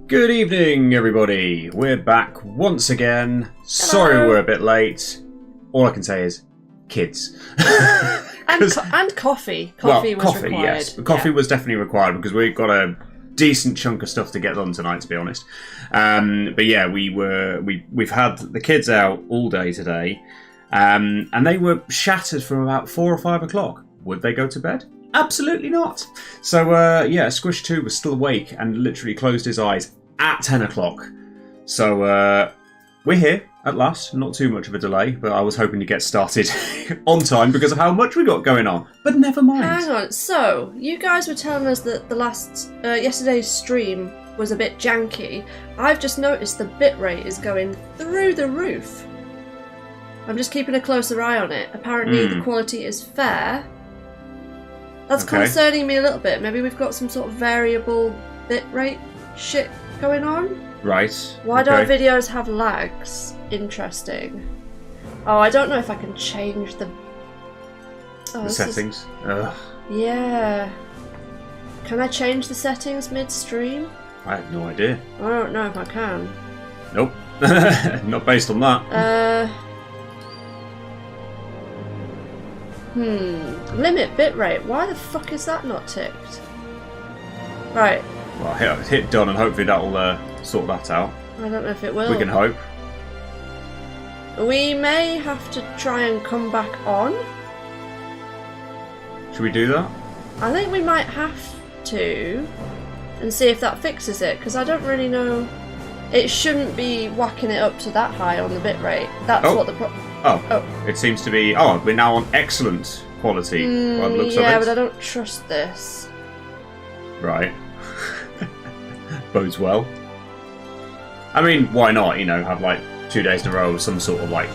Good evening, everybody. We're back once again. Hello. Sorry we're a bit late. All I can say is, kids. And coffee. Coffee was required. Yes. Coffee was definitely required because we've got a decent chunk of stuff to get done tonight, to be honest. But yeah, we've had the kids out all day today, and they were shattered from about 4 or 5 o'clock. Would they go to bed? Absolutely not. So yeah, Squish 2 was still awake and literally closed his eyes at 10 o'clock. So we're here at last. Not too much of a delay, but I was hoping to get started on time because of how much we got going on. But never mind. Hang on. So you guys were telling us that the yesterday's stream was a bit janky. I've just noticed the bitrate is going through the roof. I'm just keeping a closer eye on it. Apparently the quality is fair. That's concerning me a little bit. Maybe we've got some sort of variable bitrate shit going on. Right. Why do our videos have lags? Interesting. Oh, I don't know if I can change the settings. Yeah. Can I change the settings mid-stream? I have no idea. I don't know if I can. Nope. Not based on that. Limit bitrate. Why the fuck is that not ticked? Right. Well, hit done and hopefully that'll sort that out. I don't know if it will. We can hope. We may have to try and come back on. Should we do that? I think we might have to and see if that fixes it, because I don't really know. It shouldn't be whacking it up to that high on the bitrate. That's what the it seems to be. Oh, we're now on excellent quality. By the looks of it. Yeah, but I don't trust this. Right. Bodes well. I mean, why not? You know, have like 2 days in a row, some sort of like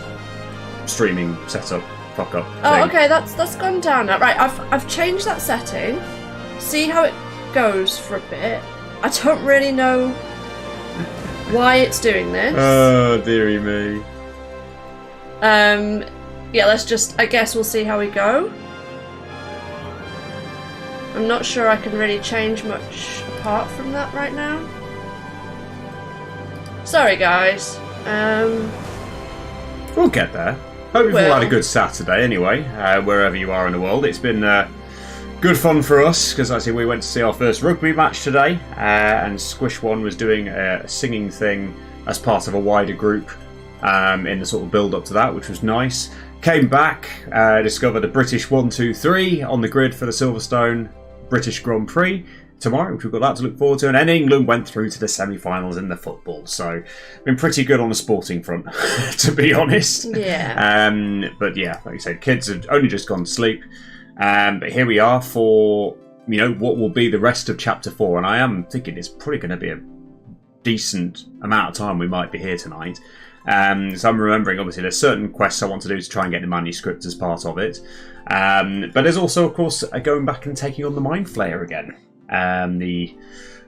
streaming setup fuck up. Oh, okay, that's gone down now. Right, I've changed that setting. See how it goes for a bit. I don't really know why it's doing this. Oh, dearie me. Yeah, let's just, I guess we'll see how we go. I'm not sure I can really change much apart from that right now. Sorry, guys. We'll get there. Hope you've all had a good Saturday anyway, wherever you are in the world. It's been good fun for us, because actually we went to see our first rugby match today, and Squish One was doing a singing thing as part of a wider group in the sort of build-up to that, which was nice. Came back, discovered a British 1, 2, 3 on the grid for the Silverstone British Grand Prix tomorrow, which we've got that to look forward to, and then England went through to the semi-finals in the football, so been pretty good on the sporting front, to be honest. Yeah. But yeah, like you said, kids have only just gone to sleep, but here we are for, you know, what will be the rest of Chapter 4, and I am thinking it's probably going to be a decent amount of time we might be here tonight. So I'm remembering, obviously, there's certain quests I want to do to try and get the manuscript as part of it. But there's also, of course, going back and taking on the Mindflayer again. The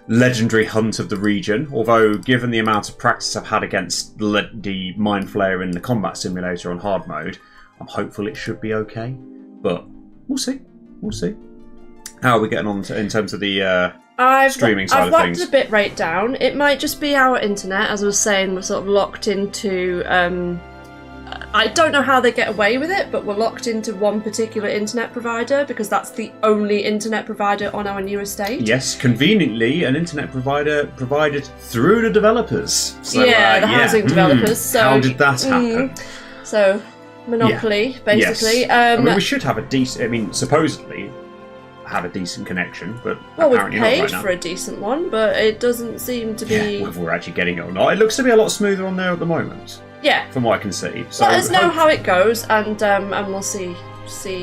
legendary hunt of the region. Although, given the amount of practice I've had against the Mindflayer in the combat simulator on hard mode, I'm hopeful it should be okay. But we'll see. We'll see. How are we getting on in terms of the streaming side of things? I've whacked the bitrate down. It might just be our internet. As I was saying, we're sort of locked into... I don't know how they get away with it, but we're locked into one particular internet provider because that's the only internet provider on our new estate. Yes, conveniently, an internet provider provided through the developers. So, the housing developers. So, how did that happen? So, monopoly, basically. Yes. I mean, we should have a decent... I mean, supposedly... have a decent connection, but apparently we've paid not right now. For a decent one, but it doesn't seem to be... Yeah, whether we're actually getting it or not. It looks to be a lot smoother on there at the moment. Yeah. From what I can see. So let us know how it goes, and we'll see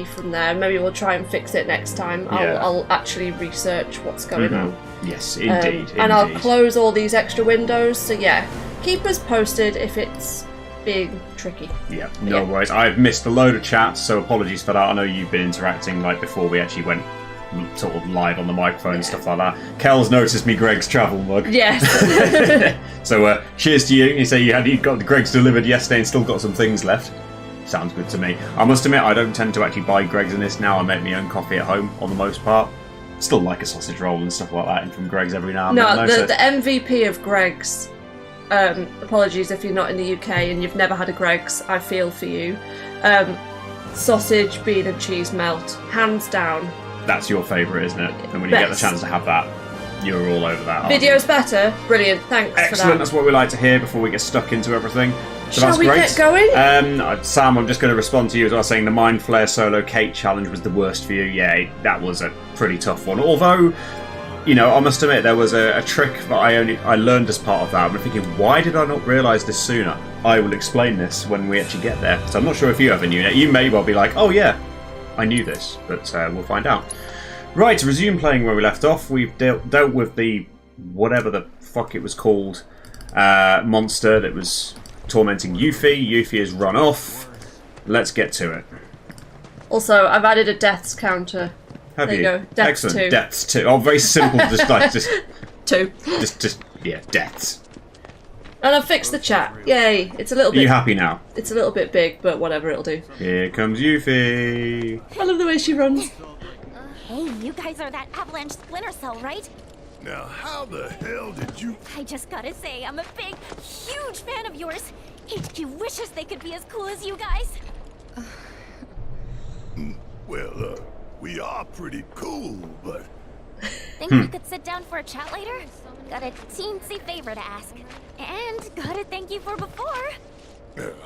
from there. Maybe we'll try and fix it next time. Yeah. I'll actually research what's going on. Yes, indeed. And I'll close all these extra windows, so yeah. Keep us posted if it's being tricky. Yeah, no worries. I've missed a load of chats, so apologies for that. I know you've been interacting like before we actually went sort of live on the microphone and stuff like that. Kel's noticed me Greg's travel mug. Yes. So cheers to you. You say you got the Greg's delivered yesterday and still got some things left. Sounds good to me. I must admit, I don't tend to actually buy Greg's in this now. I make my own coffee at home on the most part. still like a sausage roll and stuff like that, and from Greg's every now and then. No, the MVP of Greg's. Apologies if you're not in the UK and you've never had a Greg's. I feel for you. Sausage, bean and cheese melt, hands down. That's your favourite, isn't it? And when you get the chance to have that, you're all over that. Video's better. Brilliant. Thanks. Excellent. For that. That's what we like to hear before we get stuck into everything. So Shall we get going? Sam, I'm just going to respond to you as well, saying the Mindflayer solo Kate challenge was the worst for you. Yeah, that was a pretty tough one. Although, you know, I must admit there was a trick that I learned as part of that. I'm thinking, why did I not realise this sooner? I will explain this when we actually get there. So I'm not sure if you ever knew it. You may well be like, oh yeah, I knew this, but we'll find out. Right, to resume playing where we left off, we've dealt with the whatever the fuck it was called monster that was tormenting Yuffie. Yuffie has run off. Let's get to it. Also, I've added a deaths counter. Have there you? go. Deaths Excellent. 2. Deaths 2. Oh, very simple. just 2. Just yeah, deaths. And I've fixed the chat. Yay! It's a little bit. Are you happy now? It's a little bit big, but whatever, it'll do. Here comes Yuffie. I love the way she runs. Hey, you guys are that Avalanche Splinter Cell, right? Now, how the hell did you... I just gotta say, I'm a big, huge fan of yours. HQ wishes they could be as cool as you guys. Well, we are pretty cool, but... Think we could sit down for a chat later? Got a teensy favor to ask. And gotta thank you for before.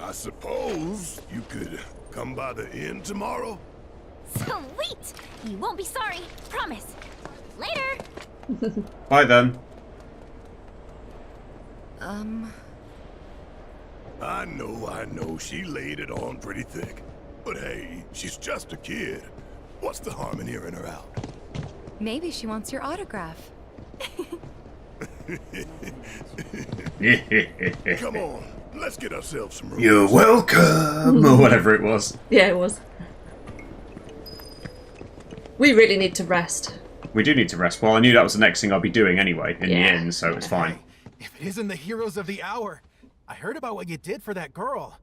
I suppose you could come by the inn tomorrow? Sweet! You won't be sorry, promise. Later! Bye then. I know, she laid it on pretty thick. But hey, she's just a kid. What's the harm in hearing her out? Maybe she wants your autograph. Come on, let's get ourselves some room. You're welcome, or whatever it was. Yeah, it was. We really need to rest. We do need to rest. Well, I knew that was the next thing I'd be doing anyway in the inn, so it's fine. If it isn't the heroes of the hour, I heard about what you did for that girl.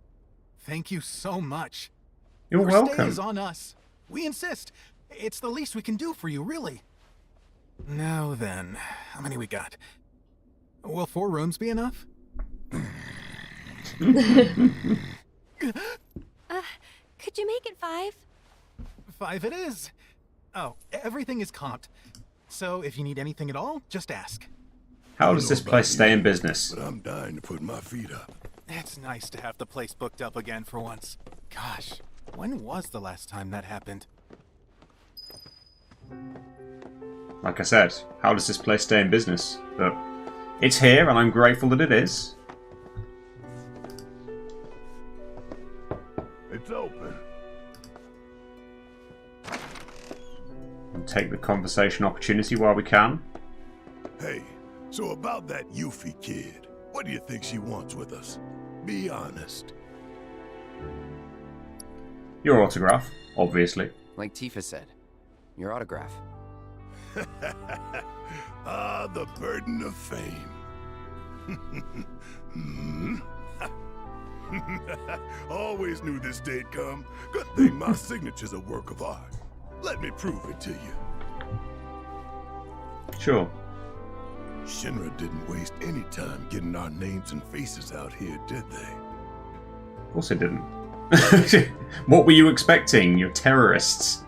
Thank you so much. You're Your welcome. stay is on us. We insist. It's the least we can do for you, really. Now then, how many we got? Will 4 rooms be enough? Could you make it 5? 5 it is. Oh, everything is comped. So if you need anything at all, just ask. How does this place stay in business? But I'm dying to put my feet up. It's nice to have the place booked up again for once. Gosh, when was the last time that happened? Like I said, how does this place stay in business? But it's here, and I'm grateful that it is. It's open. And take the conversation opportunity while we can. Hey, so about that Yuffie kid, what do you think she wants with us? Be honest. Your autograph, obviously. Like Tifa said, your autograph. Ah, the burden of fame. Always knew this day'd come. Good thing my signature's a work of art. Let me prove it to you. Sure. Shinra didn't waste any time getting our names and faces out here, did they? Of course it didn't. What were you expecting? You're terrorists.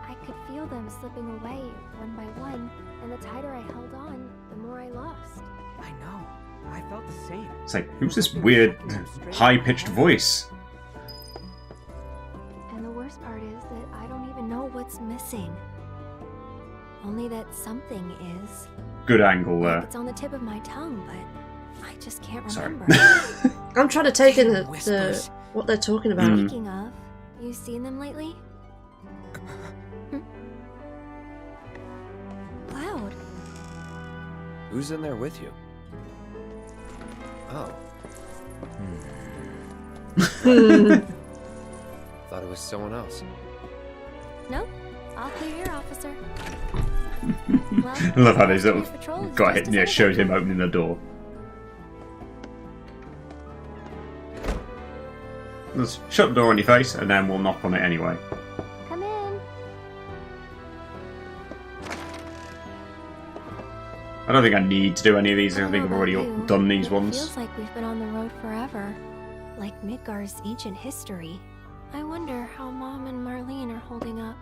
I could feel them slipping away one by one, and the tighter I held on, the more I lost. I know. I felt the same. It's like, who's this weird, high-pitched voice? And the worst part is that I don't even know what's missing. Only that something is. Good angle there. It's on the tip of my tongue, but I just can't Sorry. remember. I'm trying to take in the Whispers. what they're talking about. Speaking of, you seen them lately? Cloud. Who's in there with you? Oh. Thought it was someone else. Nope. All clear, officer. Well, I love how these little patrol is got just hit, yeah, as showed him opening the door. Let's shut the door on your face, and then we'll knock on it anyway. Come in. I don't think I need to do any of these. I think I've know already about you, done these but ones. It feels like we've been on the road forever. Like Midgar's ancient history. I wonder how Mom and Marlene are holding up.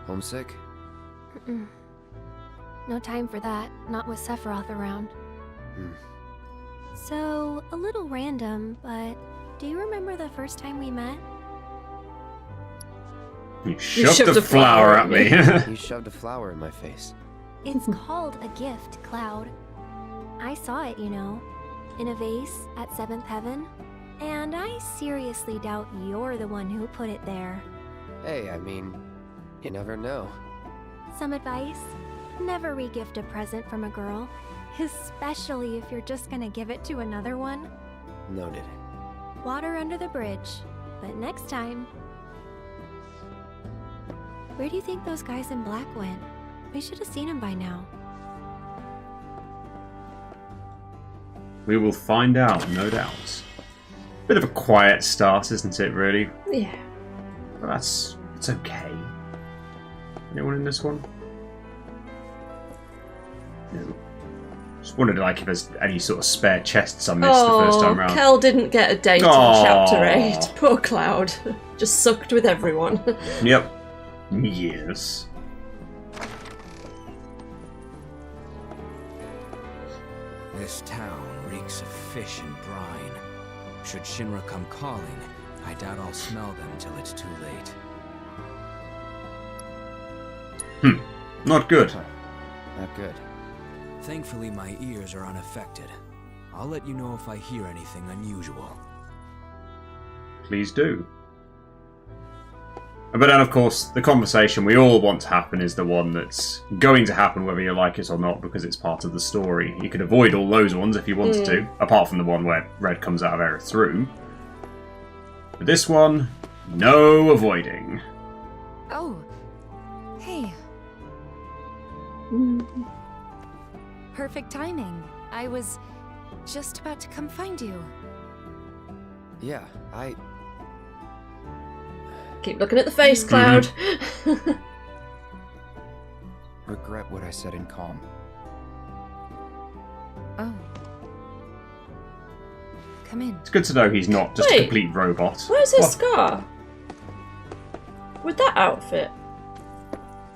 Homesick? Mm-mm. No time for that, not with Sephiroth around. So, a little random, but do you remember the first time we met? You shoved a flower at me. You shoved a flower in my face. It's called a gift, Cloud. I saw it, you know, in a vase at 7th Heaven, and I seriously doubt you're the one who put it there. Hey, I mean, you never know. Some advice? Never re-gift a present from a girl, especially if you're just gonna give it to another one. Noted. Water under the bridge, but next time. Where do you think those guys in black went? We should have seen them by now. We will find out, no doubt. Bit of a quiet start, isn't it, really? Yeah. But it's okay. Anyone in this one? No. Just wondered like if there's any sort of spare chests I missed the first time round. Kel didn't get a date Aw. in Chapter 8. Poor Cloud. Just sucked with everyone. Yep. Yes. This town reeks of fish and brine. Should Shinra come calling, I doubt I'll smell them till it's too late. Not good. Not good. Thankfully, my ears are unaffected. I'll let you know if I hear anything unusual. Please do. But then, of course, the conversation we all want to happen is the one that's going to happen whether you like it or not, because it's part of the story. You could avoid all those ones if you wanted to, apart from the one where Red comes out of Area through. But this one, no avoiding. Oh. Hey. Perfect timing. I was just about to come find you. Yeah, I... Keep looking at the face, Cloud. regret what I said in calm. Oh. Come in. It's good to know he's not just a Wait. complete robot. Where's her What? scar? With that outfit?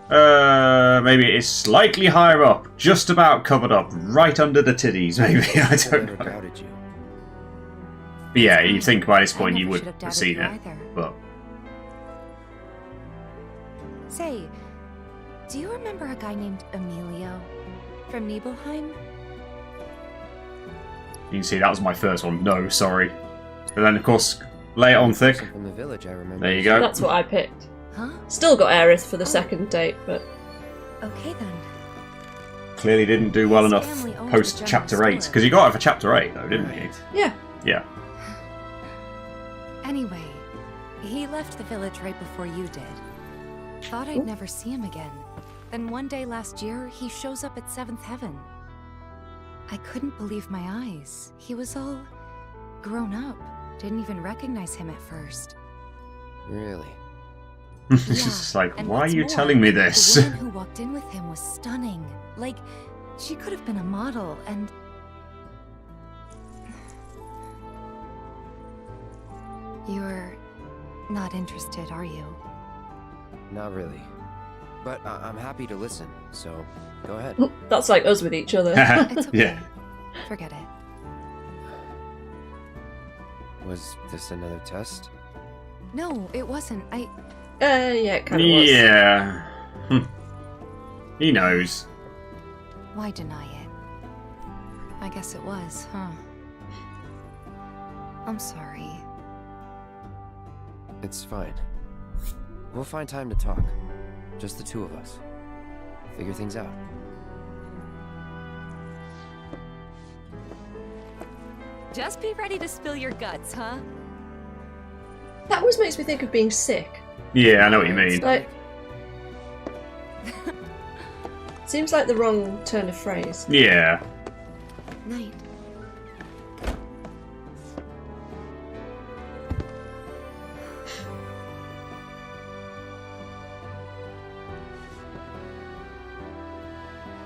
Maybe it is slightly higher up, just about covered up, right under the titties, maybe, I I don't never know. doubted you. But yeah, you'd think by this point I you never would should have have doubted seen you it, either. but... Say, do you remember a guy named Emilio from Nibelheim? You can see that was my first one. No, sorry. But then, of course, lay it on thick. Person from the village, I remember. There you go. That's what I picked. Huh? Still got Aerith for the second date, but... Okay then. Clearly didn't do well His enough family owns a post general Chapter 8. store. Because you got it for Chapter 8, though, didn't you? Yeah. Yeah. Anyway, he left the village right before you did. Thought I'd never see him again. Then one day last year, he shows up at 7th Heaven. I couldn't believe my eyes. He was all grown up. Didn't even recognize him at first. Really? It's Yeah, just like, and why are what's you more, telling me this? The woman who walked in with him was stunning. Like, she could have been a model, and... You're not interested, are you? Not really. But I'm happy to listen, so go ahead. That's like us with each other. It's okay. Yeah. Forget it. Was this another test? No, it wasn't. Yeah, it kind of was. Yeah. He knows. Why deny it? I guess it was, huh? I'm sorry. It's fine. We'll find time to talk. Just the two of us. Figure things out. Just be ready to spill your guts, huh? That always makes me think of being sick. Yeah, I know what you mean. Like... Seems like the wrong turn of phrase. Yeah. Night.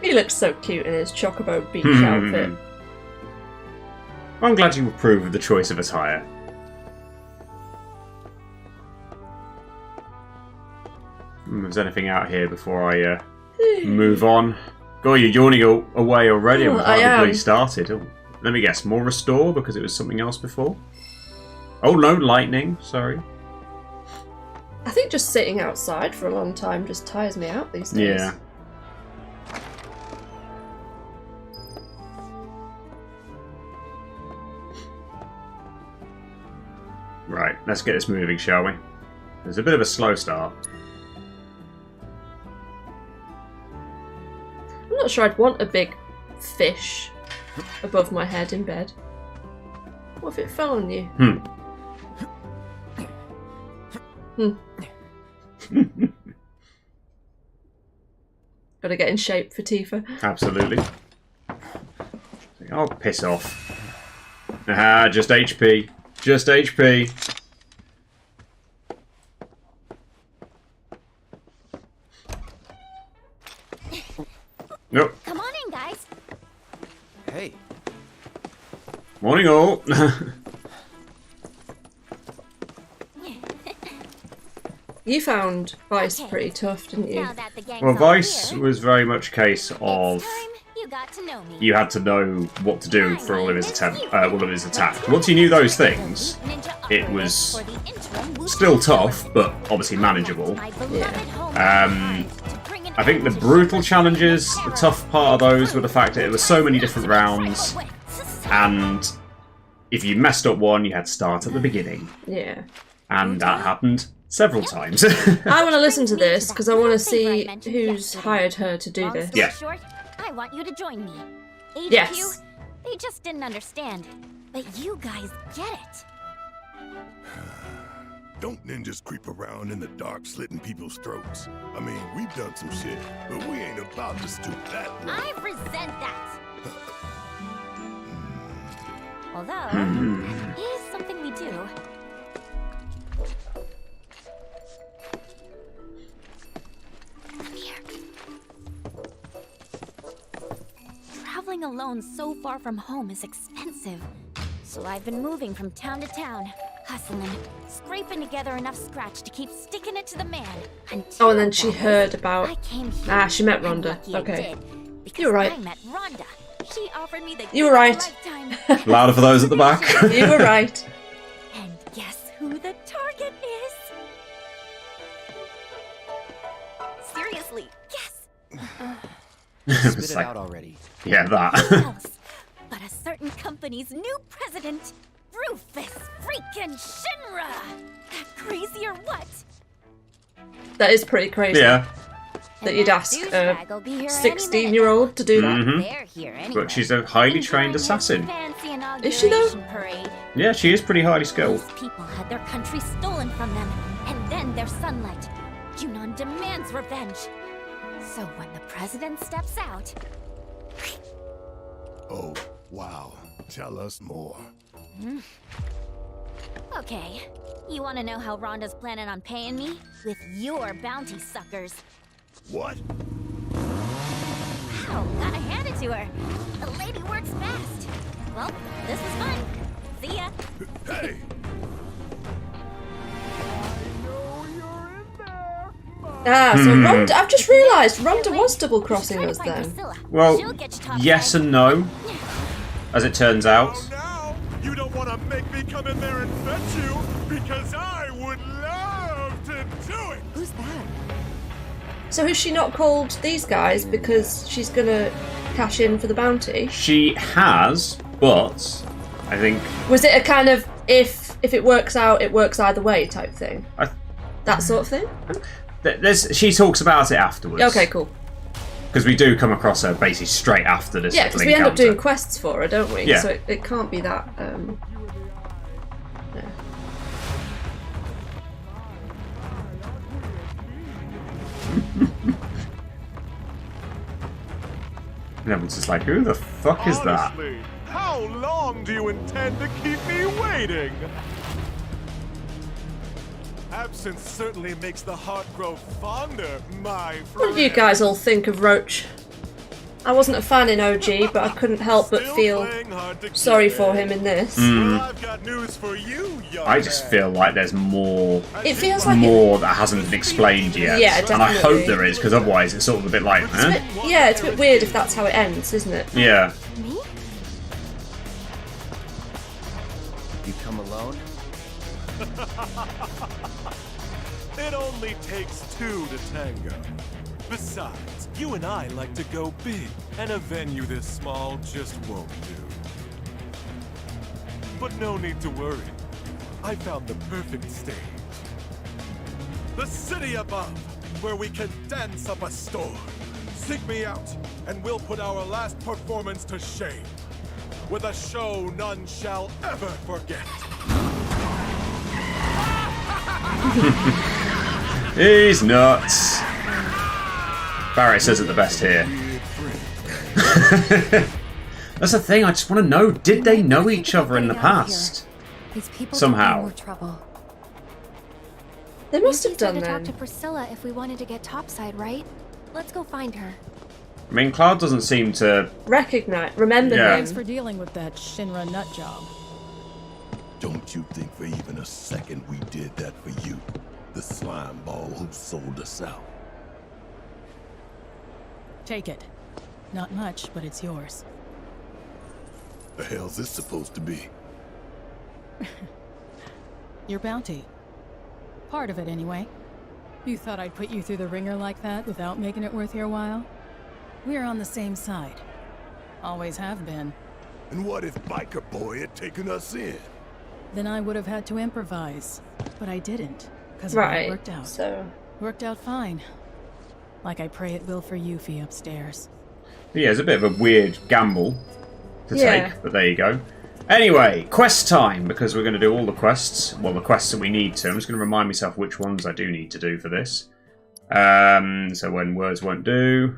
He looks so cute in his Chocobo beach outfit. I'm glad you approve of the choice of attire. There's anything out here before I move on? God, you're yawning away already. Oh, I'm hardly started. Oh, let me guess, more restore because it was something else before? Oh no, lightning, sorry. I think just sitting outside for a long time just tires me out these days. Yeah. Right, let's get this moving, shall we? There's a bit of a slow start. I'm not sure I'd want a big fish above my head in bed. What if it fell on you? Gotta get in shape for Tifa. Absolutely. Oh, piss off. Ah, just HP. Just HP. Nope. Come on in, guys. Hey. Morning all. You found Vice pretty tough, didn't you? Now that the gang's Well, all Vice here, was very much a case of it's time you got to know me. you had to know what to do for all of his attacks. Once you knew those things, it was still tough, but obviously manageable. I think the brutal challenges, the tough part of those were the fact that it was so many different rounds, and if you messed up one, you had to start at the beginning. Yeah. And that happened several times. I want to listen to this because I want to see who's hired her to do this. Yeah. I want you to join me. HQ, Yes. they just didn't understand. But you guys get it. Don't ninjas creep around in the dark slitting people's throats. I mean, we've done some shit, but we ain't about to stoop that low. I resent that. Although, that is something we do. Come here. Traveling alone so far from home is expensive. So I've been moving from town to town, hustling, scraping together enough scratch to keep sticking it to the man. Oh, and then she heard about... I came here. Ah, she met and Ronda. lucky I Okay. did, because You're right. I met Ronda. She offered me the You were gift of right. a lifetime. Louder for those at the back. You were right. And guess who the target is? Seriously, guess. Spit It's it like, out already. yeah, that. Else, but a certain company's new president, Rufus freaking Shinra. That crazy or what? That is pretty crazy. Yeah. That you'd ask a Douchebag will be here any 16-year-old to do that. Mhm. They're here anyway. But she's a highly trained Enjoying his assassin. fancy Is she though? inauguration parade. Yeah, she is pretty highly skilled. These people had their country stolen from them, and then their sunlight. Junon demands revenge. So when the president steps out, Oh, wow. Tell us more. okay, you want to know how Ronda's planning on paying me? With your bounty suckers. What? Wow, gotta hand it to her. The lady works fast. Well, this was fun. See ya. Hey! Ah, so Ronda... I've just realised Ronda was double-crossing Try to us find then. Priscilla. Well, She'll get you top yes side. and no, as it turns out. Oh, now you don't want to make me come in there and fetch you because I would love to do it. Who's that? So has she not called these guys because she's gonna cash in for the bounty? She has, but I think Was it a kind of if it works out, it works either way type thing? That sort of thing? she talks about it afterwards. Okay, cool. Because we do come across her basically straight after this Yeah, little because we end up encounter. doing quests for her, don't we? Yeah. So it can't be that. No. And everyone's just like, who the fuck is that? Honestly, how long do you intend to keep me waiting? Absence certainly makes the heart grow fonder, my friend. What do you guys all think of Roach? I wasn't a fan in OG, but I couldn't help but feel sorry for him in this. I've got news for you, young I just feel like there's more. It feels like more that hasn't been explained yet. Yeah, and I definitely. hope there is, because otherwise it's sort of a bit like, It's a bit, yeah, it's a bit weird if that's how it ends, isn't it? Yeah. Me? You come alone? It only takes two to tango. Besides, you and I like to go big, and a venue this small just won't do. But no need to worry. I found the perfect stage. The city above, where we can dance up a storm. Seek me out, and we'll put our last performance to shame. With a show none shall ever forget. He's nuts. Barrett says it the best here. That's the thing, I just want to know, did they know each other in the past? These people Somehow. don't want more trouble. They must have Lucy said done to talk then. to Priscilla if we wanted to get topside, right? Let's go find her. I mean, Cloud doesn't seem to... Remember Yeah. him. Thanks for dealing with that Shinra nut job. Don't you think for even a second we did that for you? The slime ball who sold us out. Take it. Not much, but it's yours. The hell's this supposed to be? Your bounty. Part of it, anyway. You thought I'd put you through the ringer like that without making it worth your while? We're on the same side. Always have been. And what if Biker Boy had taken us in? Then I would have had to improvise. But I didn't, because it all worked out. So Worked out fine. Like I pray it will for Yuffie upstairs. Yeah, it's a bit of a weird gamble to Yeah. take, but there you go. Anyway, quest time, because we're going to do all the quests. Well, the quests that we need to. I'm just going to remind myself which ones I do need to do for this. So when words won't do.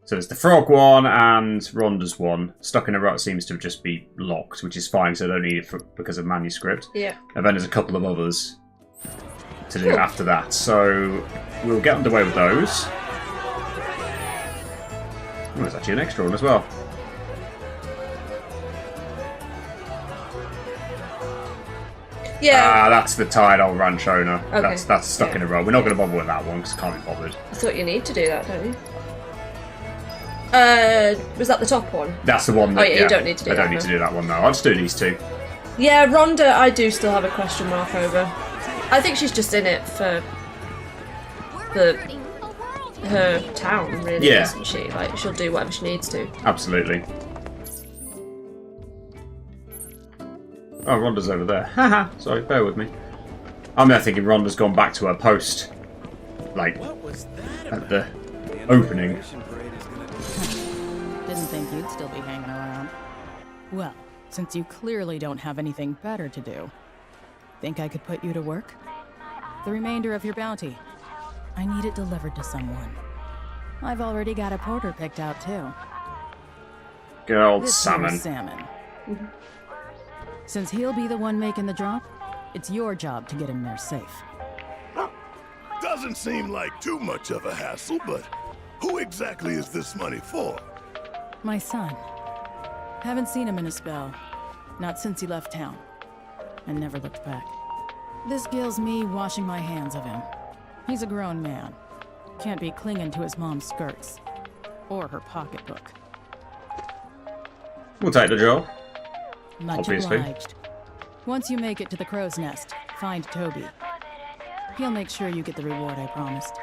So there's the frog one and Ronda's one. Stuck in a rut seems to just be locked, which is fine, so I don't need it because of manuscript. yeah. And then there's a couple of others to do after that. So we'll get underway with those. Oh, there's actually an extra one as well. Yeah. Ah, that's the tired old ranch owner. Okay. That's stuck in Yeah. a row. We're not going to bother with that one because I can't be bothered. I thought you need to do that, don't you? Was that the top one? That's the one that, Oh, yeah, you don't need to do I that don't need one. to do that one, though. I'll just do these two. Yeah, Ronda, I do still have a question mark over. I think she's just in it for her town, really, Yeah. isn't she? Like, she'll do whatever she needs to. Absolutely. Oh, Rhonda's over there. Haha, sorry, bear with me. I'm there thinking Rhonda's gone back to her post, like, at the opening. Didn't think you'd still be hanging around. Well, since you clearly don't have anything better to do, think I could put you to work? The remainder of your bounty. I need it delivered to someone. I've already got a porter picked out, too. Good old This here salmon. is Salmon. Since he'll be the one making the drop, it's your job to get him there safe. Doesn't seem like too much of a hassle, but who exactly is this money for? My son. Haven't seen him in a spell. Not since he left town. And never looked back. This gills me washing my hands of him. He's a grown man. Can't be clinging to his mom's skirts. Or her pocketbook. We'll take the job. Much Obviously. obliged. Once you make it to the crow's nest, find Toby. He'll make sure you get the reward I promised.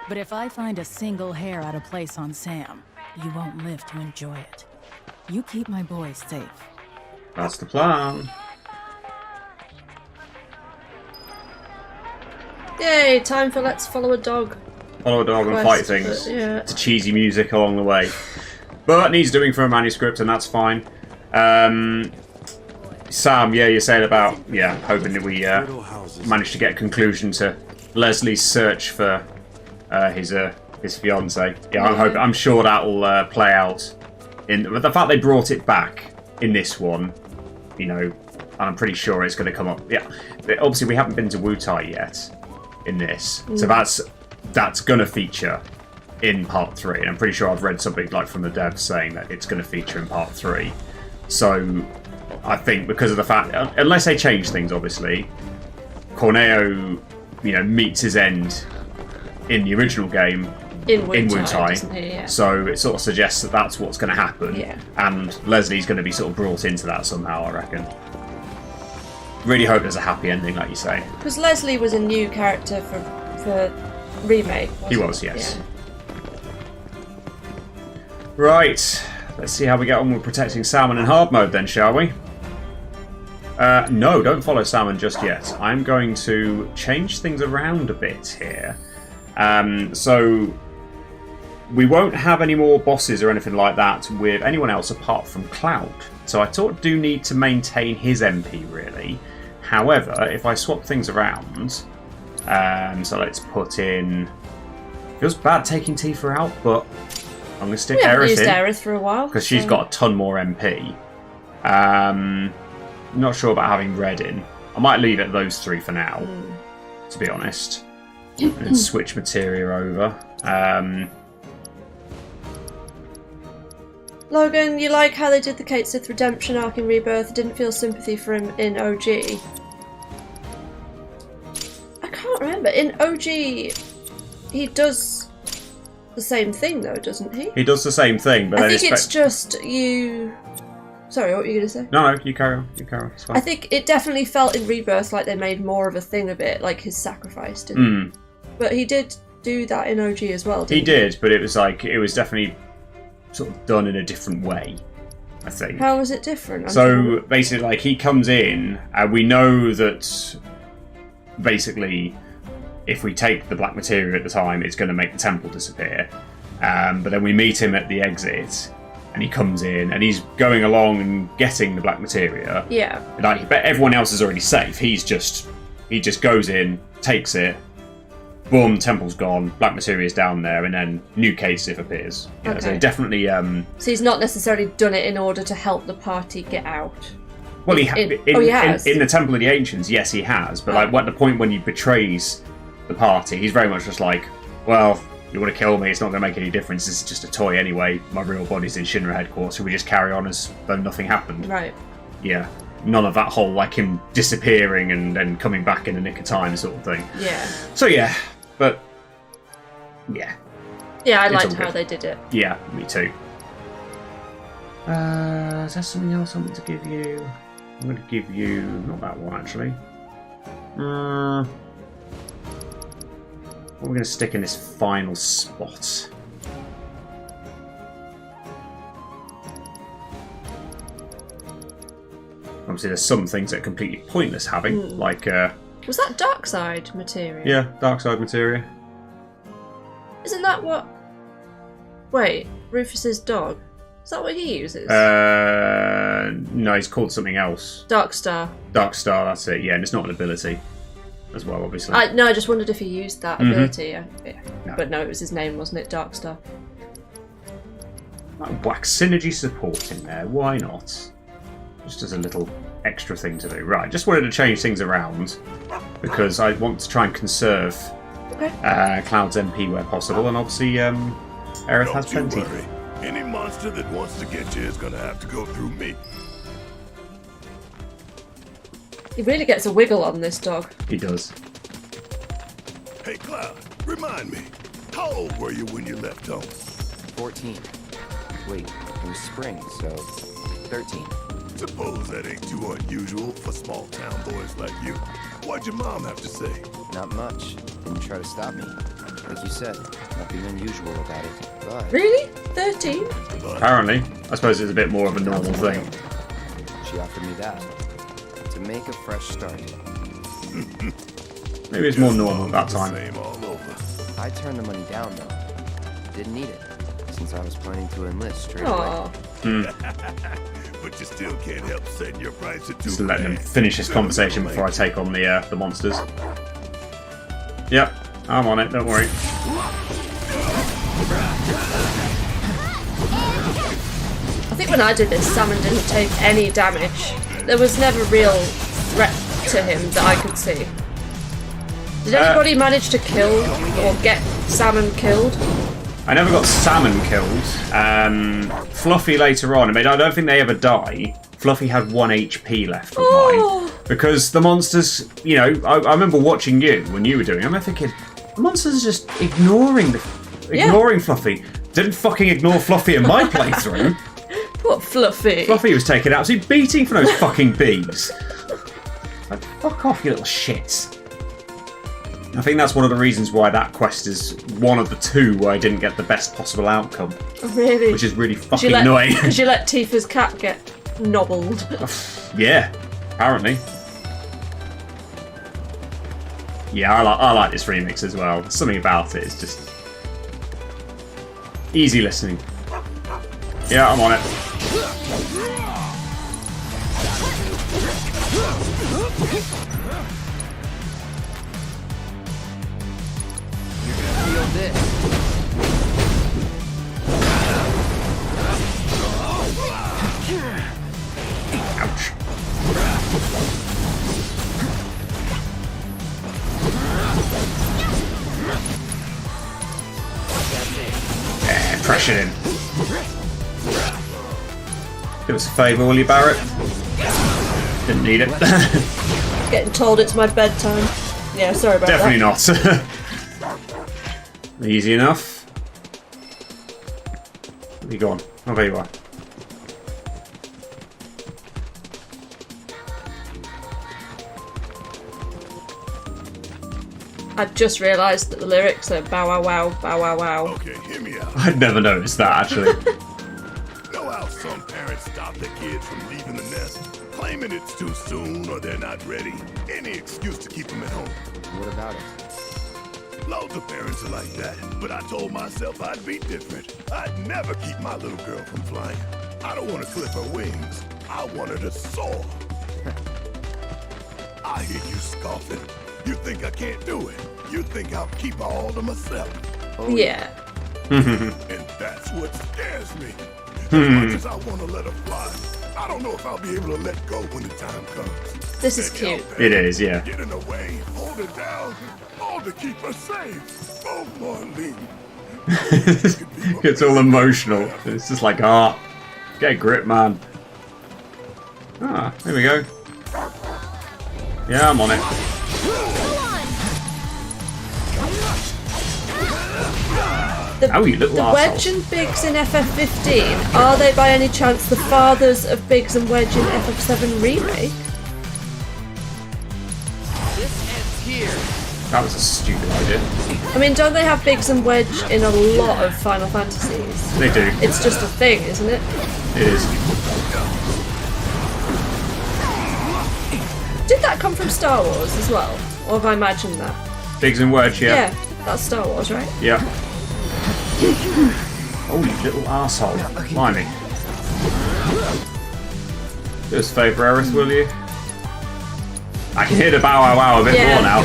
But if I find a single hair out of place on Sam, you won't live to enjoy it. You keep my boys safe. That's the plan. Yay, time for Let's Follow a Dog. Follow a dog and fight quest, things. but, yeah. To cheesy music along the way. But needs doing for a manuscript, and that's fine. Sam, yeah, you're saying about, yeah, hoping that we manage to get a conclusion to Leslie's search for his fiance. Yeah, I'm sure that'll play out. But the fact they brought it back in this one, you know, I'm pretty sure it's going to come up. Yeah, obviously we haven't been to Wutai yet in this, so that's going to feature in Part 3. And I'm pretty sure I've read something like from the devs saying that it's going to feature in Part 3. So I think because of the fact, unless they change things, obviously, Corneo, meets his end in the original game in Wutai, doesn't he? Yeah. So it sort of suggests that that's what's going to happen. Yeah. And Leslie's going to be sort of brought into that somehow, I reckon. Really hope there's a happy ending, like you say. Because Leslie was a new character for Remake. He was, yes. Yeah. Right. Let's see how we get on with protecting Salmon in hard mode then, shall we? No, don't follow Salmon just yet. I'm going to change things around a bit here. So we won't have any more bosses or anything like that with anyone else apart from Cloud. So I sort of do need to maintain his MP, really. However, if I swap things around, so let's put in... Feels bad taking Tifa out, but I'm going to stick Aerith in. We haven't used Aerith for a while. Because she's got a ton more MP. Not sure about having Red in. I might leave it those 3 for now, to be honest. And then switch Materia over. Logan, you like how they did the Kate Sith redemption arc in Rebirth? Didn't feel sympathy for him in OG. I can't remember. In OG, he does the same thing, though, doesn't he? He does the same thing, but I think it's just you... Sorry, what were you going to say? No, you carry on. You carry on. It's fine. I think it definitely felt in Rebirth like they made more of a thing of it, like his sacrifice, didn't he? But he did do that in OG as well, didn't he? He did, but it was definitely sort of done in a different way, I think. How was it different? So basically, like, he comes in, and we know that basically if we take the black materia at the time, it's going to make the temple disappear. But then we meet him at the exit, and he comes in, and he's going along and getting the black materia. Yeah. Like, but everyone else is already safe. He just goes in, takes it. Boom, temple's gone, black materia's down there, and then new Kate Sith appears. Okay. So definitely... So he's not necessarily done it in order to help the party get out. Well, he has. In the Temple of the Ancients, yes, he has. But like, at the point when he betrays the party, he's very much just like, well, you want to kill me, it's not going to make any difference, this is just a toy anyway, my real body's in Shinra headquarters, so we just carry on as though nothing happened. Right. Yeah. None of that whole, like, him disappearing and then coming back in the nick of time sort of thing. Yeah. So, yeah. But, yeah. Yeah, I liked how they did it. Yeah, me too. Is there something else I want to give you? I'm going to give you... Not that one, actually. What are we going to stick in this final spot? Obviously, there's some things that are completely pointless having, like... Was that dark side materia? Yeah, dark side materia. Isn't that what... Wait, Rufus's dog? Is that what he uses? No, he's called something else. Dark Star. Dark Star, that's it, yeah, and it's not an ability as well, obviously. No, I just wondered if he used that ability. Yeah. No. But no, it was his name, wasn't it? Dark Star. Might whack synergy support in there, why not? Just as a little extra thing to do. Right, just wanted to change things around because I want to try and conserve Cloud's MP where possible, and obviously Aerith has plenty. Worry. Any monster that wants to get you is going to have to go through me. He really gets a wiggle on this dog. He does. Hey Cloud, remind me, how old were you when you left home? 14. Wait, it was spring, so 13. Suppose that ain't too unusual for small town boys like you. What'd your mom have to say? Not much. Didn't try to stop me. Like you said, nothing unusual about it. But really? 13? Apparently. I suppose it's a bit more of a normal thing. She offered me that. To make a fresh start. Maybe it's more normal at that time. I turned the money down, though. Didn't need it, since I was planning to enlist straight away. But you still can't help setting your price at just letting them finish this conversation before I take on the monsters. Yep, I'm on it, don't worry. I think when I did this, Salmon didn't take any damage. There was never real threat to him that I could see. Did anybody manage to kill or get Salmon killed? I never got Salmon killed. Fluffy later on. I mean, I don't think they ever die. Fluffy had 1 HP left of mine. Because the monsters, you know, I remember watching you when you were doing it. I'm thinking, the monsters are just ignoring Fluffy. Didn't fucking ignore Fluffy in my playthrough. What Fluffy? Fluffy was taking absolute beating from those fucking bees. Like, fuck off, you little shits. I think that's one of the reasons why that quest is one of the 2 where I didn't get the best possible outcome. Oh, really? Which is really fucking annoying. Did you let Tifa's cat get nobbled? Yeah, apparently. Yeah, I like this remix as well. There's something about it. It's just easy listening. Yeah, I'm on it. You're gonna feel this. Ouch. Yeah, pressure in. Give us a favour, will you, Barrett? Didn't need it. Getting told it's my bedtime. Yeah, sorry about Definitely that. not. Easy enough. Where are you gone? Oh, there you are. I've just realised that the lyrics are bow wow wow, bow wow wow. Okay, hear me out. I'd never noticed that, actually. Know how some parents stop their kids from leaving the nest, claiming it's too soon or they're not ready. Any excuse to keep them at home. What about it? Loads of parents are like that, but I told myself I'd be different. I'd never keep my little girl from flying. I don't want to clip her wings. I want her to soar. I hear you scoffing. You think I can't do it. You think I'll keep her all to myself. Oh, yeah. And that's what scares me. As much as I want to let her fly, I don't know if I'll be able to let go when the time comes. This is cute. It is, yeah. Get in the way, hold her down, all to keep her safe. Oh, Marlene. Gets all emotional. It's just like, get a grip, man. There we go. Yeah, I'm on it. You little the Wedge and Biggs in FF15, are they by any chance the fathers of Biggs and Wedge in FF7 Remake? This ends here. That was a stupid idea. I mean, don't they have Biggs and Wedge in a lot of Final Fantasies? They do. It's just a thing, isn't it? It is. Did that come from Star Wars as well? Or have I imagined that? Biggs and Wedge, yeah. Yeah, that's Star Wars, right? Yeah. Oh, you little arsehole. Blimey. Do us a favour, Aerith, will you? I can hear the bow wow wow a bit more now.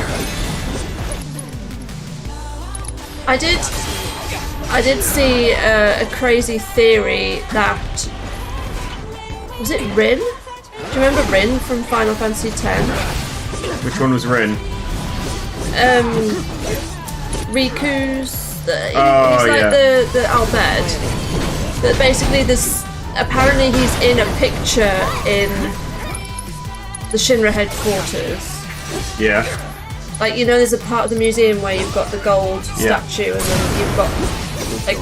I did see a crazy theory that... Was it Rin? Do you remember Rin from Final Fantasy X? Which one was Rin? Riku's... he's like the Albed. But basically this... Apparently he's in a picture in the Shinra headquarters. Yeah. Like, you know, there's a part of the museum where you've got the gold statue and then you've got, like,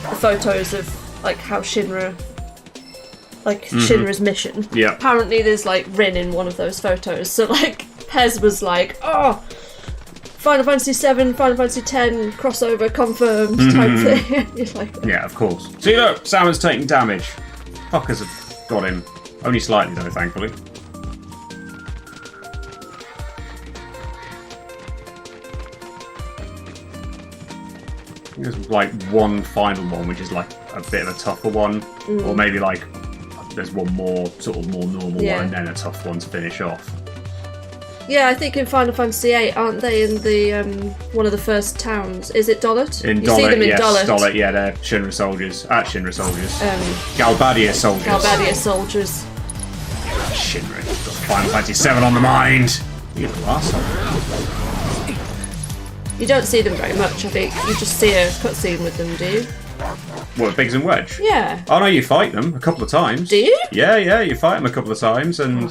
the photos of, like, how Shinra... Like, Shinra's mission. Yeah. Apparently there's, like, Rin in one of those photos. So, like, Pez was like, oh... Final Fantasy 7, Final Fantasy 10 crossover confirmed type thing. You're like, yeah, of course. See, look, Salmon's taking damage. Fuckers have got him. Only slightly, though, thankfully. There's like one final one, which is like a bit of a tougher one, or maybe like there's one more sort of more normal one, and then a tough one to finish off. Yeah, I think in Final Fantasy VIII, aren't they in the one of the first towns? Is it Dollet? In you Dollet, see them in yes, Dollet. yeah, they're Shinra soldiers. Shinra soldiers. Galbadia soldiers. Galbadia soldiers. Shinra. Got Final Fantasy VII on the mind. You little arsehole. You don't see them very much, I think. You just see a cutscene with them, do you? What, Biggs and Wedge? Yeah. Oh no, you fight them a couple of times. Do you? Yeah, you fight them a couple of times, and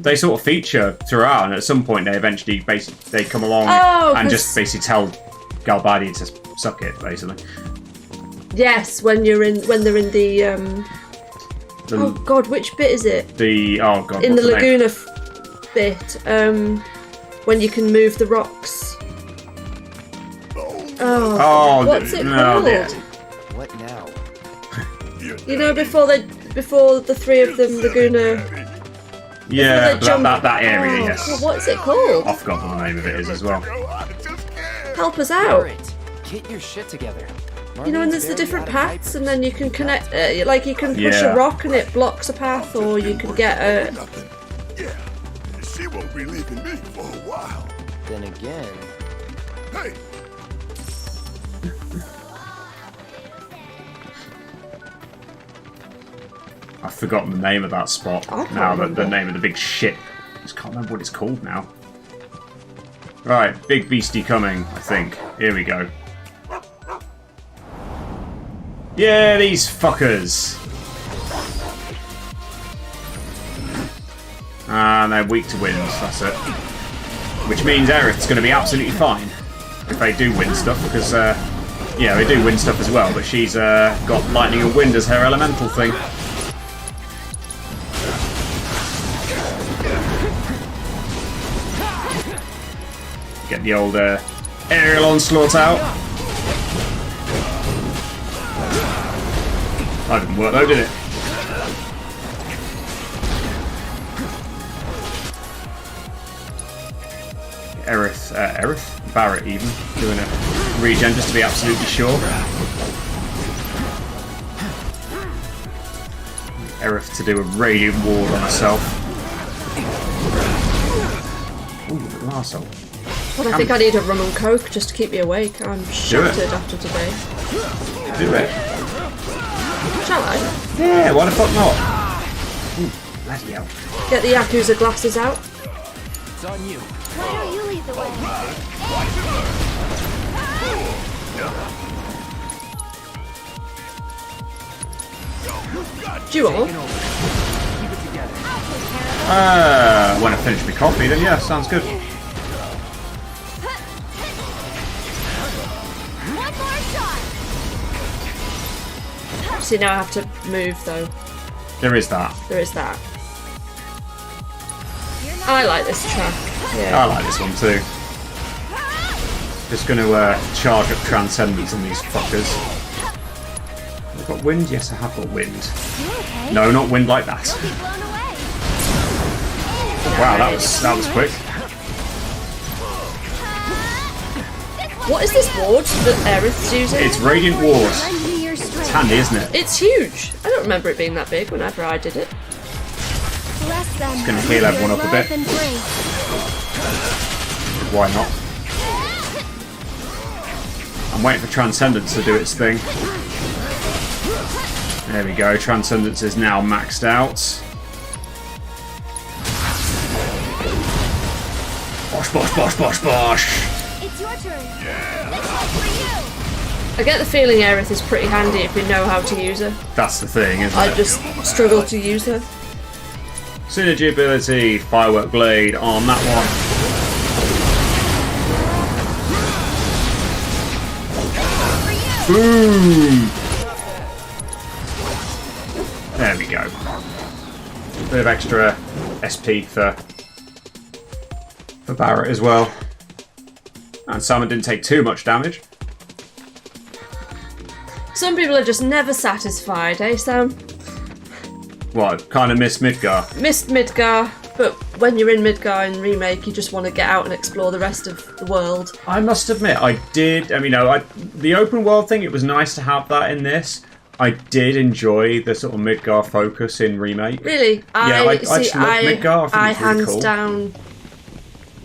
they sort of feature throughout. And at some point, they eventually they come along and just basically tell Galbadi to suck it, basically. Yes, when they're in the oh god, which bit is it? In the Laguna bit, when you can move the rocks. What's it called? What now? You know, before the three of them, Laguna. Yeah, that area. Yes. God, what's it called? I forgot what the name of it is as well. Help us out. Get your shit together. You know, and there's the different paths, and then you can connect. Like you can push a rock and it blocks a path, or you can get a. Yeah, she won't be leaving me for a while. Then again. Hey. I've forgotten the name of that spot now. The name of the big ship. I just can't remember what it's called now. Right, big beastie coming. I think. Here we go. Yeah, these fuckers. And they're weak to winds, that's it. Which means Aerith's going to be absolutely fine if they do win stuff, because, yeah, they do win stuff as well, but she's got lightning and wind as her elemental thing. Get the old aerial onslaught out. That didn't work though, did it? Aerith? Barrett even, doing a regen just to be absolutely sure. Aerith to do a radiant ward on herself. Ooh, little arsehole. Well, I think I need a rum and coke just to keep me awake. I'm shattered after today. Do it. Shall I? Yeah, why the fuck not? Ooh, bloody hell. Get the Yakuza glasses out. It's on you. Why don't you lead the way? Junon? When I finish my coffee, then yeah, sounds good. See, now I have to move though. There is that. There is that. I like this track. Yeah. I like this one too. Just going to charge up Transcendence on these fuckers. I've got wind? Yes, I have got wind. Okay? No, not wind like that. You'll be blown away. Wow, that was quick. What is this ward that Aerith's using? It's Radiant Ward. It's handy, isn't it? It's huge. I don't remember it being that big whenever I did it. Bless them. It's going to heal everyone up a bit. Why not? I'm waiting for Transcendence to do its thing. There we go. Transcendence is now maxed out. Bosh, bosh, bosh, bosh, bosh. It's your turn. Yeah. This one's for you. I get the feeling Aerith is pretty handy if we know how to use her. That's the thing, isn't it? I just struggle to use her. Synergy ability, Firework Blade on that one. Boom! There we go. Bit of extra SP for Barrett as well. And Salmon didn't take too much damage. Some people are just never satisfied, eh, Sam? What, kind of missed Midgar? Missed Midgar, but when you're in Midgar in Remake, you just want to get out and explore the rest of the world. I must admit, I did. I mean, the open world thing, it was nice to have that in this. I did enjoy the sort of Midgar focus in Remake. Really? Yeah, I just love Midgar. I think it's really hands cool. down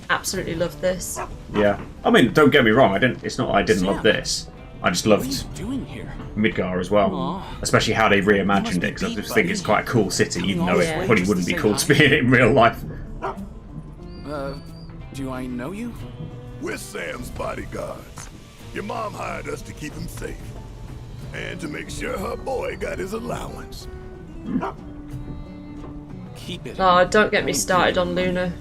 absolutely love this. Yeah. I mean, don't get me wrong, it's not I didn't love this. I just loved What are you doing here? Midgar as well. Aw. Especially how they reimagined it, because I just think it's quite a cool city, even though Yeah. it probably wouldn't be cool to be in it in real life. Do I know you? We're Sam's bodyguards. Your mom hired us to keep him safe. And to make sure her boy got his allowance. Keep it. Oh, don't get me started on Luna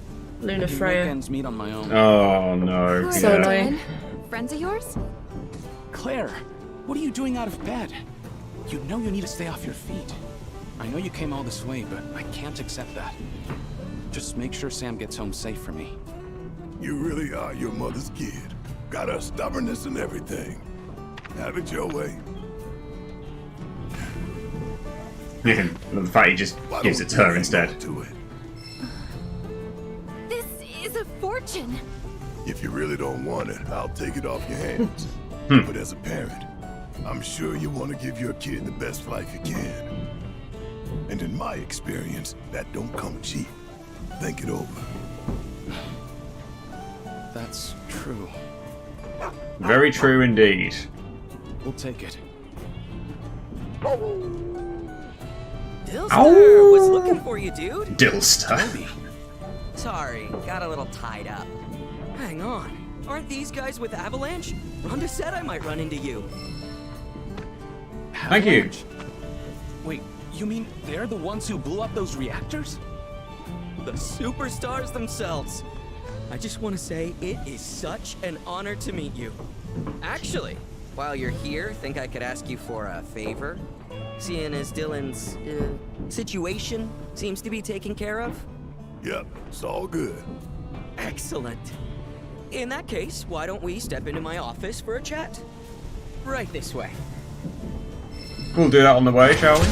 Freya. Ends meet on my own. Oh no. Who So are you, annoying. Dylan? Friends of yours? Claire, what are you doing out of bed? You know you need to stay off your feet. I know you came all this way, but I can't accept that. Just make sure Sam gets home safe for me. You really are your mother's kid. Got her stubbornness and everything. Have it your way. The fact he just gives it to her instead. This is a fortune. If you really don't want it, I'll take it off your hands. But as a parent, I'm sure you want to give your kid the best life you can. And in my experience, that don't come cheap. Think it over. That's true. Very true indeed. We'll take it. Dilster was looking for you, dude. Dilster. Sorry, got a little tied up. Hang on. Aren't these guys with Avalanche? Ronda said I might run into you. Thank you. Avalanche? Wait, you mean they're the ones who blew up those reactors? The superstars themselves. I just want to say it is such an honor to meet you. Actually, while you're here, think I could ask you for a favor? Seeing as Dylan's situation seems to be taken care of? Yep, it's all good. Excellent. In that case, why don't we step into my office for a chat? Right this way. We'll do that on the way, shall we?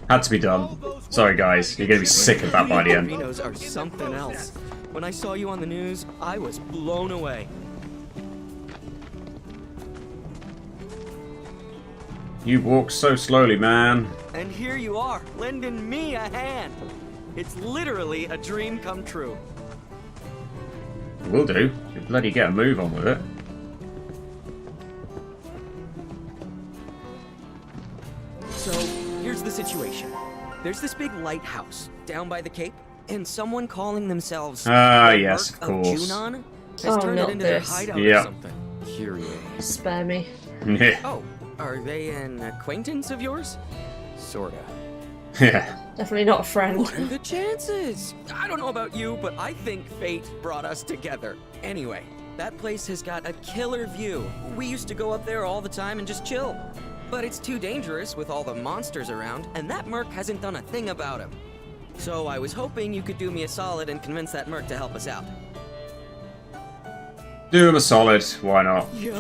Had to be done. Sorry guys, you're gonna be sick of that by the end. Filipinos are something else. When I saw you on the news, I was blown away. You walk so slowly, man. And here you are, lending me a hand. It's literally a dream come true. Will do. You bloody get a move on with it. So, here's the situation. There's this big lighthouse down by the Cape, and someone calling themselves yes, Mark of course. Junon has turned it not into their this. hideout Yeah. or something. Kyrie. Spare me. Yeah. Oh, are they an acquaintance of yours? Sorta. Yeah. Definitely not a friend. What are the chances? I don't know about you, but I think fate brought us together. Anyway, that place has got a killer view. We used to go up there all the time and just chill. But it's too dangerous with all the monsters around, and that merc hasn't done a thing about him. So I was hoping you could do me a solid and convince that merc to help us out. Do him a solid. Why not? Yo,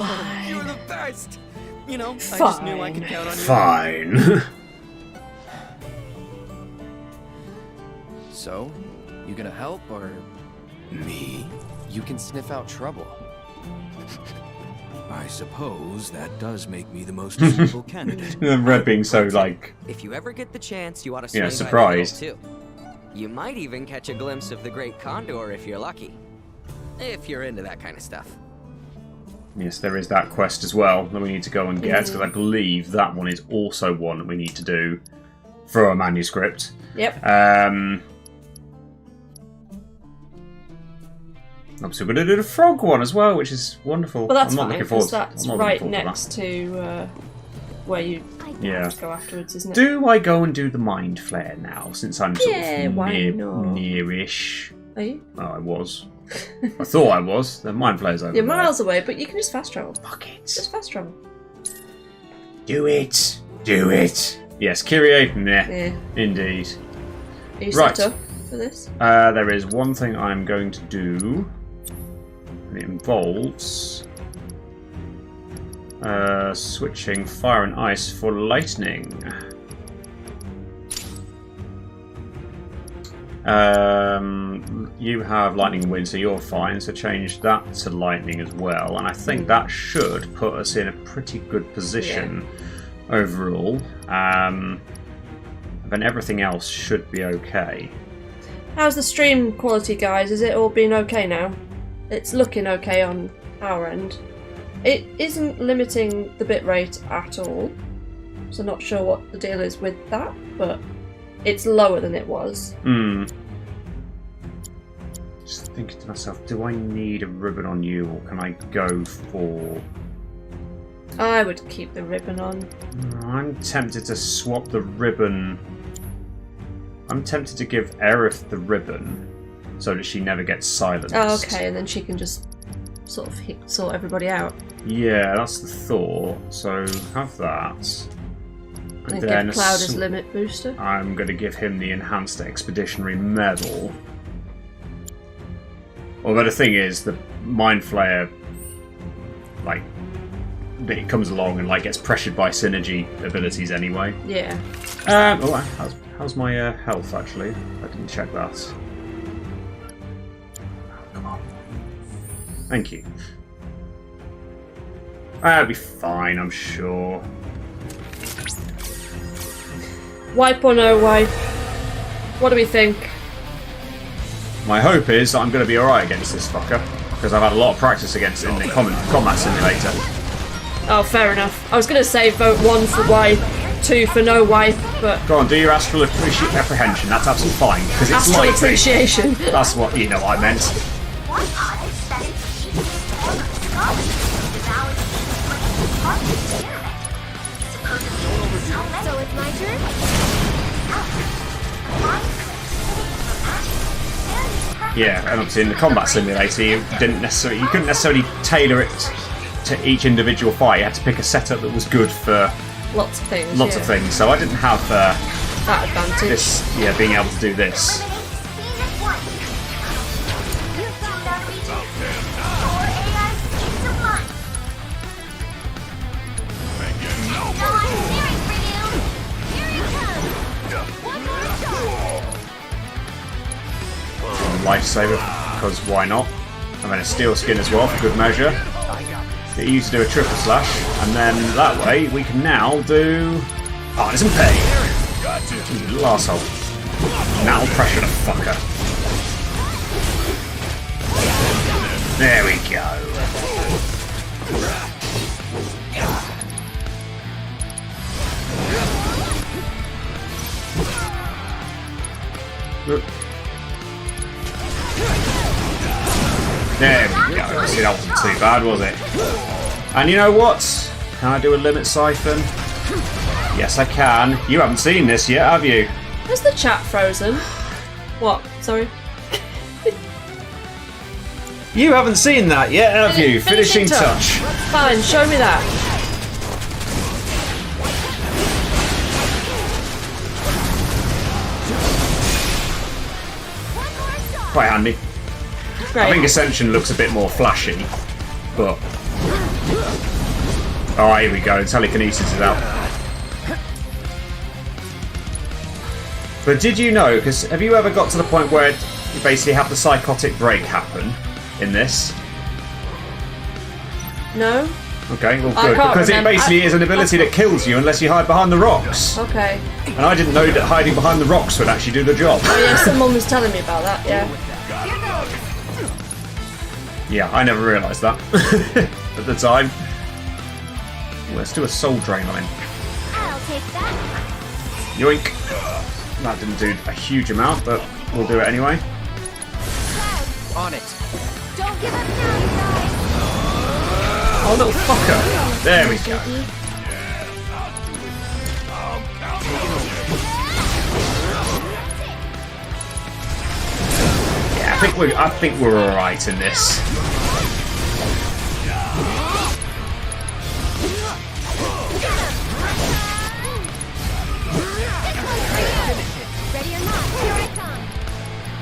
you're the best! You know, I just knew I could count on you. Fine. So, you gonna help or Me? you can sniff out trouble? I suppose that does make me the most suitable candidate. Red being so like, If you ever get the chance, you ought to swing yeah, by the surprised. hill, too. You might even catch a glimpse of the great Condor if you're lucky. If you're into that kind of stuff. Yes, there is that quest as well that we need to go and get, because I believe that one is also one that we need to do for a manuscript. Yep. Obviously, we're going to do the frog one as well, which is wonderful. But that's I'm not fine, looking forward. because that's I'm not right looking forward next to where you Yeah. have to go afterwards, isn't it? Do I go and do the Mindflayer now, since I'm sort of why not? near-ish? Are you? Oh, I was. I thought I was. The Mindflayer's over You're there. miles away, but you can just fast travel. Fuck it. Just fast travel. Do it. Do it. Yes, Kyrie. Nah. Yeah. Indeed. Are you Right. set up for this? There is one thing I'm going to do. And it involves switching fire and ice for lightning. You have lightning and wind, so you're fine. So change that to lightning as well, and I think that should put us in a pretty good position overall. Then everything else should be okay. How's the stream quality, guys? Is it all been okay now? It's looking okay on our end. It isn't limiting the bitrate at all, so not sure what the deal is with that, but it's lower than it was. Just thinking to myself, do I need a ribbon on you, or can I go for... I would keep the ribbon on. I'm tempted to swap the ribbon. I'm tempted to give Aerith the ribbon so that she never gets silenced. Oh, okay, and then she can just sort of sort everybody out. Yeah, that's the thought. So have that. And then give Cloud his limit booster. I'm going to give him the Enhanced Expeditionary Medal. Although the thing is, the Mindflayer, like, it comes along and like gets pressured by synergy abilities anyway. Yeah. How's my health actually? I didn't check that. Come on. Thank you. That'll be fine, I'm sure. Wipe or no wipe? What do we think? My hope is that I'm going to be alright against this fucker, because I've had a lot of practice against it in the combat simulator. Oh, fair enough. I was going to say vote 1 for wipe, 2 for no wipe, but... Go on, do your astral apprehension, that's absolutely fine, because it's astral appreciation. That's what, you know what I meant. So it's my turn? Yeah, and obviously in the combat simulator, you couldn't necessarily tailor it to each individual fight. You had to pick a setup that was good for lots of things. Lots of things. So I didn't have that advantage. This, yeah, being able to do this. Lifesaver, because why not? And then a steel skin as well for good measure. Get you to do a triple slash, and then that way we can now do partners in pain. You little arsehole. Now pressure the fucker. There we go. There we go. See, that wasn't too bad, was it? And you know what? Can I do a limit siphon? Yes, I can. You haven't seen this yet, have you? Is the chat frozen? What? Sorry? You haven't seen that yet, have you? Finishing touch. Fine, show me that. Quite handy. Great. I think Ascension looks a bit more flashy, but... Oh, here we go. Telekinesis is out. But did you know, because have you ever got to the point where you basically have the psychotic break happen in this? No. Okay, well good, because it basically is an ability that kills you unless you hide behind the rocks. Okay. And I didn't know that hiding behind the rocks would actually do the job. Oh yeah, someone was telling me about that, yeah. Yeah, I never realised that at the time. Let's do a soul drain on him. I'll take that. Yoink. That didn't do a huge amount, but we'll do it anyway. On it. Don't give up now, you guys. Oh, little fucker. There we go. Yeah, I think we're all right in this. Ready or not, here I come.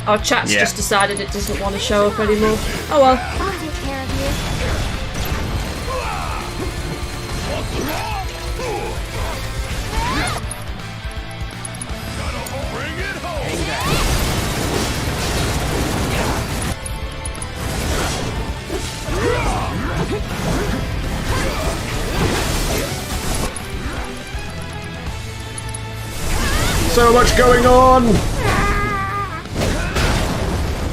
Our chat's just decided it doesn't want to show up anymore. Oh well. I'll take care of you. So much going on!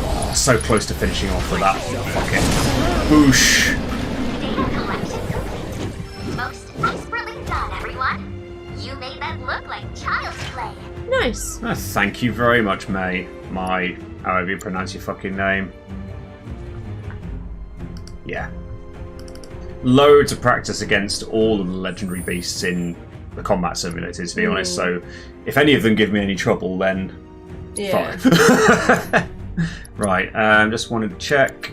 Oh, so close to finishing off with that. Fuck it. Boosh! Most expertly done, everyone. You made that look like child's play. nice. Thank you very much, May. However you pronounce your fucking name. Yeah. Loads of practice against all of the legendary beasts in the combat simulator, to be honest. So, if any of them give me any trouble, then fine. Right. Just wanted to check.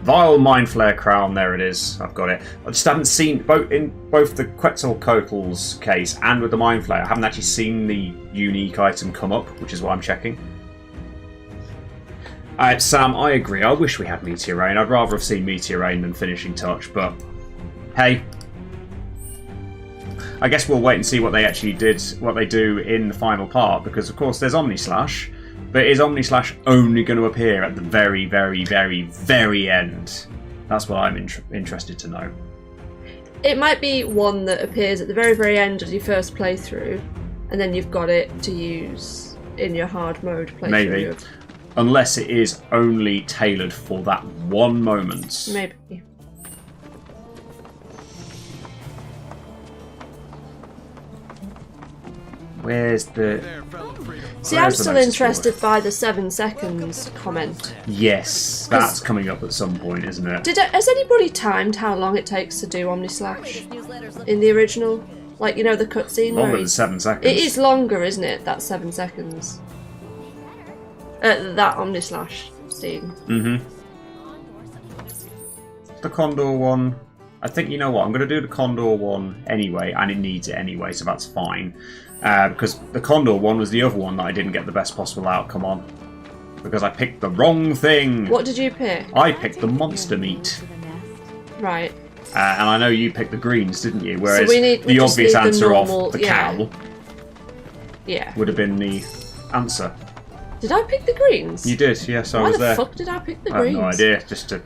Vile Mindflayer crown, there it is. I've got it. I just haven't seen, in both the Quetzalcoatl's case and with the Mindflayer, I haven't actually seen the unique item come up, which is what I'm checking. Sam, I agree. I wish we had Meteor Rain. I'd rather have seen Meteor Rain than Finishing Touch, but hey. I guess we'll wait and see what they actually did, what they do in the final part, because of course there's Omnislash. But is Omnislash only going to appear at the very, very, very, very end? That's what I'm interested to know. It might be one that appears at the very, very end of your first playthrough, and then you've got it to use in your hard mode playthrough. Maybe. Unless it is only tailored for that one moment. Maybe. Where's the... See, I'm still interested by the 7 seconds comment. Yes, that's coming up at some point, isn't it? Has anybody timed how long it takes to do Omnislash in the original? Like, you know, the cutscene? Longer than 7 seconds. It is longer, isn't it? That 7 seconds. That Omnislash scene. Mm-hmm. The Condor one. I think, you know what, I'm going to do the Condor one anyway, and it needs it anyway, so that's fine. Because the Condor one was the other one that I didn't get the best possible outcome on. Because I picked the wrong thing. What did you pick? I picked the monster meat. Right. And I know you picked the greens, didn't you? Whereas so the obvious answer normal, of the cow would have been the answer. Did I pick the greens? You did, yes, I was there. Why the fuck did I pick the I greens? have no idea, just to...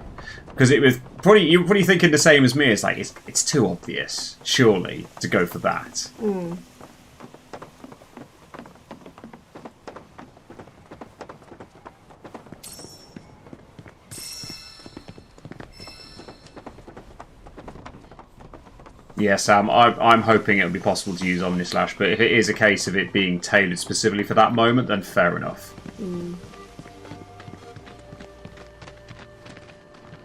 Because it was probably, you were probably thinking the same as me. It's like, it's too obvious, surely, to go for that. Mm. Yeah, Sam, I'm hoping it'll be possible to use Omnislash, but if it is a case of it being tailored specifically for that moment, then fair enough. Mm.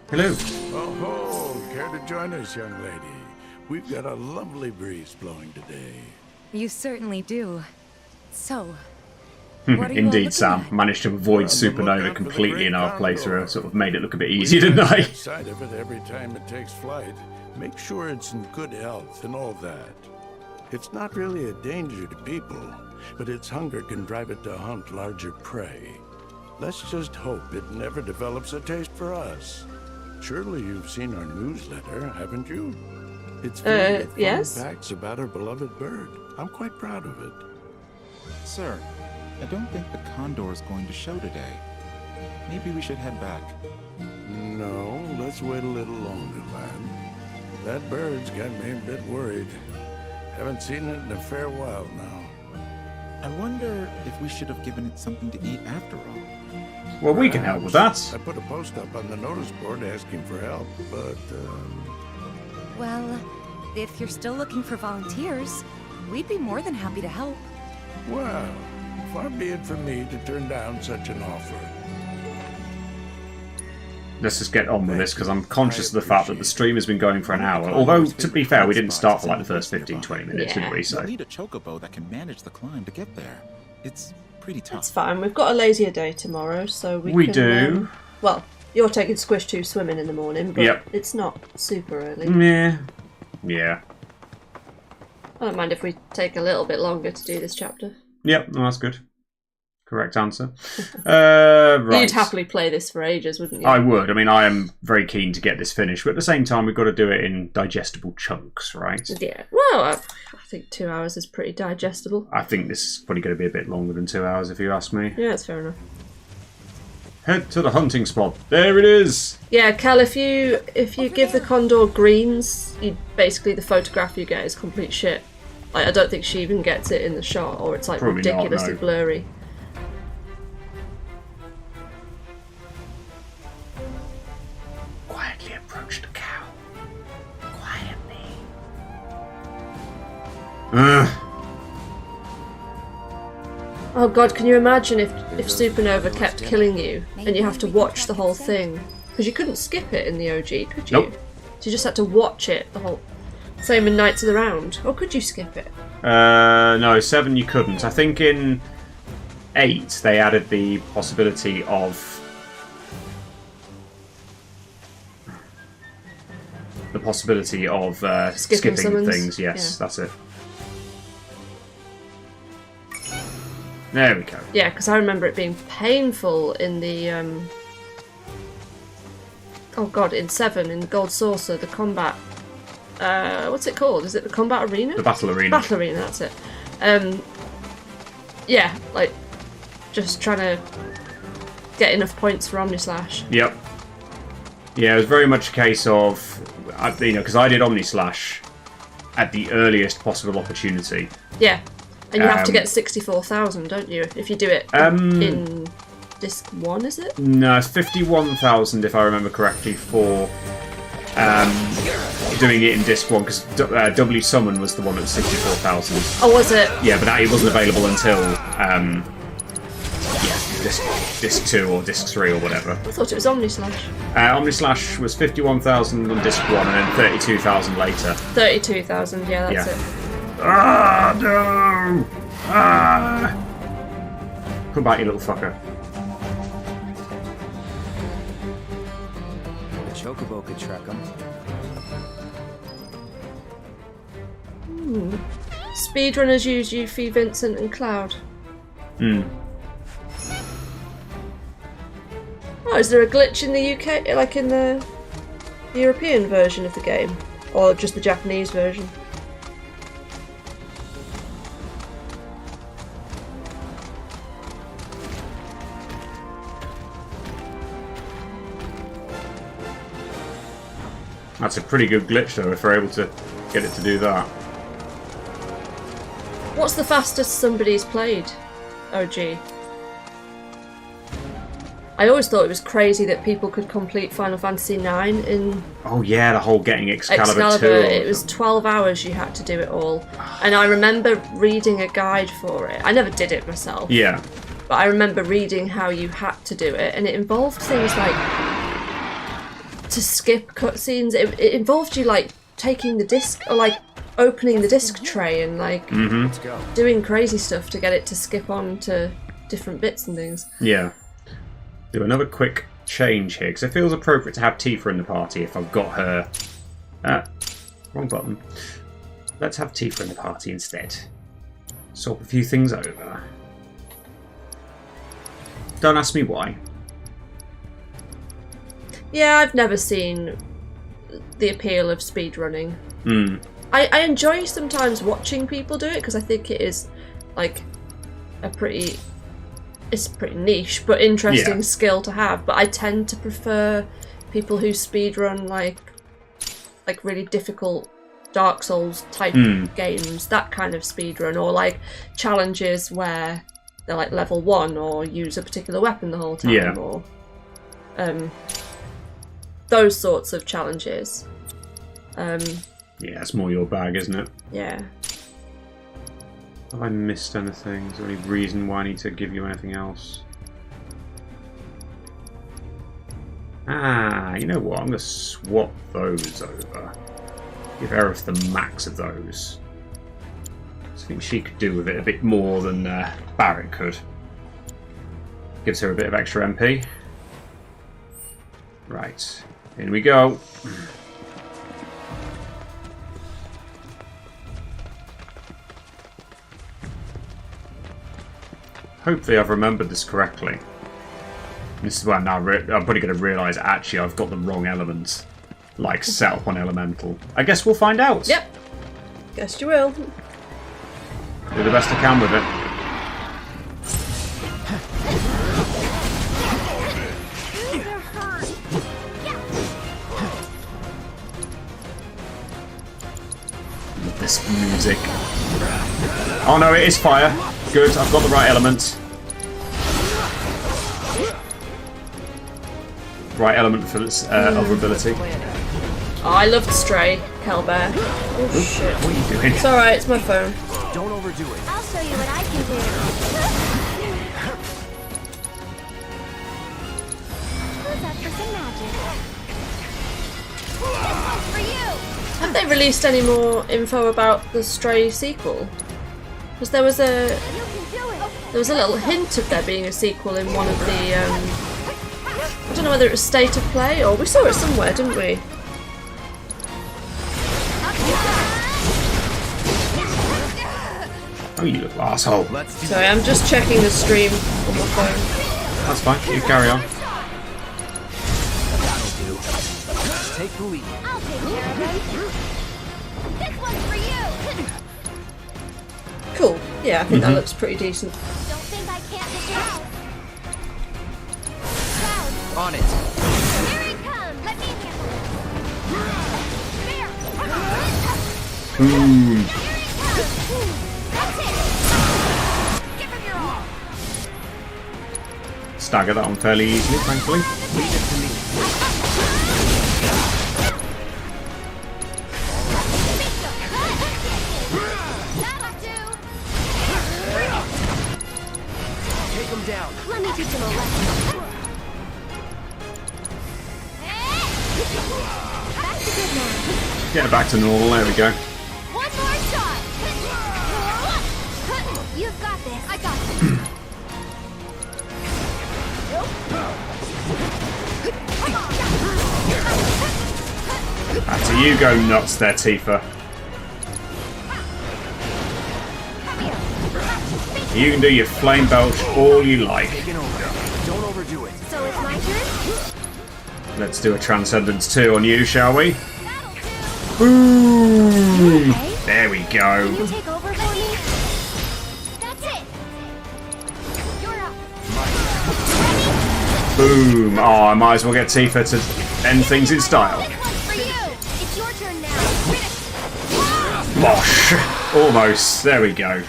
Hello. Oh, care to join us, young lady? We've got a lovely breeze blowing today. You certainly do. So, what are you Indeed, all Sam. at? Managed to avoid Supernova completely in our playthrough. Sort of made it look a bit easier, didn't I? Sight of it every time it takes flight. Make sure it's in good health and all that. It's not really a danger to people, but its hunger can drive it to hunt larger prey. Let's just hope it never develops a taste for us. Surely you've seen our newsletter, haven't you? It's filled with fun facts about our beloved bird. I'm quite proud of it. Sir, I don't think the Condor is going to show today. Maybe we should head back. No, let's wait a little longer, lad. That bird's got me a bit worried. Haven't seen it in a fair while now. I wonder if we should have given it something to eat after all. Well, we can help with that. I put a post up on the notice board asking for help, but, Well, if you're still looking for volunteers, we'd be more than happy to help. well, far be it from me to turn down such an offer. Let's just get on with this, because I'm conscious of the fact that the stream has been going for an hour. Although, to be fair, we didn't start for like the first 15-20 minutes, did we? So You'll need a chocobo that can manage the climb to get there. It's pretty tough. It's fine. We've got a lazier day tomorrow, so we can... do. Well, you're taking Squish 2 swimming in the morning, but it's not super early. Yeah. Yeah. I don't mind if we take a little bit longer to do this chapter. Yep, no, that's good. Correct answer. Right. You'd happily play this for ages, wouldn't you? I would. I mean, I am very keen to get this finished, but at the same time, we've got to do it in digestible chunks, right? Yeah. Well, I think 2 hours is pretty digestible. I think this is probably going to be a bit longer than 2 hours, if you ask me. Yeah, that's fair enough. Head to the hunting spot. There it is. Yeah, Kel, if you give the Condor greens, basically the photograph you get is complete shit. Like, I don't think she even gets it in the shot, or it's like Probably not, ridiculously no. blurry. Quietly approach the cow. Quietly. Oh god, can you imagine if Supernova kept killing you and you have to watch the whole thing? Because you couldn't skip it in the OG, could you? Nope. So you just had to watch it the whole... Same in Knights of the Round. Or could you skip it? No, 7 you couldn't. I think in 8 they added the possibility of... skipping things. Yes, that's it. There we go. Yeah, because I remember it being painful in the... Oh god, in 7, in Gold Saucer, the combat... what's it called? Is it the combat arena? The battle arena. Battle arena, that's it. Yeah, like, just trying to get enough points for Omnislash. Yep. Yeah, it was very much a case of, you know, because I did Omnislash at the earliest possible opportunity. Yeah, and you have to get 64,000, don't you? If you do it in disc 1, is it? No, it's 51,000 if I remember correctly for doing it in disc 1, because W Summon was the one that was 64,000. Oh, was it? Yeah, but that it wasn't available until disc 2 or disc 3 or whatever. I thought it was Omnislash. Omnislash was 51,000 on disc 1 and then 32,000 later. 32,000, yeah, that's it. Ah, no! Ah! Come back, you little fucker. The Chocobo could track him. Speedrunners use Yuffie, Vincent, and Cloud. Oh, is there a glitch in the UK, like in the European version of the game? Or just the Japanese version? That's a pretty good glitch though, if we're able to get it to do that. What's the fastest somebody's played? OG. I always thought it was crazy that people could complete Final Fantasy IX in... Oh yeah, the whole getting Excalibur 2. It was 12 hours you had to do it all. And I remember reading a guide for it. I never did it myself. Yeah. But I remember reading how you had to do it, and it involved things like... to skip cutscenes. It involved you, like, taking the disc, or, like, opening the disc tray and, like, doing crazy stuff to get it to skip on to different bits and things. Yeah. Do another quick change here, because it feels appropriate to have Tifa in the party if I've got her... wrong button. Let's have Tifa in the party instead. Swap a few things over. Don't ask me why. Yeah, I've never seen the appeal of speedrunning. I enjoy sometimes watching people do it, because I think it is, like, it's pretty niche but interesting skill to have, but I tend to prefer people who speedrun like really difficult Dark Souls type games, that kind of speedrun, or like challenges where they're like level 1 or use a particular weapon the whole time, or those sorts of challenges. Yeah, it's more your bag, isn't it? Yeah. Have I missed anything? Is there any reason why I need to give you anything else? Ah, you know what? I'm going to swap those over. Give Aerith the max of those. I think she could do with it a bit more than Barrett could. Gives her a bit of extra MP. Right, in we go. Hopefully I've remembered this correctly. This is where now I'm probably going to realise actually I've got the wrong elements, like set up on Elemental. I guess we'll find out. Yep. Guess you will. Do the best I can with it. This music. Oh no, it is fire. Good, I've got the right element. Right element for its vulnerability. Oh, I loved Stray, KelBear. Oh shit. What are you doing? It's alright, it's my phone. Don't overdo it. I'll show you what I can do. some magic. This one's for you. Have they released any more info about the Stray sequel? Because there was a little hint of there being a sequel in one of the I don't know whether it was State of Play or we saw it somewhere, didn't we? Oh, you little asshole. Sorry, I'm just checking the stream on my phone. That's fine. You carry on. That'll do. Take the lead. I'll take care of them. This one's for you. Cool. Yeah, I think that looks pretty decent. Don't think I can't figure out. On it. Here it comes. Let me handle it. There. Boom. That's it. Give him your all. Stagger that one fairly easily, thankfully. Leave it to me. That'll do. Take him down. Let me teach him a lesson. Back to good now. Get it back to normal, there we go. One more shot. You've got this. I got this. Back to you go nuts there, Tifa. You can do your flame belch all you like. Don't overdo it. So it's my turn? Let's do a Transcendence 2 on you, shall we? Boom! Okay. There we go. Can you take over for me? That's it. You're up. Boom! Oh, I might as well get Tifa to end things in style. This one's for you. It's your turn now. Finish. Mosh! Almost. There we go.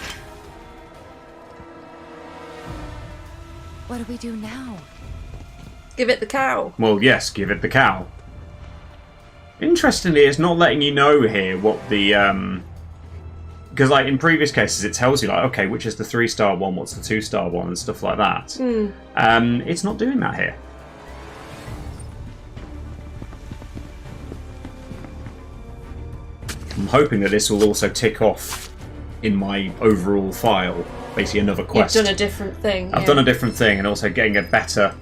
What do we do now? Give it the cow. Well, yes, give it the cow. Interestingly, it's not letting you know here what the because like in previous cases it tells you like, okay, which is the 3-star one, what's the 2-star one and stuff like that. It's not doing that here. I'm hoping that this will also tick off in my overall file basically another quest. You've done a different thing. I've done a different thing and also getting a better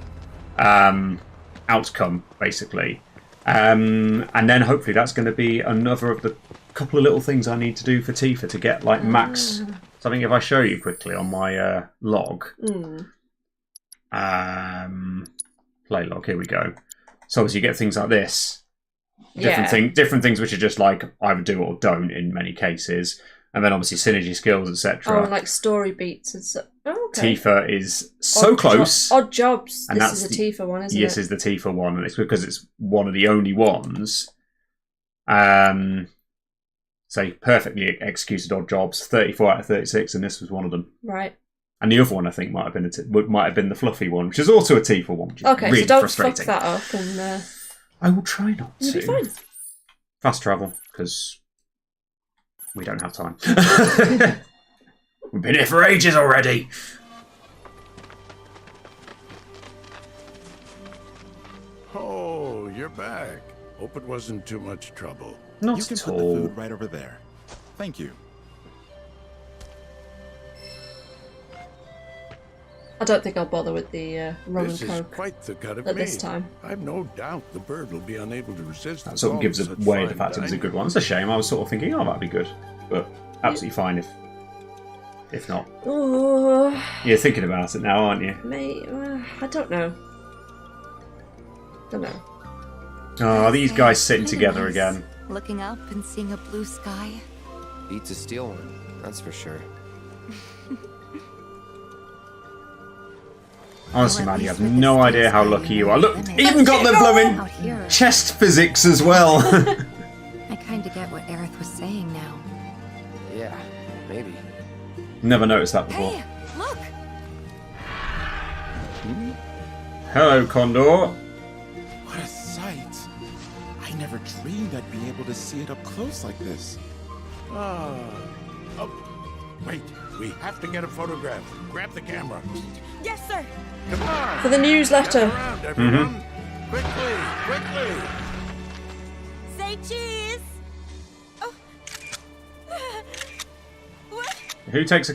outcome basically. And then hopefully that's going to be another of the couple of little things I need to do for Tifa to get like max. So I think if I show you quickly on my log, play log, here we go. So obviously you get things like this, different things which are just like either do or don't in many cases, and then obviously synergy skills, etc. Oh, like story beats and stuff. Oh, okay. Tifa is so close. Odd Jobs. And this that's is a Tifa one, isn't it? Yes, is the Tifa one, and it's because it's one of the only ones. So perfectly executed Odd Jobs, 34 out of 36, and this was one of them. Right. And the other one I think might have been the fluffy one, which is also a Tifa one, which is okay, really so don't frustrating. fuck that up, and I will try not to. you'll be fine. Fast travel, because we don't have time. We've been here for ages already. Oh, you're back. Hope it wasn't too much trouble. Not You can at put the all. food right over there. Thank you. I don't think I'll bother with the rum and This is coke quite the cut of at me. this time. I've no doubt the bird will be unable to resist. That the sort of call gives of away such the fine fact it was a dining. good one. It's a shame. I was sort of thinking, oh, that'd be good, but absolutely fine if not. Oh, You're thinking about it now, aren't you? mate, I don't know. Don't know. Oh, these guys sitting Kinda together nice, again. Looking up and seeing a blue sky. Beats a steel one, that's for sure. Honestly, Well, at man, you least have with no this idea how blue lucky sky, you are. Look, then even got the Out blooming here, chest physics as well. I kinda get what Aerith was saying now. Yeah, maybe. Never noticed that before. Hey, look! Hello, Condor. What a sight! I never dreamed I'd be able to see it up close like this. Ah. Oh, wait. We have to get a photograph. Grab the camera. Yes, sir. Come on. For the newsletter. Gather around, everyone. Quickly, quickly! Say cheese! Oh. What? Who takes a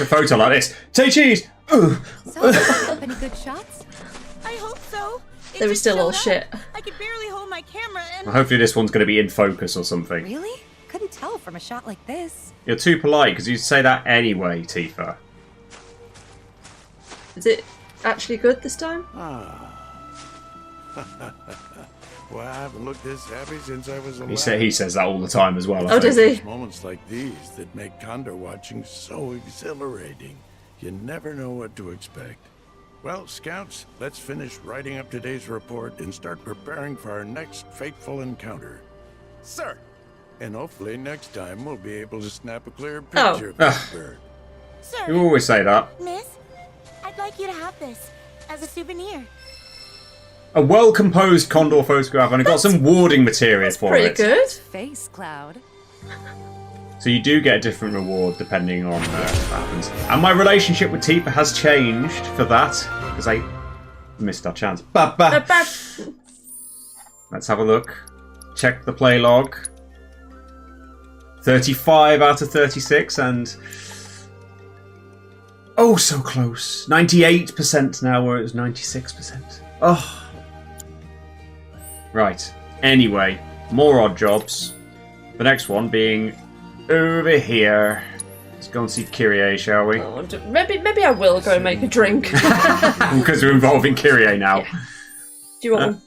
photo like this? Say cheese! So, any good shots? I hope so. They were still all shit. I could barely hold my camera and... Well, hopefully this one's going to be in focus or something. Really? Couldn't tell from a shot like this. You're too polite, because you'd say that anyway, Tifa. Is it actually good this time? Well, I haven't looked this happy since I was alive. He says that all the time as well. Oh, does he? It's moments like these that make Condor watching so exhilarating. You never know what to expect. Well, Scouts, let's finish writing up today's report and start preparing for our next fateful encounter. Sir! And hopefully next time we'll be able to snap a clear Oh. picture of this bird. Sir, You always say that. Miss, I'd like you to have this as a souvenir. A well-composed Condor photograph, and I got some warding material for Pretty it. good. Face Cloud. So you do get a different reward depending on what happens. And my relationship with Tifa has changed for that, because I missed our chance. Let's have a look. Check the play log. 35 out of 36, and... oh, so close. 98% now, where it was 96%. Oh. Right. Anyway, more odd jobs. The next one being over here. Let's go and see Kyrie, shall we? Oh, maybe I will go and make a drink. Because we're involving Kyrie now. Yeah. Do you want one?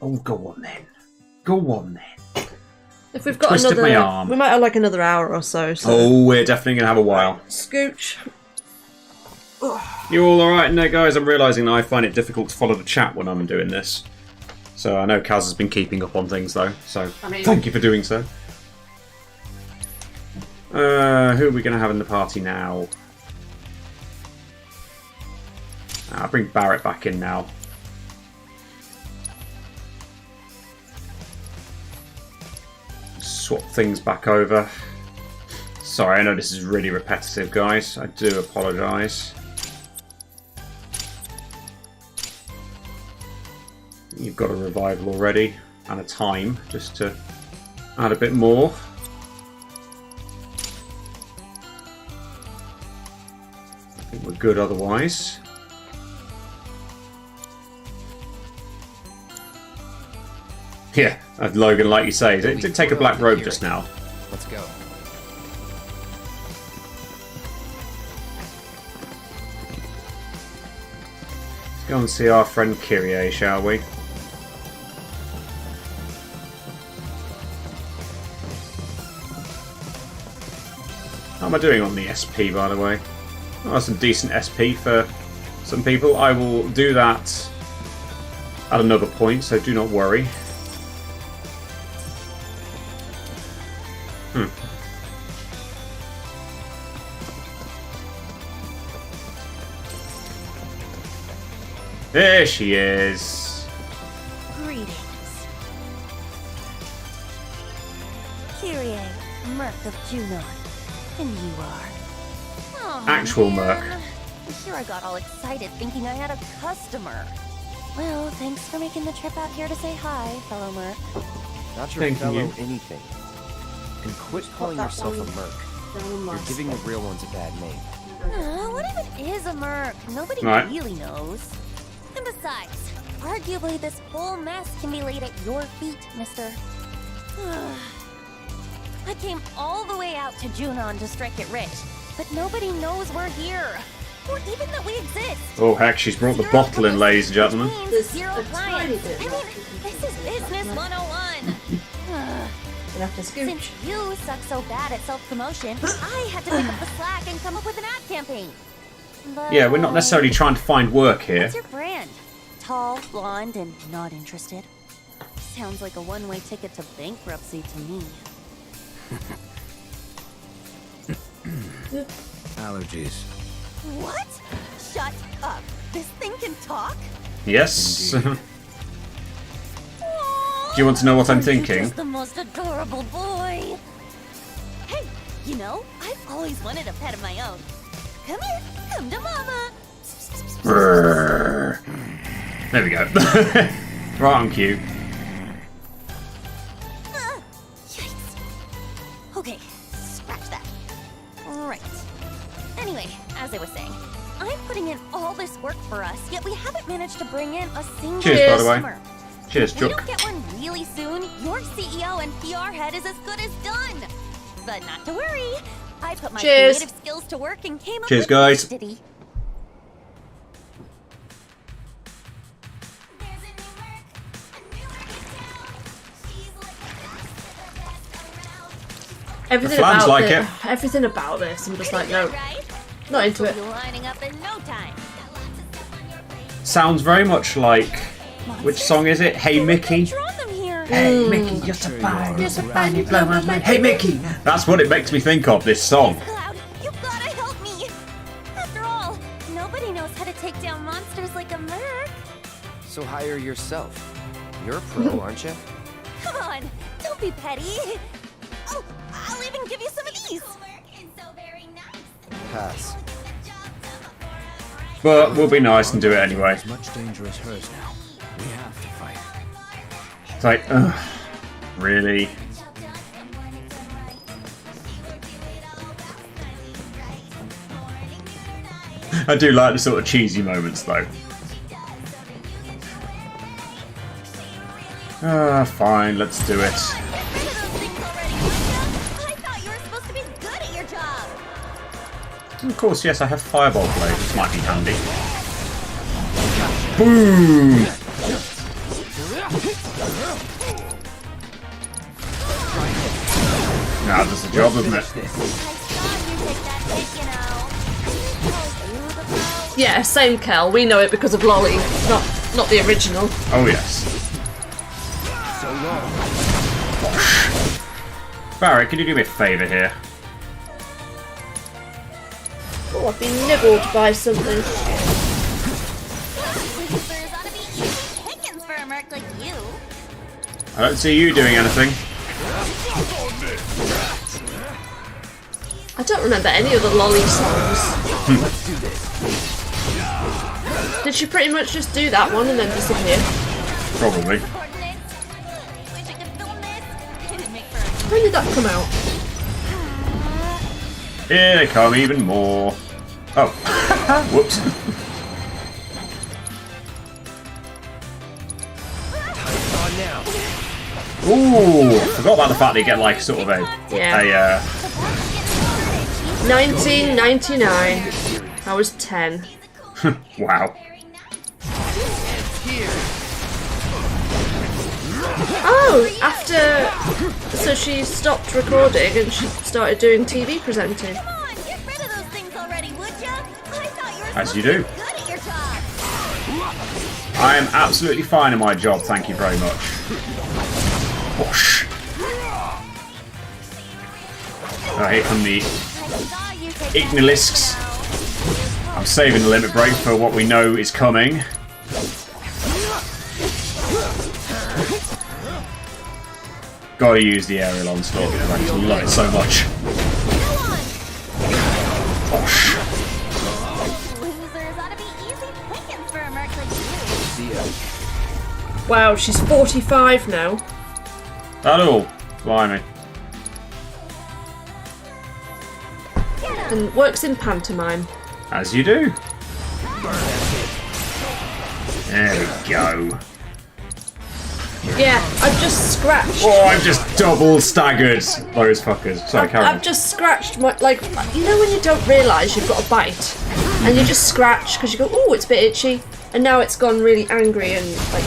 Oh, go on then. Go on then. If we've got Twisted another, my arm. we might have like another hour or so. Oh, we're definitely going to have a while. Scooch. You all alright in there, guys? I'm realising that I find it difficult to follow the chat when I'm doing this. So I know Kaz has been keeping up on things, though. So thank you for doing so. Who are we going to have in the party now? I'll bring Barrett back in now. Swap things back over. Sorry, I know this is really repetitive, guys. I do apologise. You've got a revival already, and a time, just to add a bit more. I think we're good otherwise. Yeah, Logan, like you say, it did take a black robe just now. Let's go. Let's go and see our friend Kyrie, shall we? How am I doing on the SP, by the way? Oh, that's some decent SP for some people. I will do that at another point, so do not worry. There she is. Greetings. Kyrie, Merc of Junon. And you are? Oh, Actual man. Merc. I'm sure I got all excited thinking I had a customer. Well, thanks for making the trip out here to say hi, fellow Merc. Not your Thank fellow you. anything. And quit calling yourself a Merc. You're giving the real ones a bad name. What even is a Merc? Nobody Right. really knows. And besides, arguably this whole mess can be laid at your feet, mister. I came all the way out to Junon to strike it rich, but nobody knows we're here. Or even that we exist. Oh heck, she's brought the bottle in, ladies and gentlemen. Means zero clients. I mean, this is business 101. Since you suck so bad at self-promotion, I had to pick up the slack and come up with an ad campaign. But, Yeah, we're not necessarily trying to find work here. what's your brand? Tall, blonde, and not interested. Sounds like a one-way ticket to bankruptcy to me. Allergies. What? Shut up. This thing can talk? Yes. Do you want to know what I'm You're thinking? just the most adorable boy. Hey, you know, I've always wanted a pet of my own. Come here, come to mama. Brrr. There we go. Right on cue. Yikes. Okay, scratch that. Right. Anyway, as I was saying, I'm putting in all this work for us, yet we haven't managed to bring in a single Cheers, by the way. customer. Cheers, If we Chuck. don't get one really soon, your CEO and PR head is as good as done. But not to worry. I put my Cheers. creative skills to work and came up Cheers, with guys. this ditty. Everything The fans about like it. it. Everything about this. I'm just like, no, Right? not into it. You're lining up in no time. Sounds very much like. Which song is it? Hey Mickey. Drawn them here. Hey Mickey, you're so fine. You're so fine, you blow my mind. Hey Mickey. That's what it makes me think of. This song. Cloud, you gotta help me. After all, nobody knows how to take down monsters like a merc. So hire yourself. You're a pro, aren't you? Come on, don't be petty. Oh, I'll even give you some of these. Pass. But we'll be nice and do it anyway. As much danger as hers now. We have to fight. It's like, ugh, really? I do like the sort of cheesy moments though. Ah, fine, let's do it. Of course, yes, I have fireball blade, which might be handy. Boom! Now does the job, doesn't it? Yeah, same Kel. We know it because of Lolly, not the original. Oh yes. Barry, could you do me a favour here? Oh, I've been nibbled by something. I don't see you doing anything. I don't remember any of the Lolly songs. Did she pretty much just do that one and then disappear? Probably. When did that come out? Here they come, even more. Oh. Whoops. Ooh, forgot about the fact they get like sort of a 1999. I was 10. Wow. Oh, after... So she stopped recording and she started doing TV presenting. As you do. I am absolutely fine in my job, thank you very much. Whoosh. Here come the Ignilisks. I'm saving the limit break for what we know is coming. Gotta use the aerial onslaught because I just love it so much. Whoosh. Wow, she's 45 now. Hello, blimey. And works in pantomime. As you do. There we go. Yeah, I've just scratched. Oh, I've just double staggered those fuckers. Sorry, carry on. I've just scratched my, like, you know when you don't realise you've got a bite and you just scratch because you go, oh, it's a bit itchy, and now it's gone really angry and like,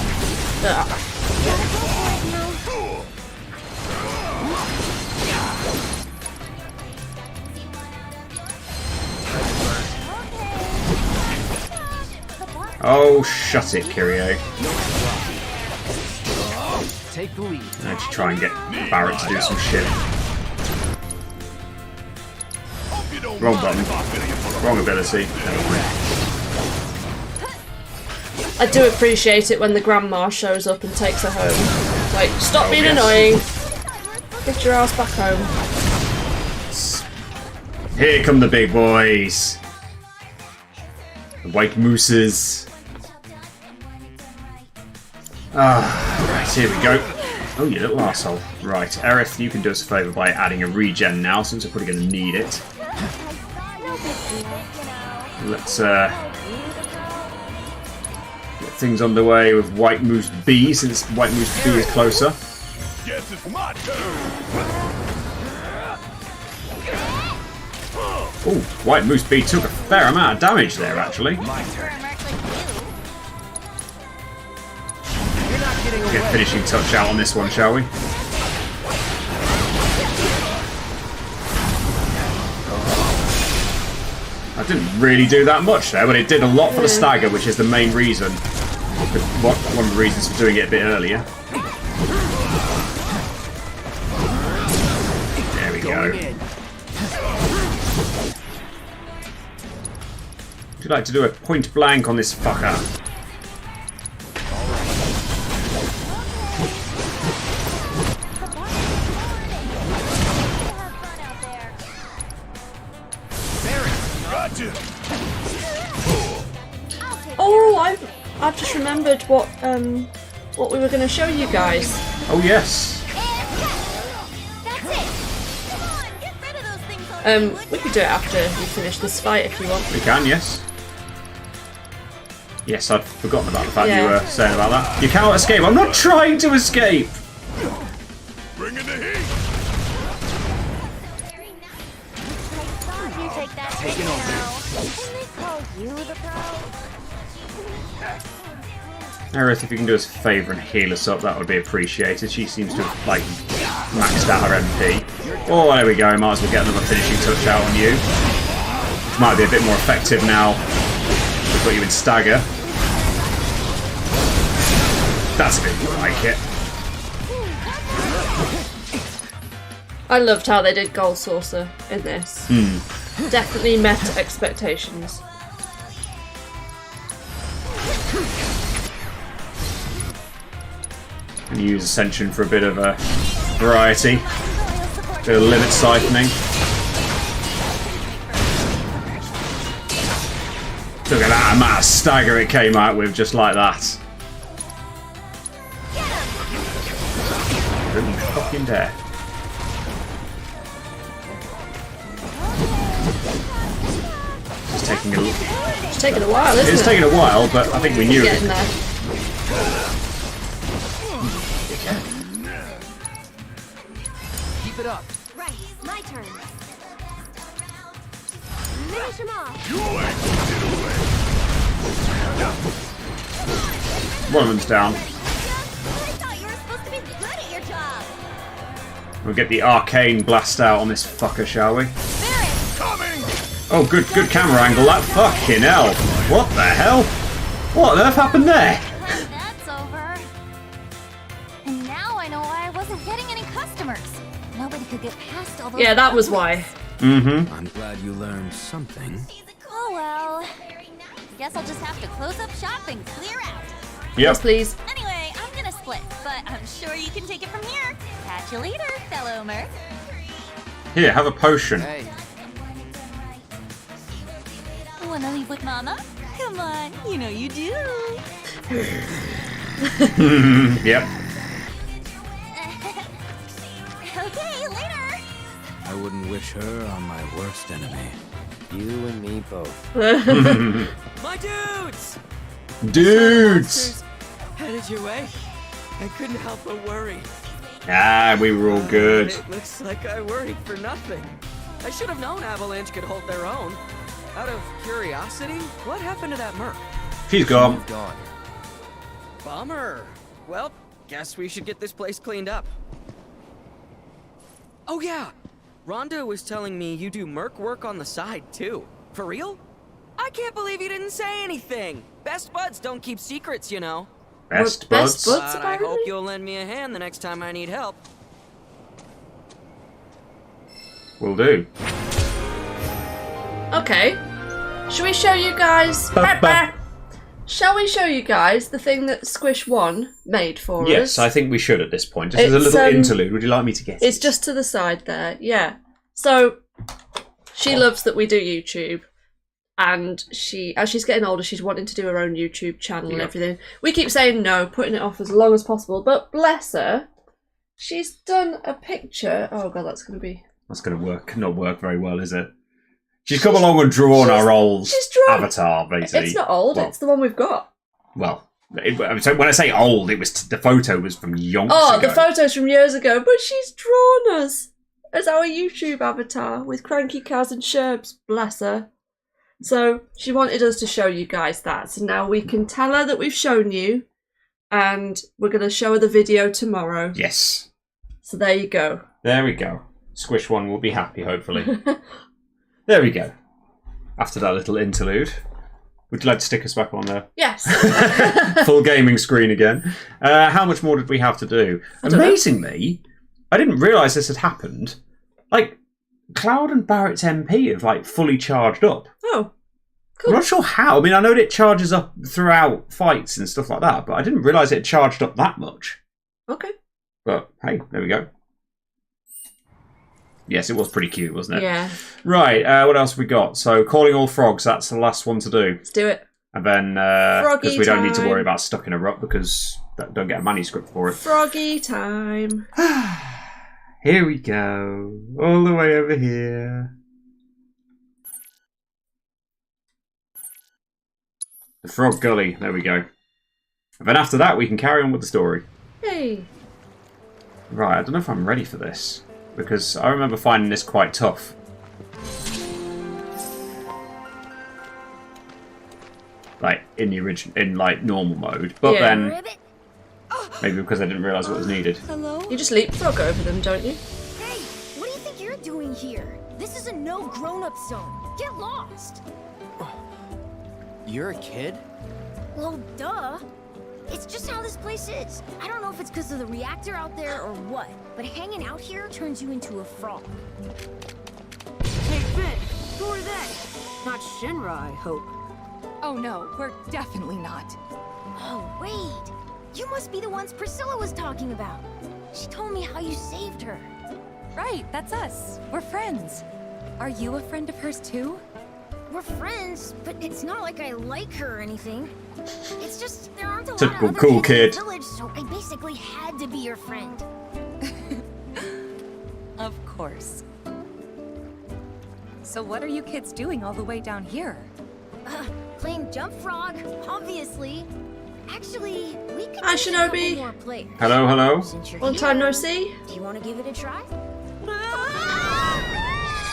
Oh, shut it, Kirio. Take the lead. I need to try and get Barrett to do some shit. Wrong button. Wrong ability. I do appreciate it when the grandma shows up and takes her home. Like, stop being annoying. Get your ass back home. Here come the big boys. The white mooses. Right, here we go. Oh, you little arsehole. Right, Aerith, you can do us a favour by adding a regen now, since we're probably going to need it. Let's get things underway with White Moose B, since White Moose B is closer. Yes, it's my turn. Oh, White Moose B took a fair amount of damage there, actually. Get finishing touch out on this one, shall we? I didn't really do that much there, but it did a lot for the stagger, which is the main reason. One of the reasons for doing it a bit earlier. There we go. Would you like to do a point blank on this fucker? Oh, I've just remembered what we were going to show you guys. Oh yes. We could do it after we finish this fight if you want. We can, yes. Yes, I'd forgotten about the fact you were saying about that. You cannot escape. I'm not trying to escape. Bring in the heat. Taking over. Can they call you the pro? Aerith, if you can do us a favour and heal us up, that would be appreciated. She seems to have, like, maxed out her MP. Oh, there we go. Might as well get another finishing touch out on you. Which might be a bit more effective now. We've got you in stagger. That's a bit more like it. I loved how they did Gold Saucer in this. Definitely met expectations. And use Ascension for a bit of a variety. Bit of limit siphoning. Look at that amount of stagger it came out with, just like that. Don't you fucking dare. It's taking a while, isn't it? It's taking a while, but I think we knew it. There. Keep it up. Right, my turn. Finish him off. One of them's down. I thought you were supposed to be good at your job. We'll get the arcane blast out on this fucker, shall we? Oh, good camera angle. That fucking hell. What the hell? What on earth happened there? That's over. And now I know why I wasn't getting any customers. Nobody could get past all those. Yeah, that was why. I'm glad you learned something. Oh well. Guess I'll just have to close up shop and clear out. Yep. Yes, please. Anyway, I'm gonna split, but I'm sure you can take it from here. Catch you later, fellow Merc. Here, have a potion. Hey. Wanna leave with Mama? Come on, you know you do. Yep. Okay, later. I wouldn't wish her on my worst enemy. You and me both. My dudes! Dudes! Headed your way? I couldn't help but worry. Ah, we were all good. It looks like I worried for nothing. I should have known Avalanche could hold their own. Out of curiosity, what happened to that Merc? She's gone. Bummer. Well, guess we should get this place cleaned up. Oh yeah, Ronda was telling me you do Merc work on the side too. For real? I can't believe you didn't say anything. Best buds don't keep secrets, you know. Best buds? But I hope you'll lend me a hand the next time I need help. Will do. Okay. Shall we show you guys? Shall we show you guys the thing that Squish 1 made for us? Yes, I think we should at this point. Just as a little interlude. Would you like me to get It's just to the side there, yeah. So, she loves that we do YouTube. And as she's getting older, she's wanting to do her own YouTube channel and everything. We keep saying no, putting it off as long as possible. But bless her, she's done a picture. Oh god, that's going to not work very well, is it? She's come along and drawn our old avatar, basically. It's not old, it's the one we've got. Well, so when I say old, it was the photo was from yonks ago. The photo's from years ago, but she's drawn us as our YouTube avatar with crankycaz and Sherbs, bless her. So she wanted us to show you guys that. So now we can tell her that we've shown you, and we're going to show her the video tomorrow. Yes. So there you go. There we go. Squish One will be happy, hopefully. There we go. After that little interlude. Would you like to stick us back on there? Yes. Full gaming screen again. How much more did we have to do? Amazingly, I didn't realise this had happened. Like, Cloud and Barrett's MP have like fully charged up. Oh, cool. I'm not sure how. I mean, I know it charges up throughout fights and stuff like that, but I didn't realise it charged up that much. Okay. But hey, there we go. Yes, it was pretty cute, wasn't it? Yeah. Right, what else have we got? So, calling all frogs, that's the last one to do. Let's do it. And then, because we don't need to worry about stuck in a rut because don't get a manuscript for it. Froggy time. Here we go. All the way over here. The Frog Gully, there we go. And then after that, we can carry on with the story. Hey. Right, I don't know if I'm ready for this. Because I remember finding this quite tough. Like, in the normal mode. But then, maybe because I didn't realise what was needed. Hello? You just leapfrog over them, don't you? Hey, what do you think you're doing here? This is a no grown-up zone. Get lost. You're a kid? Well, duh. It's just how this place is. I don't know if it's because of the reactor out there or what, but hanging out here turns you into a frog. Hey, Finn, who are they? Not Shinra, I hope. Oh no, we're definitely not. Oh, wait. You must be the ones Priscilla was talking about. She told me how you saved her. Right, that's us. We're friends. Are you a friend of hers too? We're friends, but it's not like I like her or anything. It's just there aren't a lot Typical of other cool kids kid. in the village, so I basically had to be your friend. Of course. So what are you kids doing all the way down here? Playing jump frog, obviously. Actually, we could Hi, use a couple Shinobi. more players. Hello, hello. Since you're Long time here, no see. Do you want to give it a try?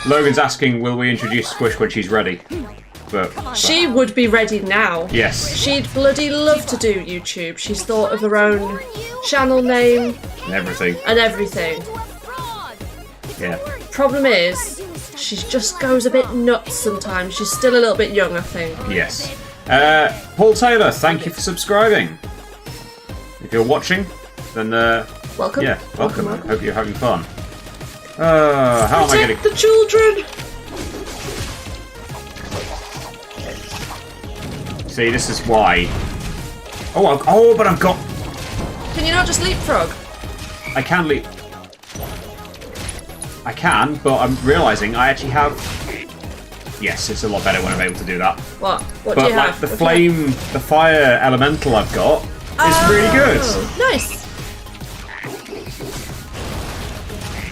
Logan's asking, will we introduce Squish when she's ready? But She would be ready now. Yes. She'd bloody love to do YouTube. She's thought of her own channel name and everything. and everything. Yeah. Problem is, she just goes a bit nuts sometimes. She's still a little bit young, I think. Yes. Paul Taylor, thank you for subscribing. If you're watching, then welcome. Yeah, welcome. I hope you're having fun. How am I getting the children? See, this is why. Oh, but I've got. Can you not just leapfrog? I can leap. I can, but I'm realising I actually have. Yes, it's a lot better when I'm able to do that. What? What but do you like have? the flame, the fire elemental I've got is really good. Nice.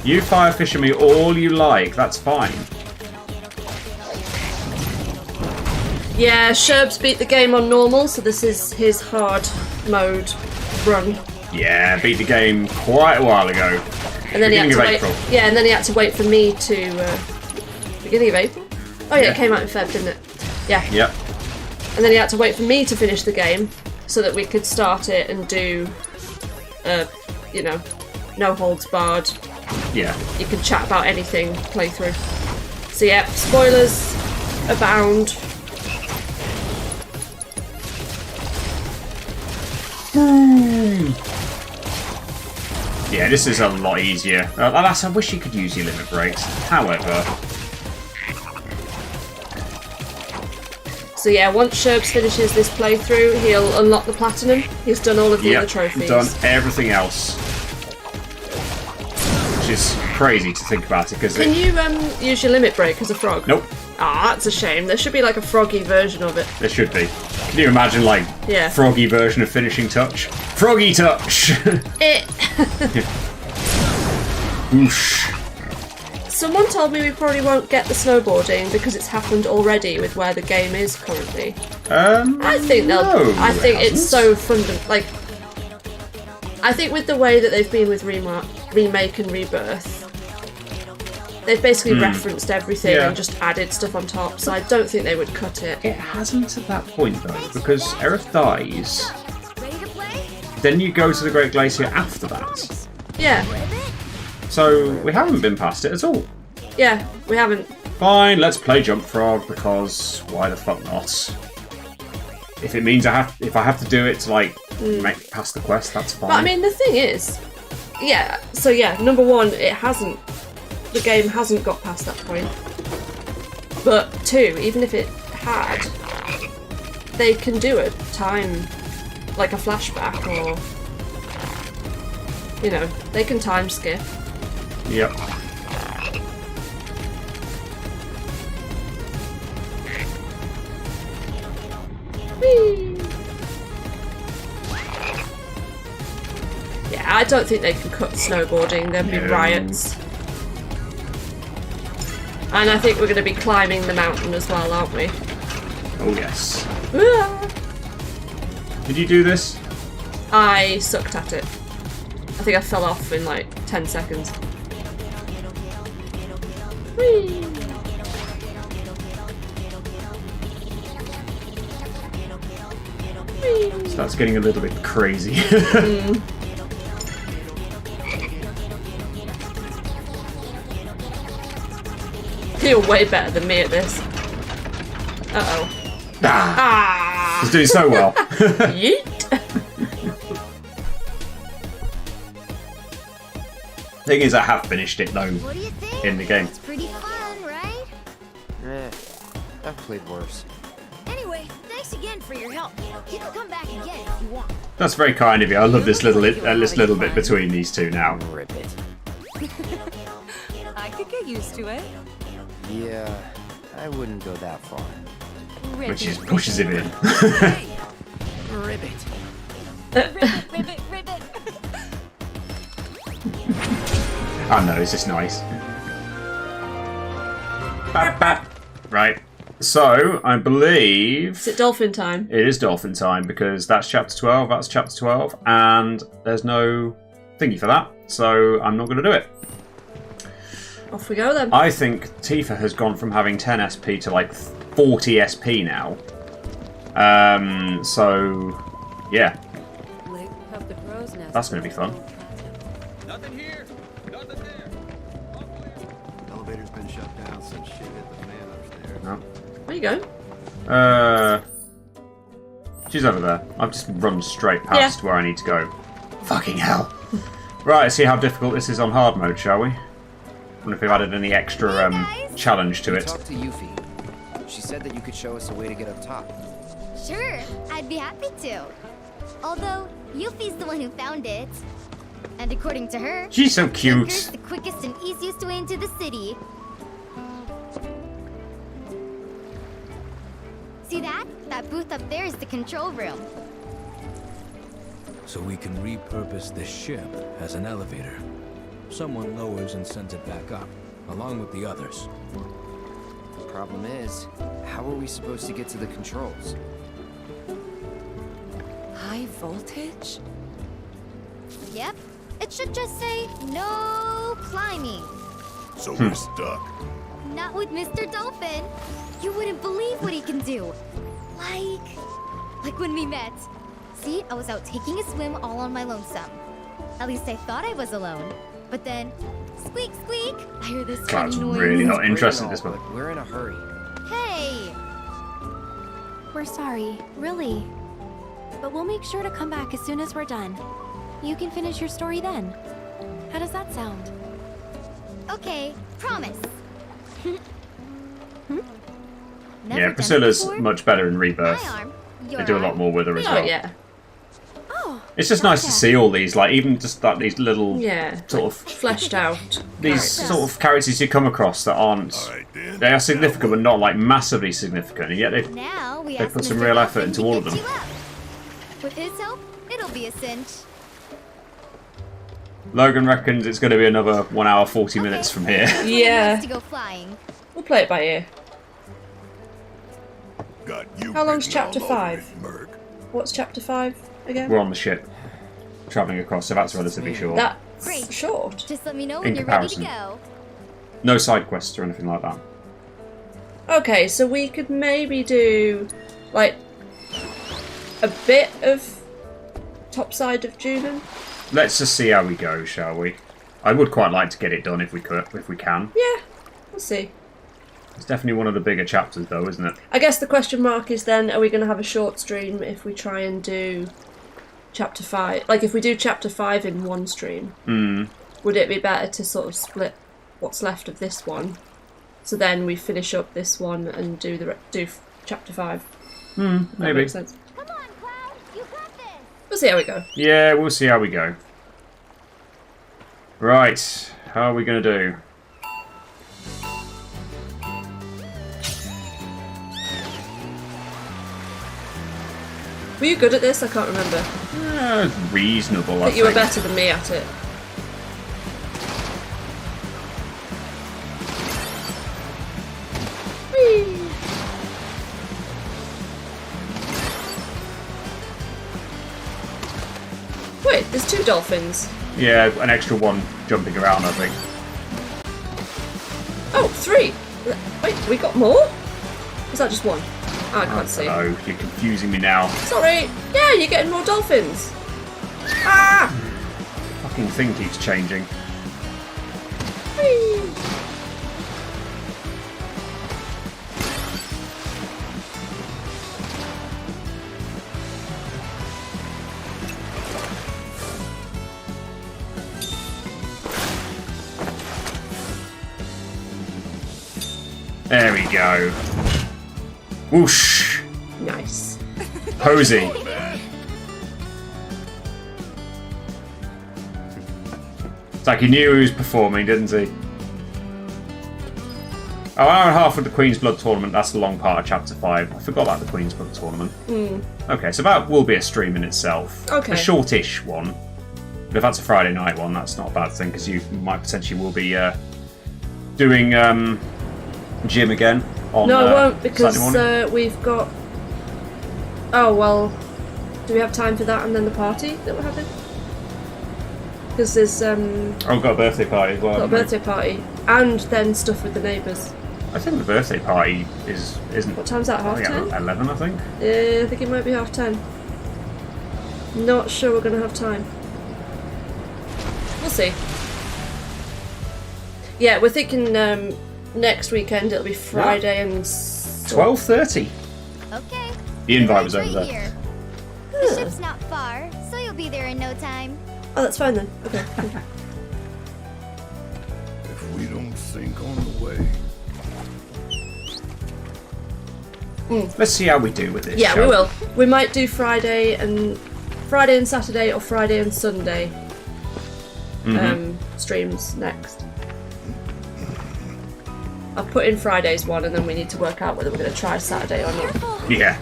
You fire fisher me all you like. That's fine. Yeah, Sherbs beat the game on normal, so this is his hard mode run. Yeah, beat the game quite a while ago. And then he had Beginning to of wait. April. Yeah, and then he had to wait for me to. Beginning of April. Oh yeah, Yeah. it came out in Feb, didn't it? Yeah. Yep. And then he had to wait for me to finish the game so that we could start it and do, you know, no holds barred. Yeah. You can chat about anything playthrough. So yeah, spoilers abound. Yeah, this is a lot easier. Alas, I wish you could use your limit breaks. However, So yeah, once Sherbs finishes this playthrough, he'll unlock the platinum. He's done all of the other trophies. done everything else. Which is crazy to think about it, because Can you use your limit break as a frog? Nope. Ah, that's a shame. There should be like a froggy version of it. There should be. Can you imagine, like, froggy version of finishing touch? Froggy touch! Whoosh. Someone told me we probably won't get the snowboarding because it's happened already with where the game is currently. I think they'll. No, I think it's so fundamental. Like, I think with the way that they've been with remake and rebirth, they've basically referenced everything and just added stuff on top. So I don't think they would cut it. It hasn't at that point though, because Aerith dies. Then you go to the Great Glacier after that. Yeah. So we haven't been past it at all. Yeah, we haven't. Fine, let's play Jump Frog because why the fuck not? If it means if I have to do it to like make it past the quest, that's fine. But I mean, the thing is, yeah. So yeah, number one, the game hasn't got past that point. But two, even if it had, they can do a time, like a flashback, or you know, they can time skip. Yep. Whee! Yeah, I don't think they can cut snowboarding. There'd be riots. And I think we're going to be climbing the mountain as well, aren't we? Oh yes. Ah! Did you do this? I sucked at it. I think I fell off in like 10 seconds. Whee! Starts getting a little bit crazy. You're way better than me at this. Uh-oh. Ah! He's doing so well. Yeet! Thing is, I have finished it though in the game. It's pretty fun, right? I've played worse. Anyway, thanks again for your help. You can come back again if you want. That's very kind of you. I love this little bit between these two now. Rip it. I could get used to it. Yeah, I wouldn't go that far. But she just pushes him in. Ribbit. Ribbit. I know, it's just nice. Right. So, I believe... Is it Dolphin time? It is Dolphin time, because that's Chapter 12, that's Chapter 12, and there's no thingy for that, so I'm not going to do it. Off we go then. I think Tifa has gone from having 10 SP to like 40 SP now. So, yeah. That's going to be fun. Nothing here, nothing there. Elevator's been shut down since shit hit the fan upstairs. No. Where you going? She's over there. I've just run straight past where I need to go. Fucking hell. Right, let's see how difficult this is on hard mode, shall we? I wonder if we've added any extra challenge to it. Talked to Yuffie. She said that you could show us a way to get up top. Sure, I'd be happy to. Although, Yuffie's the one who found it. And according to her, she's so cute. It's the quickest and easiest way into the city. See that? That booth up there is the control room. So we can repurpose this ship as an elevator. Someone lowers and sends it back up, along with the others. The problem is, how are we supposed to get to the controls? High voltage? Yep. It should just say, no climbing. So we're stuck. Not with Mr. Dolphin. You wouldn't believe what he can do. Like when we met. See, I was out taking a swim all on my lonesome. At least I thought I was alone. But then, squeak, squeak, I hear this funny noise. Really not interested in this one. We're in a hurry. Hey! We're sorry, really. But we'll make sure to come back as soon as we're done. You can finish your story then. How does that sound? Okay, promise. Yeah, Priscilla's much better in Rebirth. They do a lot more with her as well. Oh, yeah. Oh, It's just nice to see all these, like even just like these little sort of fleshed out. These sort of characters you come across that aren't they are significant but not like massively significant, and yet they put some real effort into all of them. With his help, it'll be a cinch. Logan reckons it's going to be another 1 hour 40 minutes from here. To go flying. We'll play it by ear. How long's chapter 5? What's chapter 5 again? We're on the ship, travelling across, so that's relatively short. That's short. Just let me know when you're ready to comparison. go. No side quests or anything like that. Okay, so we could maybe do like a bit of top side of Junon. Let's just see how we go, shall we? I would quite like to get it done if we can. Yeah, we'll see. It's definitely one of the bigger chapters, though, isn't it? I guess the question mark is then, are we going to have a short stream if we try and do chapter 5? Like, if we do chapter 5 in one stream, would it be better to sort of split what's left of this one, so then we finish up this one and do chapter 5? Maybe. That makes sense. Come on, Cloud. You got this. We'll see how we go. Yeah, we'll see how we go. Right, how are we going to do? Were you good at this? I can't remember. Reasonable, I think you were better than me at it. Whee! Wait, there's 2 dolphins. Yeah, an extra one jumping around, I think. Oh, 3! Wait, we got more? Is that just 1? I can't see. Oh, you're confusing me now. Sorry. Yeah, you're getting more dolphins. Ah! Fucking thing keeps changing. Whee! There we go. Whoosh! Nice. Posy. It's like he knew he was performing, didn't he? Oh, hour and a half with the Queen's Blood tournament. That's the long part of chapter 5. I forgot about the Queen's Blood tournament. Okay, so that will be a stream in itself. Okay. A shortish one. But if that's a Friday night one, that's not a bad thing, because you might potentially will be doing gym again. On, no, I won't, because we've got... Oh, well... Do we have time for that and then the party that we're having? Because there's... Oh, we've got a birthday party as well. Got a birthday party. And then stuff with the neighbours. I think the birthday party isn't... What time's that, half 10? 11, I think. Yeah, I think it might be half 10. Not sure we're going to have time. We'll see. Yeah, we're thinking... next weekend it'll be Friday and 12:30. Okay. The invite was over there. Here. The ship's not far, so you'll be there in no time. Oh, that's fine then. Okay. If we don't sink on the way. Let's see how we do with this. Yeah, we will. We might do Friday and Saturday or Friday and Sunday streams next. I'll put in Friday's one, and then we need to work out whether we're going to try Saturday or not. Yeah.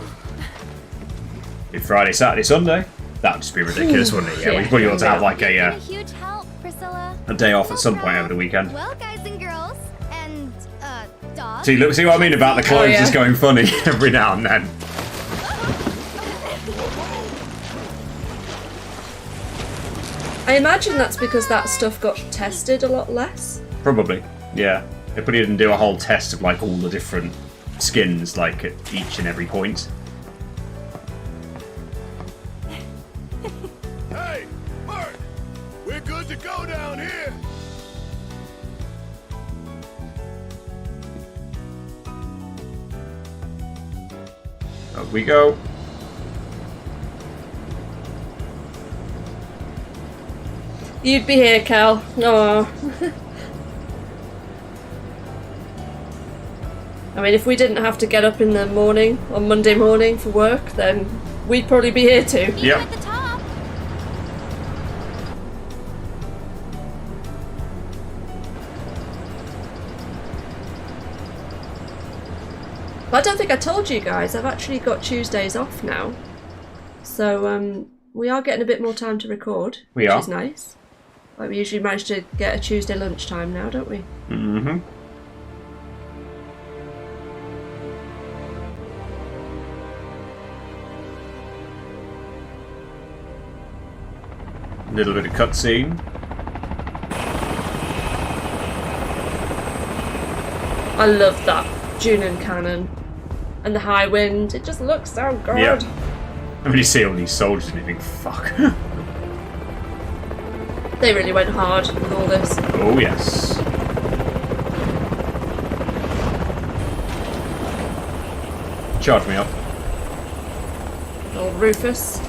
If Friday, Saturday, Sunday, that would just be ridiculous, wouldn't it? Yeah, we probably ought to have like a Huge help, Priscilla. a day off at some point over the weekend. Well, guys and girls, and dogs. See what I mean about the clothes just going funny every now and then. I imagine that's because that stuff got tested a lot less. Probably, yeah. They probably didn't do a whole test of like all the different skins, like at each and every point. Hey, Mark! We're good to go down here! Up we go. You'd be here, Kel. No. I mean, if we didn't have to get up in the morning, on Monday morning for work, then we'd probably be here too. Yep. But I don't think I told you guys, I've actually got Tuesdays off now. So we are getting a bit more time to record, which is nice. Like, we usually manage to get a Tuesday lunchtime now, don't we? Mm-hmm. A little bit of cutscene. I love that Junon cannon and the high wind. It just looks so good. Yeah. And when you see all these soldiers and you think, fuck. They really went hard with all this. Oh yes. Charge me up. Old Rufus.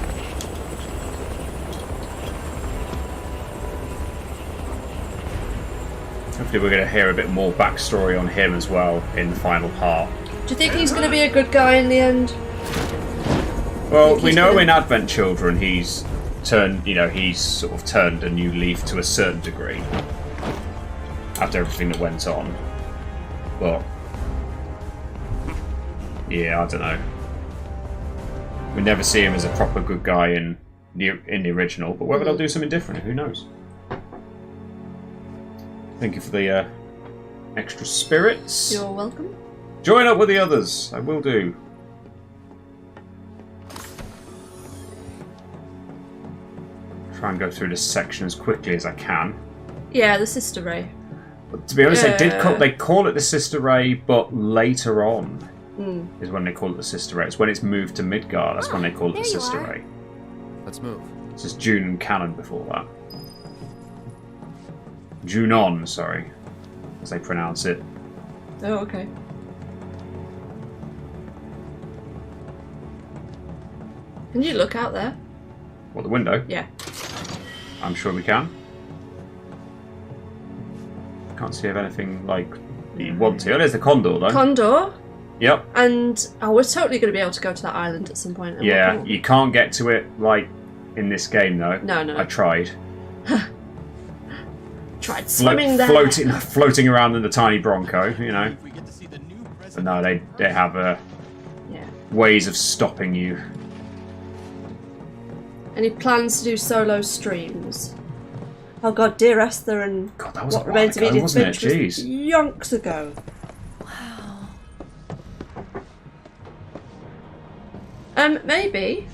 Hopefully we're going to hear a bit more backstory on him as well in the final part. Do you think he's going to be a good guy in the end? Well, we know in Advent Children he's turned, you know, he's sort of turned a new leaf to a certain degree after everything that went on. But yeah, I don't know. We never see him as a proper good guy in the original, but whether they'll do something different, who knows? Thank you for the extra spirits. You're welcome. Join up with the others. I will do. Try and go through this section as quickly as I can. Yeah, the Sister Ray. But to be honest, they call it the Sister Ray, but later on is when they call it the Sister Ray. It's when it's moved to Midgard. That's when they call it the Sister Ray. Let's move. This is Junon canon before that. Junon, sorry, as they pronounce it. Oh, okay. Can you look out there? What, the window? Yeah. I'm sure we can. Can't see if anything like you want to. Oh, there's the Condor though. Condor? Yep. And we're totally going to be able to go to that island at some point. Yeah, you can't get to it like in this game though. No. I tried. Tried swimming there. Floating around in the tiny Bronco, you know. But no, they have ways of stopping you. Any plans to do solo streams? Oh god, Dear Esther and God, that was What Remains of Edith wasn't it? Finch was Jeez. yonks ago. Wow. Maybe.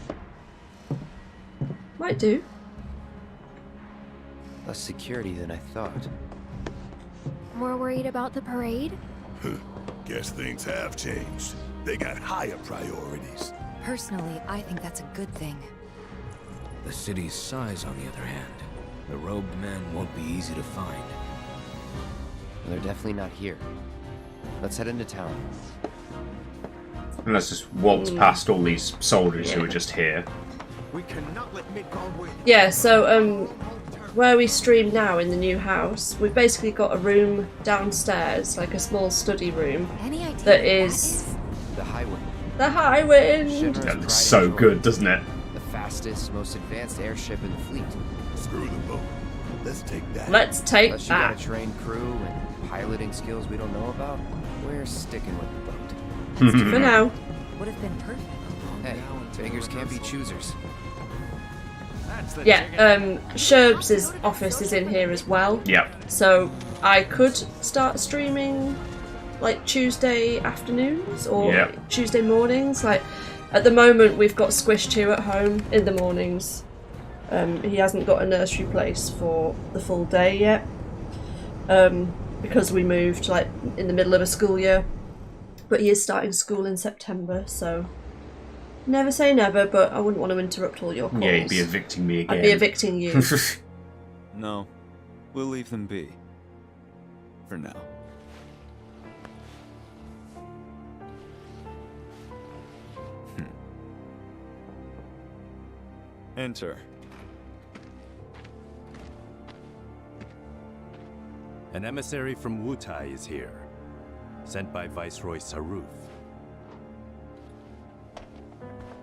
Might do. Less security than I thought. More worried about the parade? Guess things have changed. They got higher priorities. Personally, I think that's a good thing. The city's size, on the other hand, the robed men won't be easy to find. They're definitely not here. Let's head into town. And let's just waltz past all these soldiers who are just here. We cannot let Midgard win. Yeah, so where we stream now in the new house, we've basically got a room downstairs, like a small study room, that is the highway. The high wind. That looks so good, doesn't it? The fastest, most advanced airship in the fleet. Screw the boat. Let's take that. Let's take Unless that. you got a trained crew and piloting skills we don't know about, we're sticking with the boat. For now. Would have been perfect. Hey, beggars can't be choosers. Yeah, Sherbs' office is in here as well. Yep. So I could start streaming like Tuesday afternoons or Tuesday mornings. Like at the moment we've got Squish 2 at home in the mornings. He hasn't got a nursery place for the full day yet. Because we moved like in the middle of a school year. But he is starting school in September, so never say never, but I wouldn't want to interrupt all your calls. Yeah, you'd be evicting me again. I'd be evicting you. No, we'll leave them be. For now. Enter. An emissary from Wutai is here, sent by Viceroy Saruf.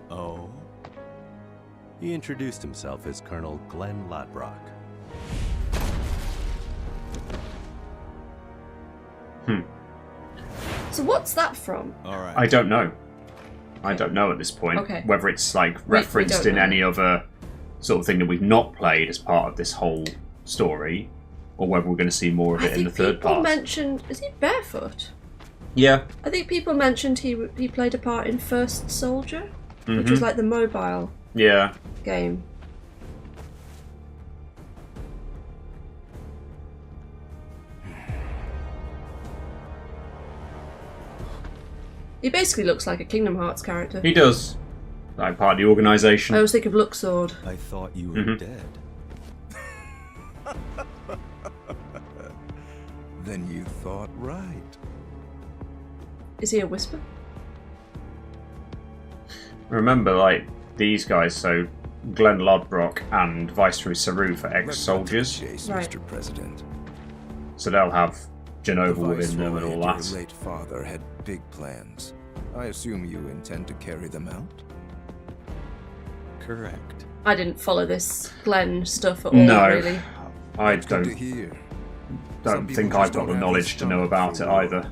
Oh? He introduced himself as Colonel Glenn Lodbrok. So what's that from? All right. I don't know. I don't know at this point. Okay. Whether it's like referenced in any other sort of thing that we've not played as part of this whole story, or whether we're going to see more of it in the third part. People mentioned... Is he barefoot? Yeah. I think people mentioned he played a part in First Soldier, which was like the mobile game. He basically looks like a Kingdom Hearts character. He does. Like part of the organisation. I always think of Luxord. I thought you were dead. Then you thought right. Is he a Whisper? Remember, like, these guys, so Glenn Lodbrok and Viceroy Saru are ex-soldiers. Right. Mr. President. So they'll have Genova within them and all Your that. late father had big plans. I assume you intend to carry them out? Correct. I didn't follow this Glenn stuff at all, No. really. I Good to don't hear. think I've got the knowledge to know about it either.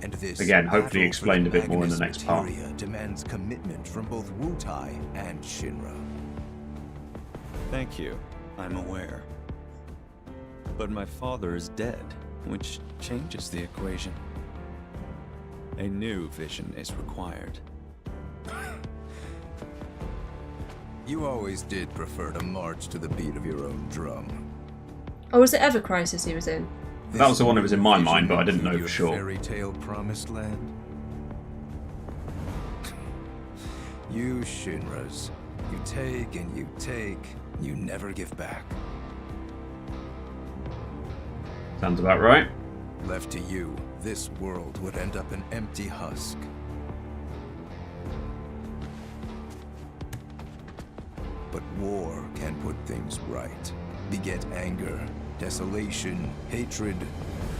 And this Again, hopefully battle explained a for the bit more in the Magnus next part. Materia demands commitment from both Wutai and Shinra. Thank you. I'm aware. But my father is dead, which changes the equation. A new vision is required. You always did prefer to march to the beat of your own drum. Oh, was it Ever Crisis he was in? That was the one that was in my mind, but I didn't know for sure. Fairy tale promised land. You Shinras, you take and you take, you never give back. Sounds about right. Left to you, this world would end up an empty husk. But war can put things right. Beget anger, desolation, hatred,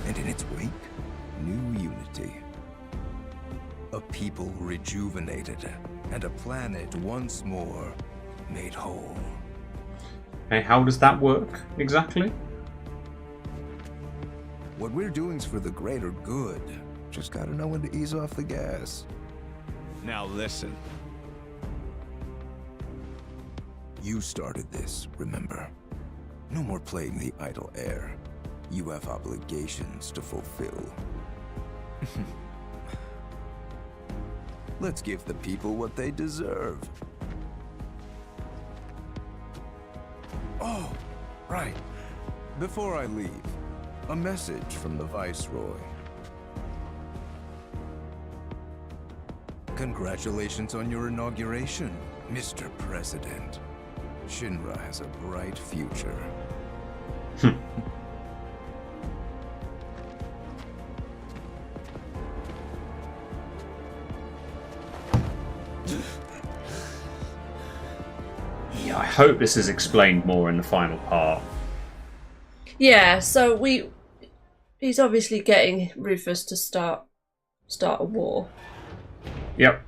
and in its wake, new unity. A people rejuvenated, and a planet once more made whole. Hey, how does that work exactly? What we're doing's for the greater good. Just gotta know when to ease off the gas. Now listen. You started this, remember? No more playing the idle heir. You have obligations to fulfill. Let's give the people what they deserve. Oh, right. Before I leave, a message from the Viceroy. Congratulations on your inauguration, Mr. President. Shinra has a bright future. Yeah, I hope this is explained more in the final part. Yeah, so he's obviously getting Rufus to start a war. Yep.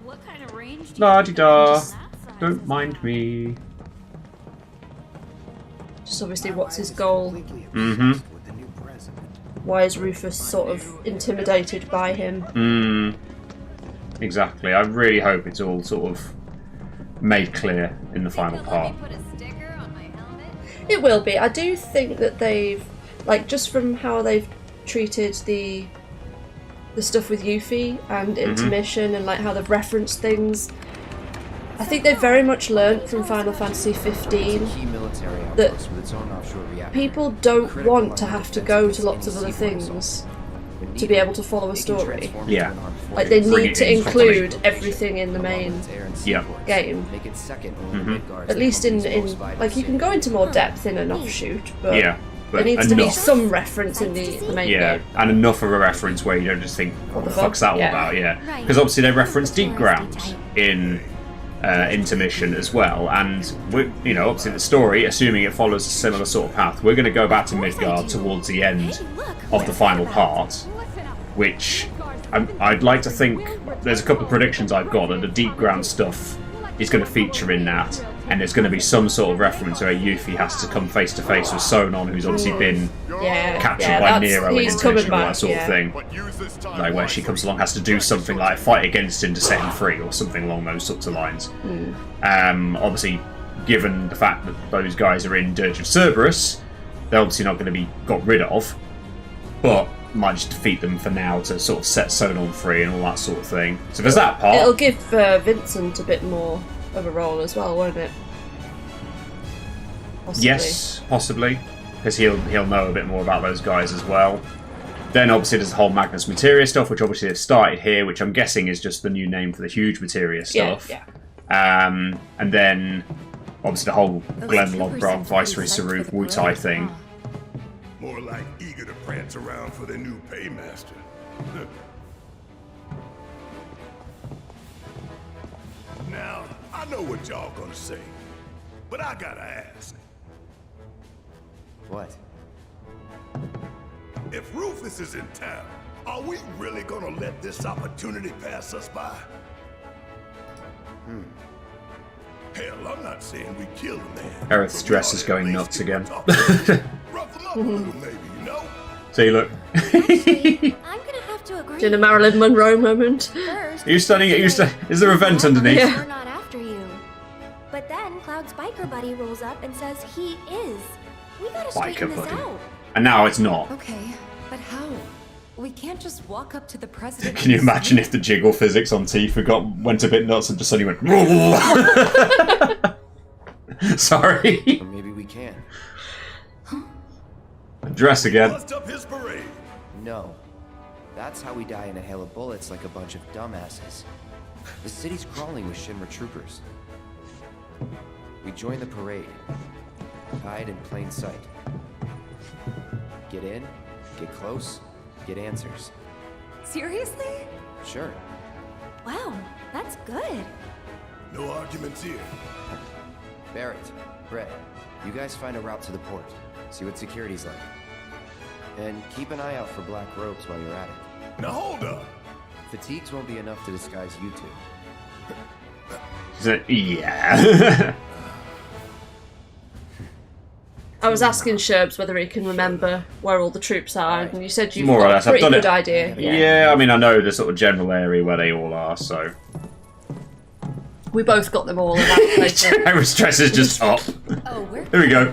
What kind of range do La-di-da. Don't mind me. Just obviously, what's his goal? Mm-hmm. Why is Rufus sort of intimidated by him? Exactly. I really hope it's all sort of made clear in the final part. It will be. I do think that they've, like, just from how they've treated the stuff with Yuffie and intermission and like how they've referenced things, I think they've very much learnt from Final Fantasy 15 that people don't want to have to go to lots of other things to be able to follow a story. Yeah. Like, they need to include everything in the main game. At least in like, you can go into more depth in an offshoot, but there needs to be some reference in the main game. And enough of a reference where you don't just think, what the fuck's that all about? Yeah. Because obviously they reference Deep Ground in intermission as well, and you know, obviously the story, assuming it follows a similar sort of path, we're going to go back to Midgard towards the end of the final part, which I'd like to think, there's a couple of predictions I've got, that the Deep Ground stuff is going to feature in that, and there's going to be some sort of reference where Yuffie has to come face to face with Sonon, who's obviously been captured by Nero and all that sort of thing. Like where she comes along, has to do something like fight against him to set him free, or something along those sorts of lines. Obviously, given the fact that those guys are in Dirge of Cerberus, they're obviously not going to be got rid of, but might just defeat them for now to sort of set Sonon free and all that sort of thing. So there's that part. It'll give Vincent a bit more of a role as well, won't it? Possibly. Yes, possibly, because he'll know a bit more about those guys as well. Then obviously there's the whole Magnus Materia stuff, which obviously has started here, which I'm guessing is just the new name for the huge Materia stuff. And then obviously the whole Glenn Lodbrok, Viceroy Saruf, Wutai thing. More like eager to prance around for their new paymaster. Now, I know what y'all gonna say, but I gotta ask. What? If Rufus is in town, are we really gonna let this opportunity pass us by? Hell, I'm not saying we kill the man. Aerith's dress is going nuts again. Maybe, you know? See, look. I'm gonna have to agree. In a Marilyn Monroe moment. First, Are you standing? Is there a vent underneath? We're not after you. But then Cloud's biker buddy rolls up and says he is. We gotta straighten this out. And now it's not. Okay, but how? We can't just walk up to the president. Can you imagine if the jiggle physics on Tifa went a bit nuts and just suddenly went? Sorry. Or maybe we can. Dress again. Bust up his parade. No. That's how we die in a hail of bullets like a bunch of dumbasses. The city's crawling with Shinra troopers. We join the parade. Hide in plain sight. Get in, get close, get answers. Seriously? Sure. Wow, that's good. No arguments here. Barrett, Brett, you guys find a route to the port. See what security's like. And keep an eye out for black robes while you're at it. Now hold up! Fatigues won't be enough to disguise you two. Yeah. I was asking Sherbs whether he can remember where all the troops are, and you said you've More or got less. a pretty I've done good it. idea. Yeah, I mean, I know the sort of general area where they all are, so. We both got them all in that place. Iris stress is just up. Oh, There we go.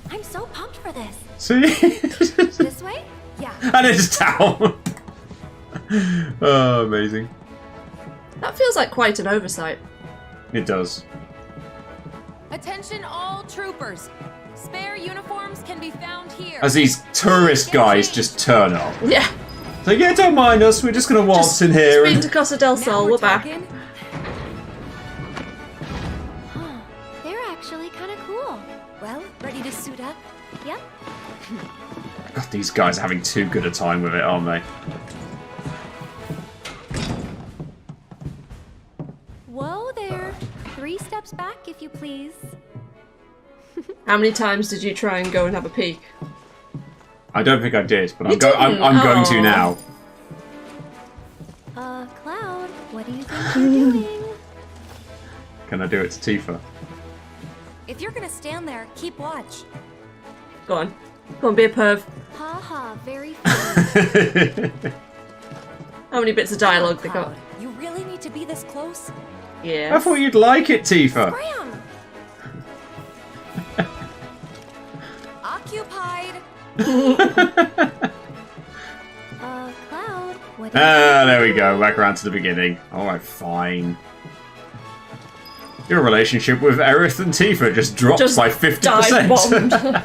I'm so pumped for this. See? This way? Yeah. And it's down. Oh, amazing. That feels like quite an oversight. It does. Attention all troopers. Spare uniforms can be found here. As these tourist guys just turn up. Yeah. So yeah, don't mind us. We're just gonna waltz in here. Been to Costa del Sol. We're back. Huh. They're actually kind of cool. Well, ready to suit up? Yep. God, these guys are having too good a time with it, aren't they? Whoa there. 3 steps back, if you please. How many times did you try and go and have a peek? I don't think I did, but You didn't? I'm going to Aw. now. Cloud, what do you think you're doing? Can I do it to Tifa? If you're gonna stand there, keep watch. Go on. Go on, be a perv. Ha ha, very funny. How many bits of dialogue they got? You really need to be this close? Yeah. I thought you'd like it, Tifa. Scram! Occupied. Cloud, what do you There we go. Back around to the beginning. Alright, fine. Your relationship with Aerith and Tifa just dropped by 50%.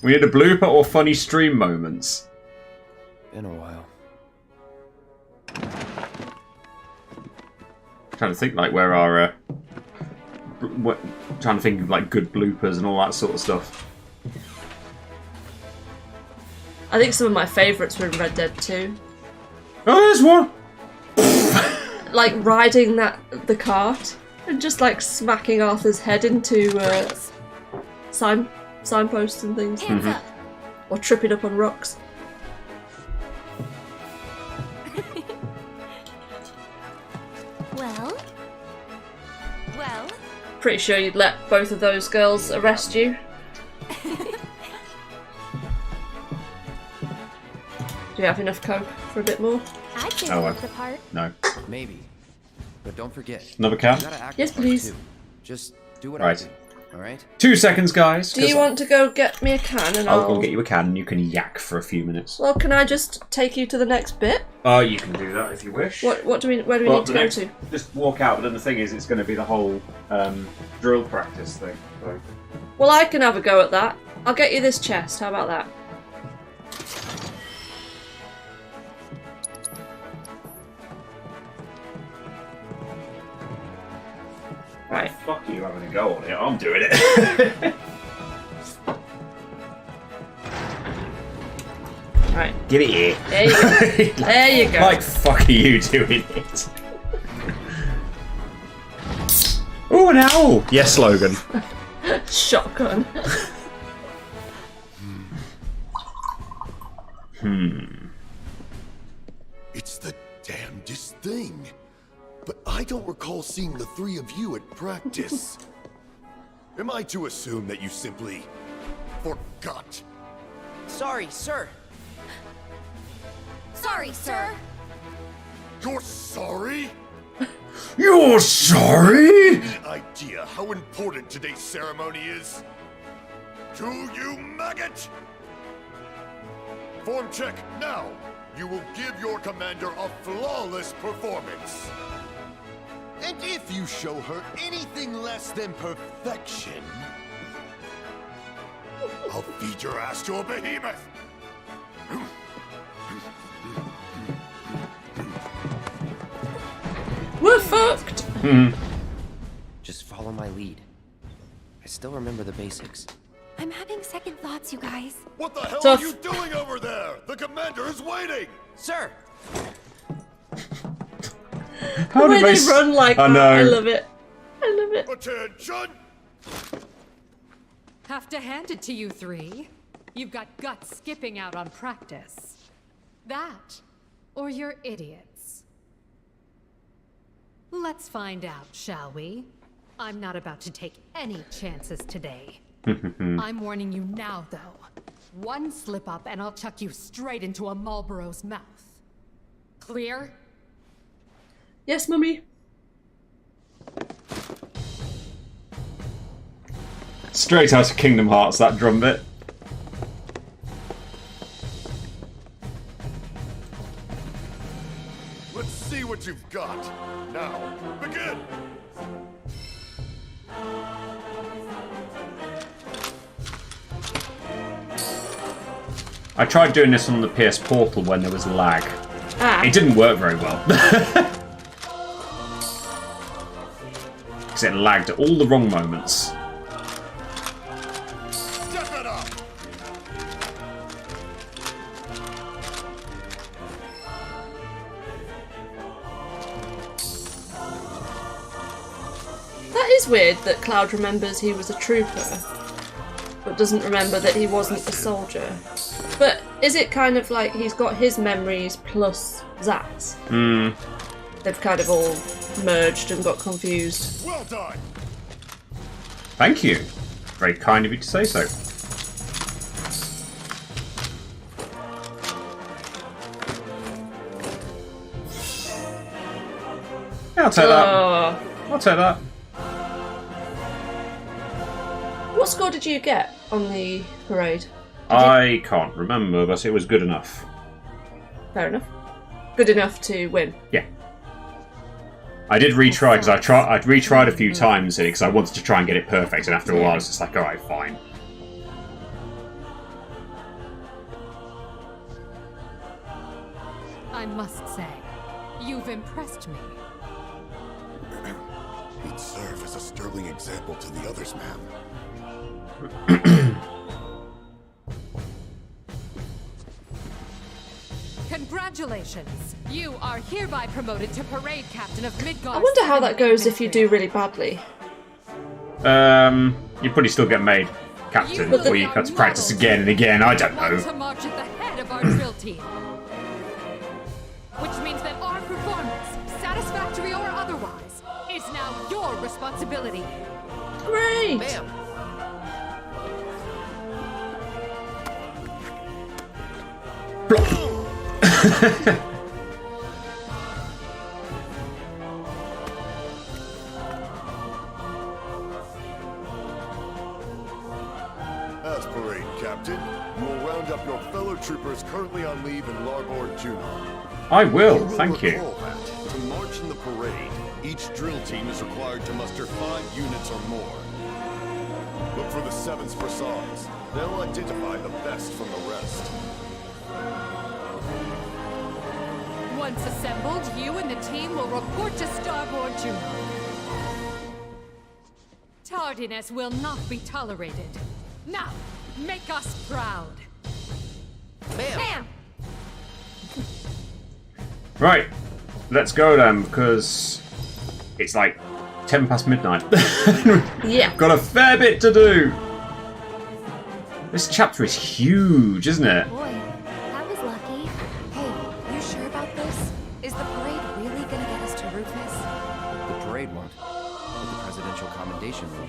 We need a blooper or funny stream moments. Been a while. Trying to think like where our trying to think of like good bloopers and all that sort of stuff. I think some of my favourites were in Red Dead 2. Oh, there's one! Like riding the cart and just like smacking Arthur's head into signposts and things. Hands up. Or tripping up on rocks. Well? Well? Pretty sure you'd let both of those girls arrest you. Do you have enough coke for a bit more? I'd say Oh, that's the part. No. Maybe. But don't forget. Another can? You gotta act Yes, smart, please. too. Just do what I Right. do. Alright? 2 seconds, guys. Do you want to go get me a can and I'll go get you a can and you can yak for a few minutes. Well, can I just take you to the next bit? You can do that if you wish. Where do we need to go to? Just walk out, but then the thing is, it's going to be the whole drill practice thing. So. Well, I can have a go at that. I'll get you this chest. How about that? Right. Fuck you having a go on it. I'm doing it. Right. Give it here. There you go. There you go. Like, fuck are you doing it? Oh, an owl! Yes, Logan. Shotgun. It's the damnedest thing. But I don't recall seeing the three of you at practice. Am I to assume that you simply forgot? Sorry, sir. Sorry, sir. You're sorry? You're sorry? Any idea how important today's ceremony is? To you, maggot! Form check now! You will give your commander a flawless performance. And if you show her anything less than perfection, I'll feed your ass to a behemoth! We're fucked! Just follow my lead. I still remember the basics. I'm having second thoughts, you guys. What the hell Tough. are you doing over there? The commander is waiting! Sir! How The way did they s- run like I that, know. I love it. I love it. Attention! Have to hand it to you three. You've got guts skipping out on practice. That, or you're idiots. Let's find out, shall we? I'm not about to take any chances today. I'm warning you now, though. One slip up and I'll chuck you straight into a Marlboro's mouth. Clear? Yes, mummy. Straight out of Kingdom Hearts, that drum bit. Let's see what you've got. Now, begin! I tried doing this on the PS Portal when there was lag. Ah. It didn't work very well. Because it lagged at all the wrong moments. Step it up! That is weird that Cloud remembers he was a trooper, but doesn't remember that he wasn't a soldier. But is it kind of like he's got his memories plus Zat's? They've kind of all merged and got confused. Well done! Thank you. Very kind of you to say so. Yeah, I'll take that. I'll take that. What score did you get on the parade? I can't remember, but it was good enough. Fair enough. Good enough to win. Yeah. I did retry because I'd retried a few times because I wanted to try and get it perfect, and after a while I was just like, alright, fine. I must say, you've impressed me. He'd serve as a sterling example to the others, ma'am. Congratulations! You are hereby promoted to parade captain of Midgard. I wonder how that goes if you do really badly. You probably still get made captain, or you have to practice again and again, I don't Want to know. march at the head of our drill team. Which means that our performance, satisfactory or otherwise, your responsibility. Great! Bam! As parade captain, you will round up your fellow troopers currently on leave in larboard Junon. I will, thank you. Recall that to march in the parade, each drill team is required to muster 5 units or more. Look for the 7th Brassards. They'll identify the best from the rest. Once assembled, you and the team will report to starboard Junon. Tardiness will not be tolerated. Now, make us proud. Bam! Right, let's go then, because it's like 10 past midnight. Yeah. Got a fair bit to do. This chapter is huge, isn't it? Boy, that was lucky. Hey, you sure about this? Is the parade really gonna get us to Rufus? The parade won't. But the presidential commendation will.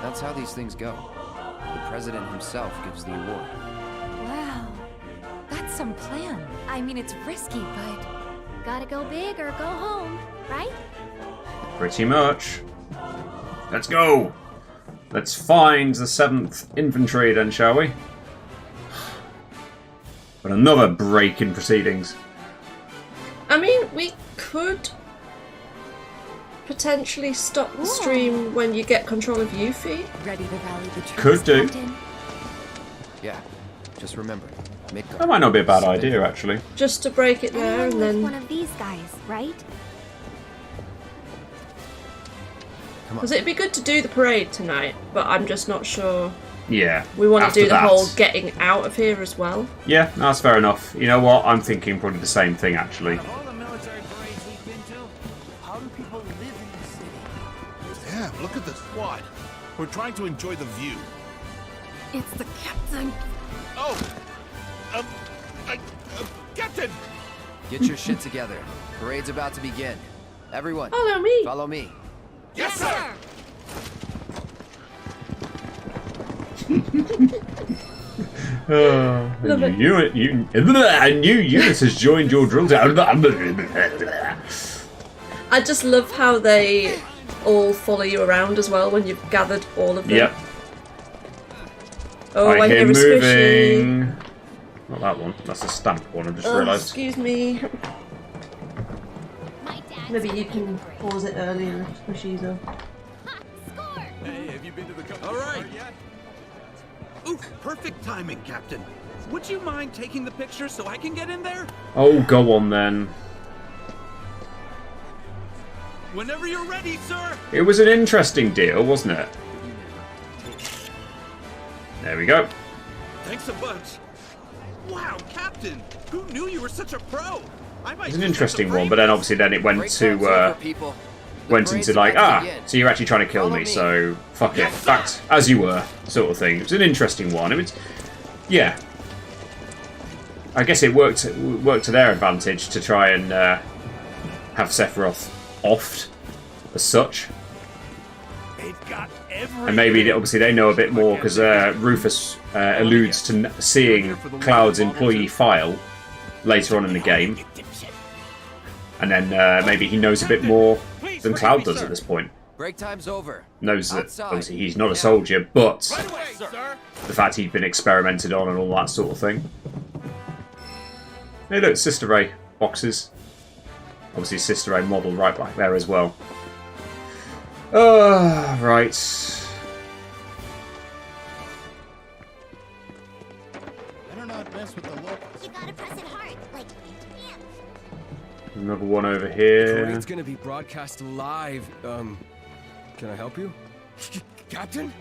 That's how these things go. The president himself gives the award. Wow. That's some plan. I mean, it's risky, but... Gotta go big or go home, right? Pretty much. Let's go. Let's find the 7th Infantry then, shall we? But another break in proceedings. I mean, we could potentially stop the stream when you get control of Yuffie. Ready to rally the troops, Could do. Captain? Yeah, just remember, make That might not be a bad idea, actually. Just to break it there Anyone and with then... one of these guys, right? Because it'd be good to do the parade tonight, but I'm just not sure Yeah. we want to after do the that. whole getting out of here as well. Yeah, that's fair enough. You know what? I'm thinking probably the same thing, actually. All the military parades we've been to, how do people live in the city? Damn, look at this. What? We're trying to enjoy the view. It's the captain. Oh! Captain! Get your shit together. Parade's about to begin. Everyone, Follow me. follow me. Yes, sir! Love A it. new unit has joined your drill down. I just love how they all follow you around as well when you've gathered all of them. Yep. Oh, I hear hear a squishy. moving. Not that one. That's a stamp one. I just Oh, realised. excuse me. Maybe you can pause it earlier if squishies are. Hey, have you been to the company All right. bar yet? Ooh, perfect timing, Captain. Would you mind taking the picture so I can get in there? Oh, go on then. Whenever you're ready, sir. It was an interesting deal, wasn't it? There we go. Thanks a bunch. Wow, Captain, who knew you were such a pro? I might It was an just interesting have to one, but then obviously then it went Break to time's over, people. The went parade's into like about to begin. so you're actually trying to kill Follow me, me. so fuck it, fact as you were, sort of thing. It was an interesting one. It was, yeah. I guess it worked to their advantage to try and have Sephiroth offed as such. And maybe obviously they know a bit more because Rufus alludes to seeing Cloud's employee file later on in the game, and then maybe he knows a bit more than Cloud does at this point. Break time's over. Knows that Outside. obviously he's not a soldier, but Right away, sir. the fact he'd been experimented on and all that sort of thing. Hey, look, Sister Ray boxes. Obviously, Sister Ray model right back there as well. Right. Better not mess with the locals. You gotta press it hard, like, Another one over The here. parade's gonna be broadcast live. Can I help you? Captain?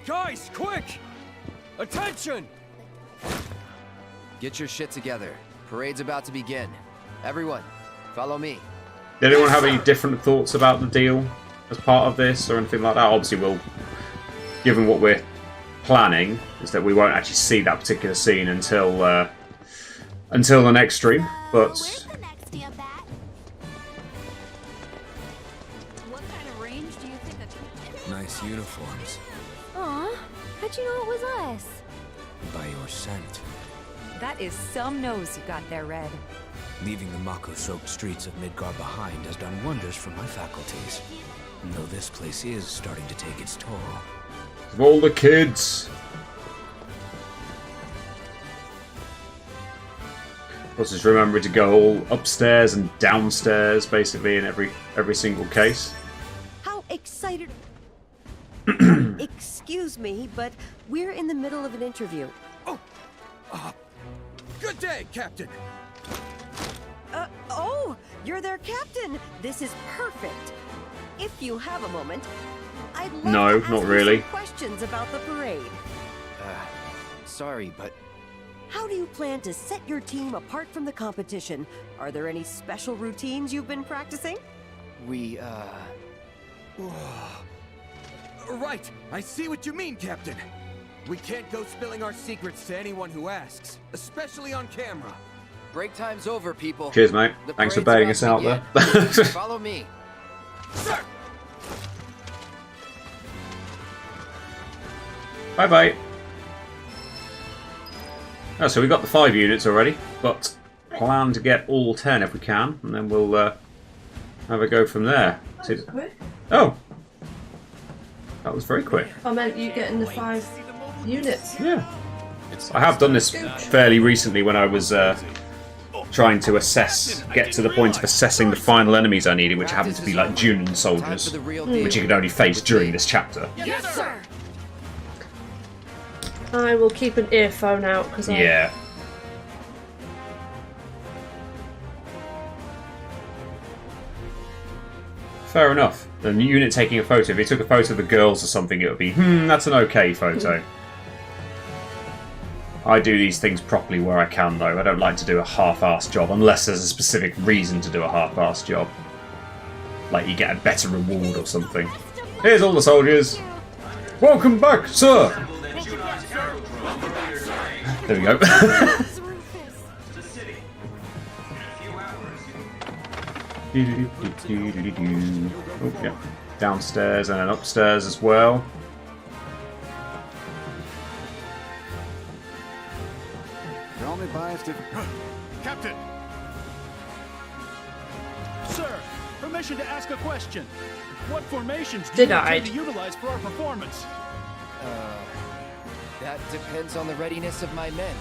Guys, quick! Attention! Get your shit together. Parade's about to begin. Everyone, follow me. Did anyone have any different thoughts about the deal as part of this or anything like that? Obviously, given what we're planning, is that we won't actually see that particular scene until the next stream. But What kind of range do you think a... Nice uniforms. Aw, how'd you know it was us? By your scent. That is some nose you got there, Red. Leaving the Mako-soaked streets of Midgar behind has done wonders for my faculties. Though this place is starting to take its toll. Of all the kids. Plus, just remember to go all upstairs and downstairs, basically, in every single case. How excited... Excuse me, but we're in the middle of an interview. Good day, Captain. Oh, you're their captain. This is perfect. If you have a moment, I'd love No, to ask not you really. some questions about the parade. Sorry, but How do you plan to set your team apart from the competition? Are there any special routines you've been practicing? we, Right, I see what you mean, Captain. We can't go spilling our secrets to anyone who asks, especially on camera. Break time's over, people. Cheers, mate. The Thanks for parade's bailing us about out to there. begin. Follow me. Sir! Bye bye. Oh, so we got the 5 units already, but plan to get all 10 if we can, and then we'll have a go from there. That was quick. Oh, that was very quick. I meant you getting the 5 units. Yeah. I have done this fairly recently when I was trying to get to the point of assessing the final enemies I needed, which happened to be like Junon soldiers, which you could only face during this chapter. Yes, sir. I will keep an earphone out because Yeah. Fair enough. The unit taking a photo, if he took a photo of the girls or something, it would be, that's an okay photo. I do these things properly where I can, though. I don't like to do a half-assed job unless there's a specific reason to do a half-assed job. Like you get a better reward or something. Here's all the soldiers. Welcome back, sir! There we go. Oh, yeah. Downstairs and then upstairs as well. You're only biased if... Captain! Sir, permission to ask a question. What formations do Did you I? intend to utilize for our performance? That depends on the readiness of my men.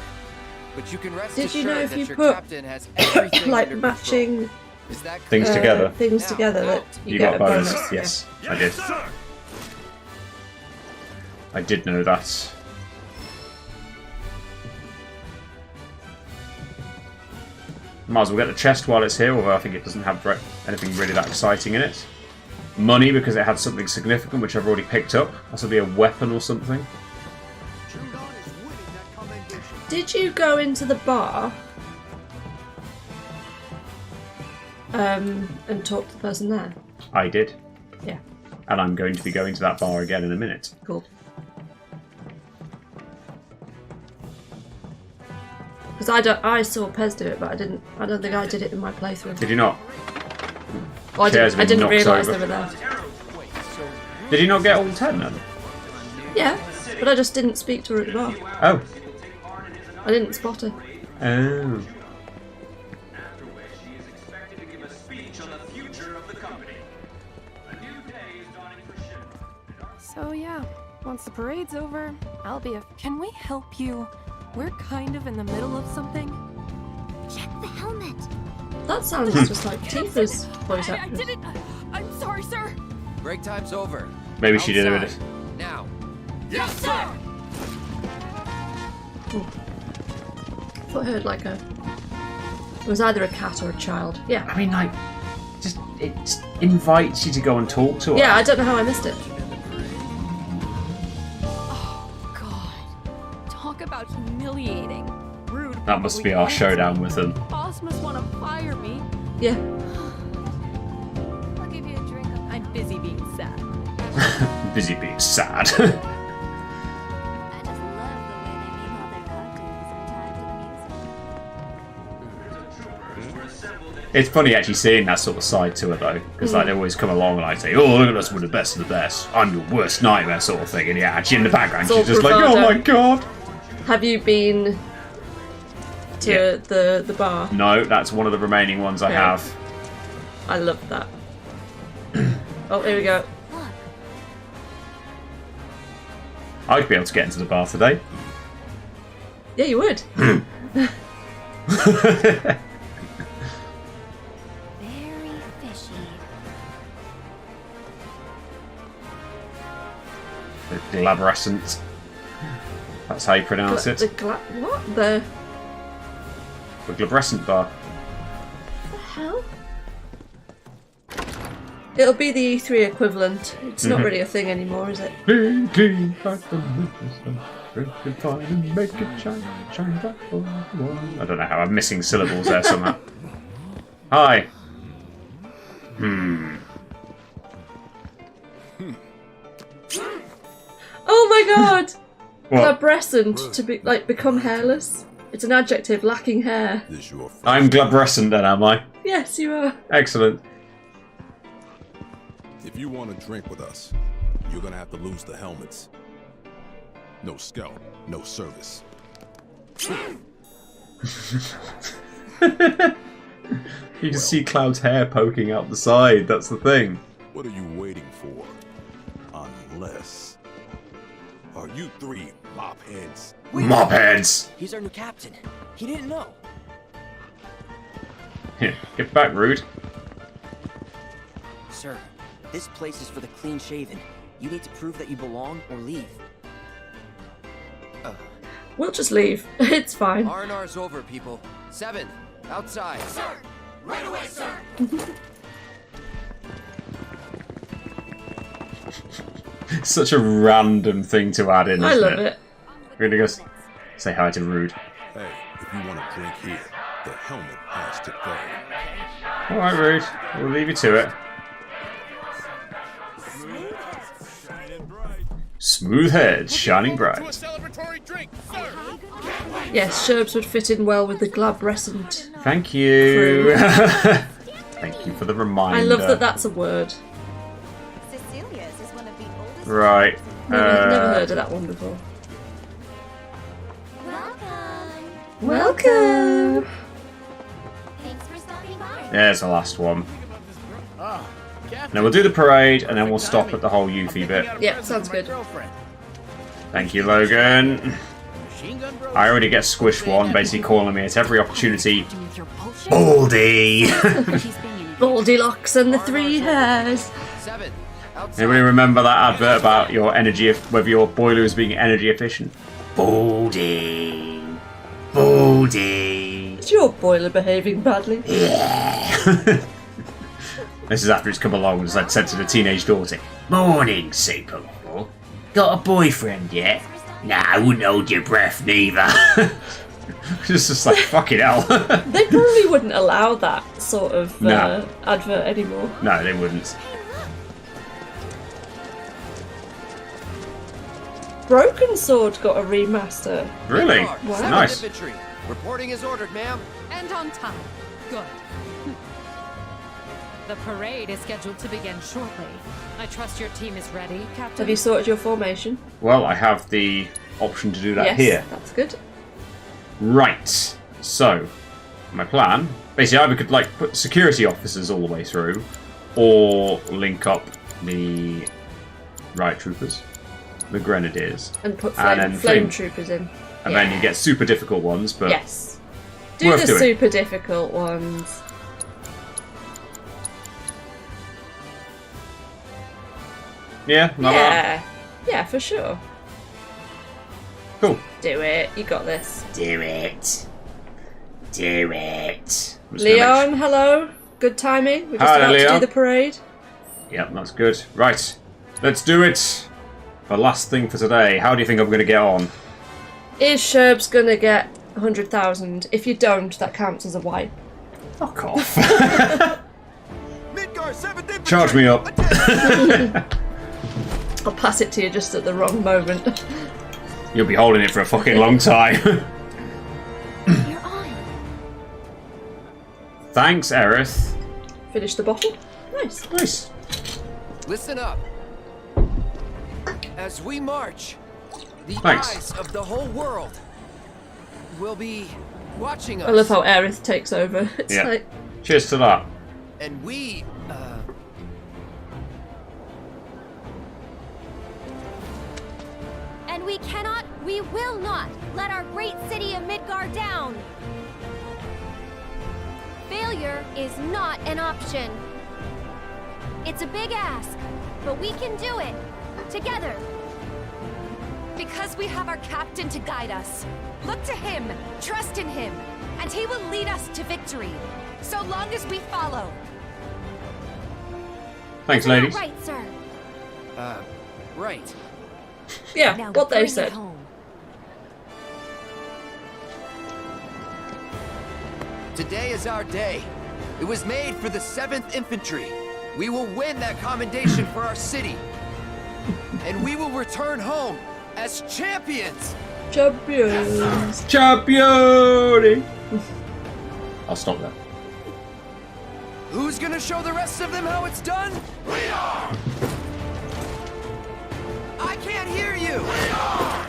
But you can rest Did you know assured if that you your put captain has everything like under matching Is that things together? Things together that You get got a bonus. Yes, I did. I did know that. Might as well get the chest while it's here, although I think it doesn't have anything really that exciting in it. Money, because it had something significant, which I've already picked up. This will be a weapon or something. Did you go into the bar and talk to the person there? I did. Yeah. And I'm going to be going to that bar again in a minute. Cool. Because I saw Pez do it, but I don't think I did it in my playthrough. Did you not? Well, I Chairs didn't knocked realise over. they were there. Did you not get all 10 then? Yeah, but I just didn't speak to her at the bar. Oh. I didn't spot her. Oh. So yeah, once the parade's over, I'll be a... Can we help you? We're kind of in the middle of something. Check the helmet. That sounds just like Tifa's voice I actress. did it! I'm sorry, sir! Break time's over. Maybe she did it. Outside. Now. Yes, sir! I thought I heard like a... It was either a cat or a child. Yeah. I mean, like, it invites you to go and talk to her. Yeah, I don't know how I missed it. Oh, God. Talk about humiliating. Rude. That must be our showdown with them. Boss must want to fire me. Yeah. I'll give you a drink. I'm busy being sad. Busy being sad. It's funny actually seeing that sort of side to it though, because like they always come along and like say, "Oh, look at us, we're the best of the best. I'm your worst nightmare," sort of thing. And yeah, actually in the background, she's just like, "Oh my god." Have you been to the bar? No, that's one of the remaining ones I have. I love that. Oh, here we go. I'd be able to get into the bar today. Yeah, you would. Very fishy. The glabrescent. That's how you pronounce it. What? The glabrescent bar. the hell? It'll be the E3 equivalent. It's not really a thing anymore, is it? Clean, clean, like the fine and make it shine, shine back for one. I don't know how I'm missing syllables there somehow. Hi. Oh my god! What? Glabrescent, to be become hairless. It's an adjective, lacking hair. I'm glabrescent then, am I? Yes, you are. Excellent. If you want to drink with us, you're gonna have to lose the helmets. No scout, no service. You can see Cloud's hair poking out the side, that's the thing. What are you waiting for? Unless... Are you three mop heads? Mop heads! He's our new captain. He didn't know. Get back, rude. Sir, this place is for the clean-shaven. You need to prove that you belong or leave. We'll just leave. It's fine. R&R's over, people. 7, outside. Sir! Right away, sir! Such a random thing to add in, I isn't love it. We're gonna go say hi to Rude. Hey, if you want to drink here, the helmet has to go. Alright, Rude. We'll leave you to it. Smooth heads, shining bright. Yes, Sherbs would fit in well with the glabrescent. Thank you. Thank you for the reminder. I love that that's a word. Right. Never heard of that one before. Welcome. Thanks for stopping by. There's the last one. Now we'll do the parade and then we'll stop at the whole Yuffie bit. Yeah, sounds good. Thank you, Logan. I already get squished one, basically calling me at every opportunity. Baldy! Goldilocks and the three hairs. Anybody remember that advert about your energy, whether your boiler is being energy efficient? Baldy! Baldy! Is your boiler behaving badly? Yeah! This is after it's come along, as I'd said to the teenage daughter. Morning, supermodel. Got a boyfriend yet? Nah, I wouldn't hold your breath neither. It's just like, fucking hell. They probably wouldn't allow that sort of advert anymore. No, they wouldn't. Broken Sword got a remaster. Really? Wow. Nice. Infantry. Reporting is ordered, ma'am. And on time. Good. The parade is scheduled to begin shortly. I trust your team is ready, Captain. Have you sorted your formation? Well, I have the option to do that here. That's good. Right. So, my plan, basically either could like put security officers all the way through, or link up the riot troopers, the grenadiers, And put then flame troopers in. And then you get super difficult ones, but yes. Do worth the doing. super difficult ones. Yeah, not bad. Yeah, for sure. Cool. Do it. You got this. Do it. Do it. Leon, hello. Good timing. We're just Hi, about to Leon. do the parade. Yep, that's good. Right, let's do it. The last thing for today. How do you think I'm going to get on? Is Sherbs gonna get 100,000? If you don't, that counts as a wipe. Fuck off. Charge me up. I'll pass it to you just at the wrong moment. You'll be holding it for a fucking long time. Thanks, Aerith. Finish the bottle. Nice. Nice. Listen up. As we march, the Thanks. eyes of the whole world will be watching us. I love how Aerith takes over. It's Yeah. like... Cheers to that. And we, And we cannot, we will not let our great city of Midgard down. Failure is not an option. It's a big ask, but we can do it. Together. Because we have our captain to guide us. Look to him, trust in him, and he will lead us to victory. So long as we follow. Thanks, Isn't that ladies. right, sir? right. Yeah, Now what they bring it said. home. Today is our day. It was made for the 7th Infantry. We will win that commendation for our city. And we will return home as champions. Champions. Champion! I'll stop there. Who's gonna show the rest of them how it's done? We are! I can't hear you! We are!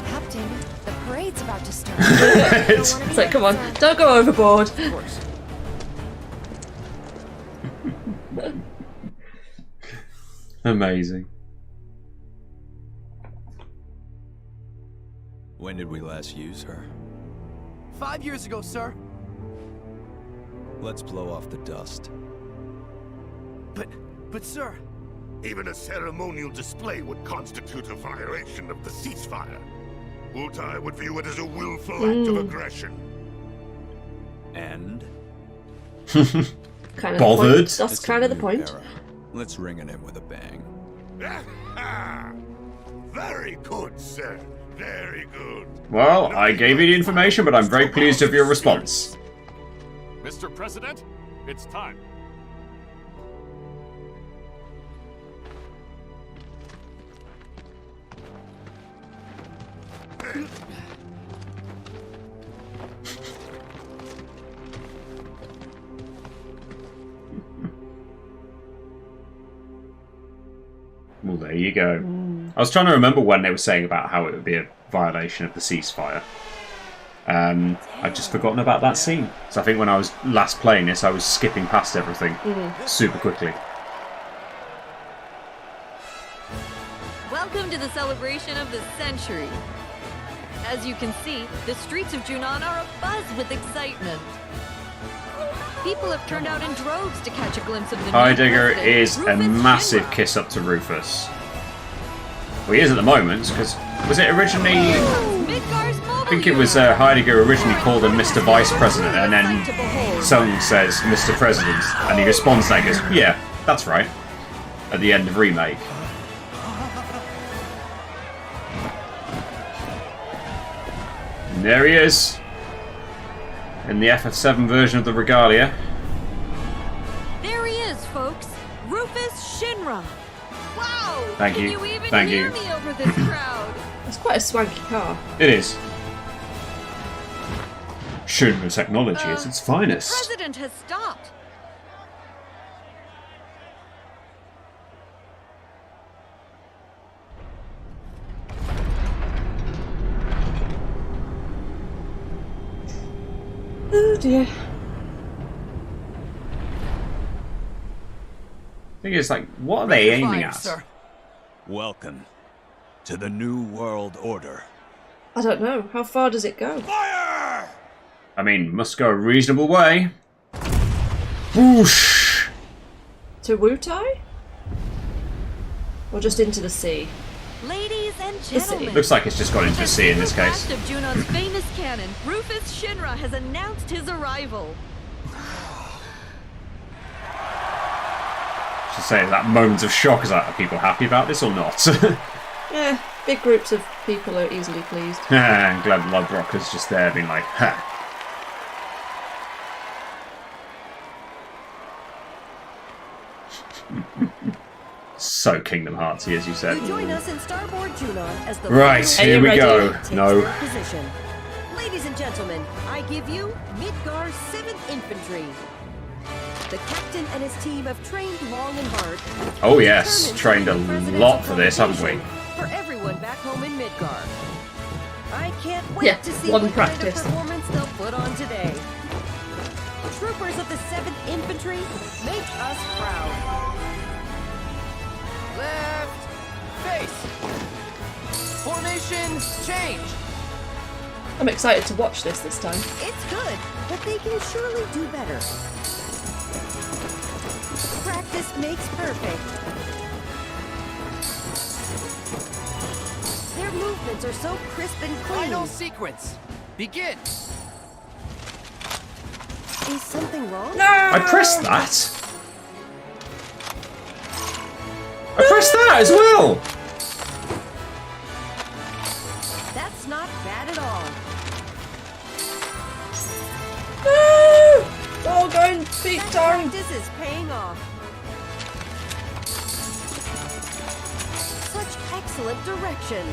Captain, the parade's about to start. It's like, come on, don't go overboard. Of course. Amazing. When did we last use her? 5 years ago, sir. Let's blow off the dust. But sir... Even a ceremonial display would constitute a violation of the ceasefire. Wojtal would view it as a willful act of aggression. And? Kind of Bothered? The point. That's kind of the point. Era. Let's ring it in with a bang. Very good, sir. Very good. Well, I gave you the information, but I'm very pleased with your response. Mr. President, it's time. Well, there you go. I was trying to remember when they were saying about how it would be a violation of the ceasefire. I'd just forgotten about that scene. So I think when I was last playing this, I was skipping past everything super quickly. Welcome to the celebration of the century. As you can see, the streets of Junon are abuzz with excitement. People have turned out in droves to catch a glimpse of the new Heidegger president, is a Rufus massive Shinra. kiss up to Rufus. Well, he is at the moment, because was it originally... I think it was Heidegger originally called him Mr. Vice President, and then Sung says Mr. President, and he responds to that and goes, yeah, that's right, at the end of Remake. And there he is, in the FF7 version of the Regalia. There he is, folks. Rufus Shinra. Wow! Thank Can you. you even Thank hear you. me over this crowd? It's quite a swanky car. It is. Shinra technology is its The finest. president has stopped. Oh dear. Thing is, like, what are they aiming at? Sir. Welcome to the New World Order. I don't know. How far does it go? I mean, must go a reasonable way. Whoosh! To Wutai? Or just into the sea? Ladies and The sea. gentlemen. Looks like it's just gone into the sea in this case. Last of Junon's famous cannon, Rufus Shinra has announced his arrival. Should say that moment of shock is like, are people happy about this or not? Yeah, big groups of people are easily pleased. I'm glad Lodbrok is just there being like, ha. So Kingdom Heartsy, as you said. You join us in starboard Junon as the Right, here we go. takes No. their position. Ladies and gentlemen, I give you Midgar's 7th Infantry. The captain and his team have trained long and hard. Oh yes, trained a lot for this, haven't we? For everyone back home in Midgar. I can't wait to see what kind of performance they'll put on today. Troopers of the 7th Infantry, make us proud. Left face. Formation change. I'm excited to watch this time. It's good, but they can surely do better. Practice makes perfect. Their movements are so crisp and clean. Final sequence. Begin. Is something wrong? No! I pressed that. I pressed that as well. That's not bad at all. No! Oh, going feet down. This is paying off. Such excellent direction.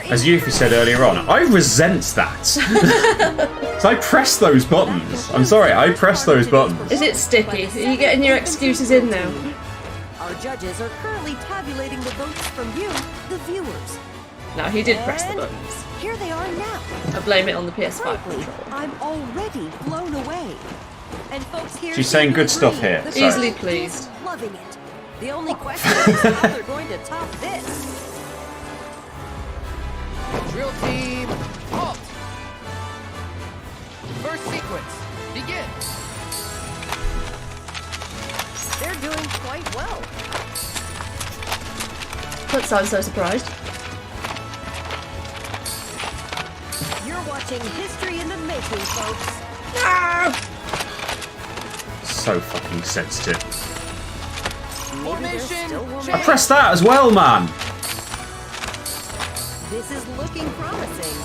As Yuffie said earlier on, I resent that. So I press those buttons. I'm sorry, I press those buttons. Is it sticky? Are you getting your excuses in now? Our judges are currently tabulating the votes from you, the viewers. No, he did press the buttons. Here they are now. I blame it on the PS5 Frankly, I'm already blown away. And folks here She's saying good stuff here. The Easily pleased. Loving it. The only question is how they're going to top this. Drill team, halt! First sequence, begin! They're doing quite well. Don't sound so surprised. You're watching history in the making, folks. No! So fucking sensitive. Formation, I pressed that as well, man. This is looking promising.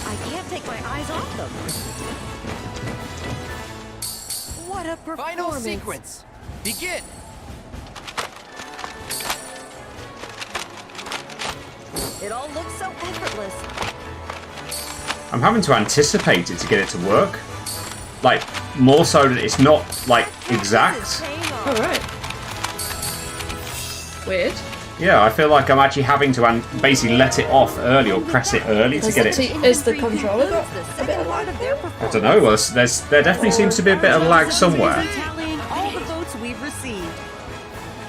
I can't take my eyes off them. What a performance. Final sequence. Begin. It all looks so effortless. I'm having to anticipate it to get it to work. Like, more so that it's not, like, exact. Alright. Weird. Yeah, I feel like I'm actually having to basically let it off early or press it early to get it. Is the controller got a bit of lag? I don't know. There definitely seems to be a bit of lag somewhere. Tallying all the votes we've received.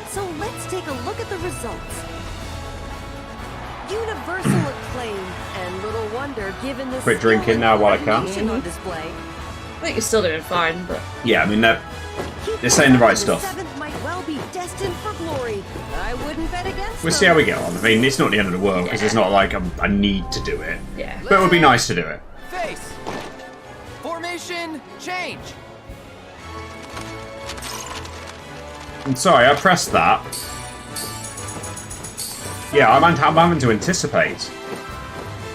So let's take a look at the results. Universal acclaim, and little wonder given the Quit drinking now while I can. on display. I think you're still doing fine, but Yeah, I mean they're saying the right stuff. Seventh might well be destined for glory. I wouldn't bet against We'll see how we get on. I mean, it's not the end of the world because it's not like I need to do it. Yeah. But it would be nice to do it. Face. Formation change. I'm sorry, I pressed that. Yeah, I'm having to anticipate,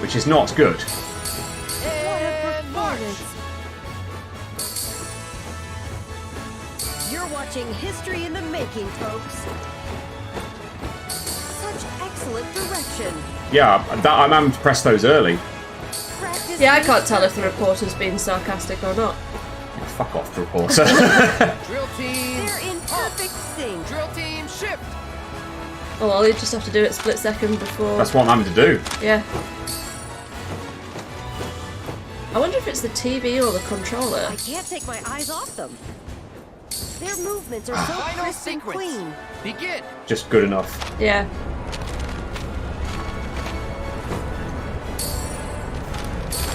which is not good. And march. You're watching history in the making, folks. Such excellent direction. Yeah, I'm having to press those early. yeah, I can't tell if the reporter's being sarcastic or not. Fuck off, the reporter. Drill team. They're in perfect sync. Drill team shift. Oh well, you just have to do it split second before. That's what I'm having to do. Yeah. I wonder if it's the TV or the controller. I can't take my eyes off them. Their movements are so Final crisp and sequence. clean. Begin. Just good enough. Yeah.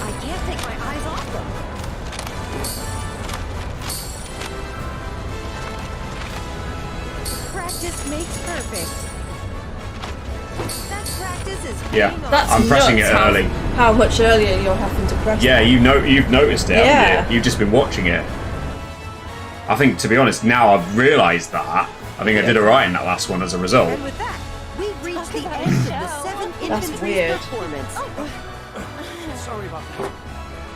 I can't take my eyes off them. Practice makes perfect. That practice is Yeah, paying off. That's I'm pressing it nuts early. How much earlier you're having to press. Yeah, you've noticed it, haven't Yeah. you? You've just been watching it. I think, to be honest, now I've realised that. I think I did alright in that last one as a result. And with that, we've reached the end of the 7th That's Infantry's weird. performance. Sorry about that.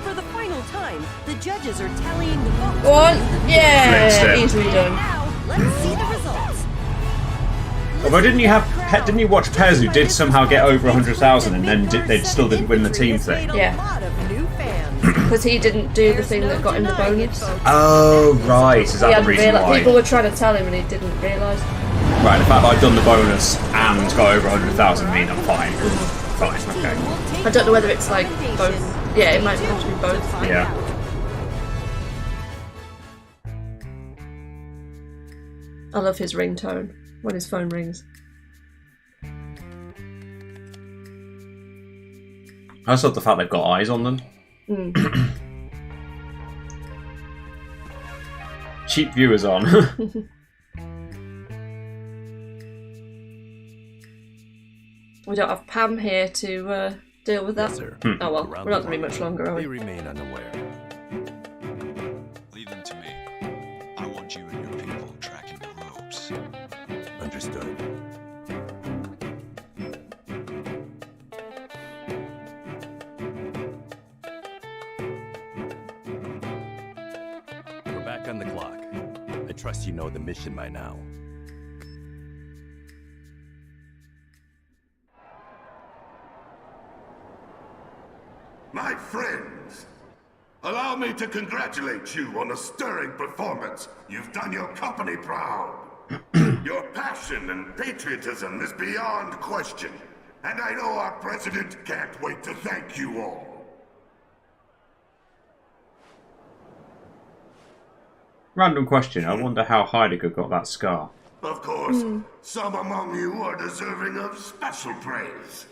For the final time, the judges are tallying the votes. One, yeah, Fixed it. easily done. Now, let's see the results. Although didn't you watch Pez who did somehow get over 100,000 and then they still didn't win the team thing? Yeah. Because he didn't do the thing that got him the bonus. Oh right, is that the reason why? People were trying to tell him and he didn't realise. Right, the fact that I've done the bonus and got over 100,000 mean I'm fine. Fine, okay. I don't know whether it's like both. Yeah, it might have to be both. Yeah. I love his ringtone when his phone rings. I just love the fact they've got eyes on them. Cheap viewers on. We don't have Pam here to deal with that. Yes, sir. Oh well, we're not going to be much longer, are we? They remain unaware. Leave them to me. I want you and your people tracking the ropes. Understood. We're back on the clock. I trust you know the mission by now. My friends, allow me to congratulate you on a stirring performance. You've done your company proud. Your passion and patriotism is beyond question, and I know our president can't wait to thank you all. Random question, I wonder how Heidegger got that scar. Of course, some among you are deserving of special praise.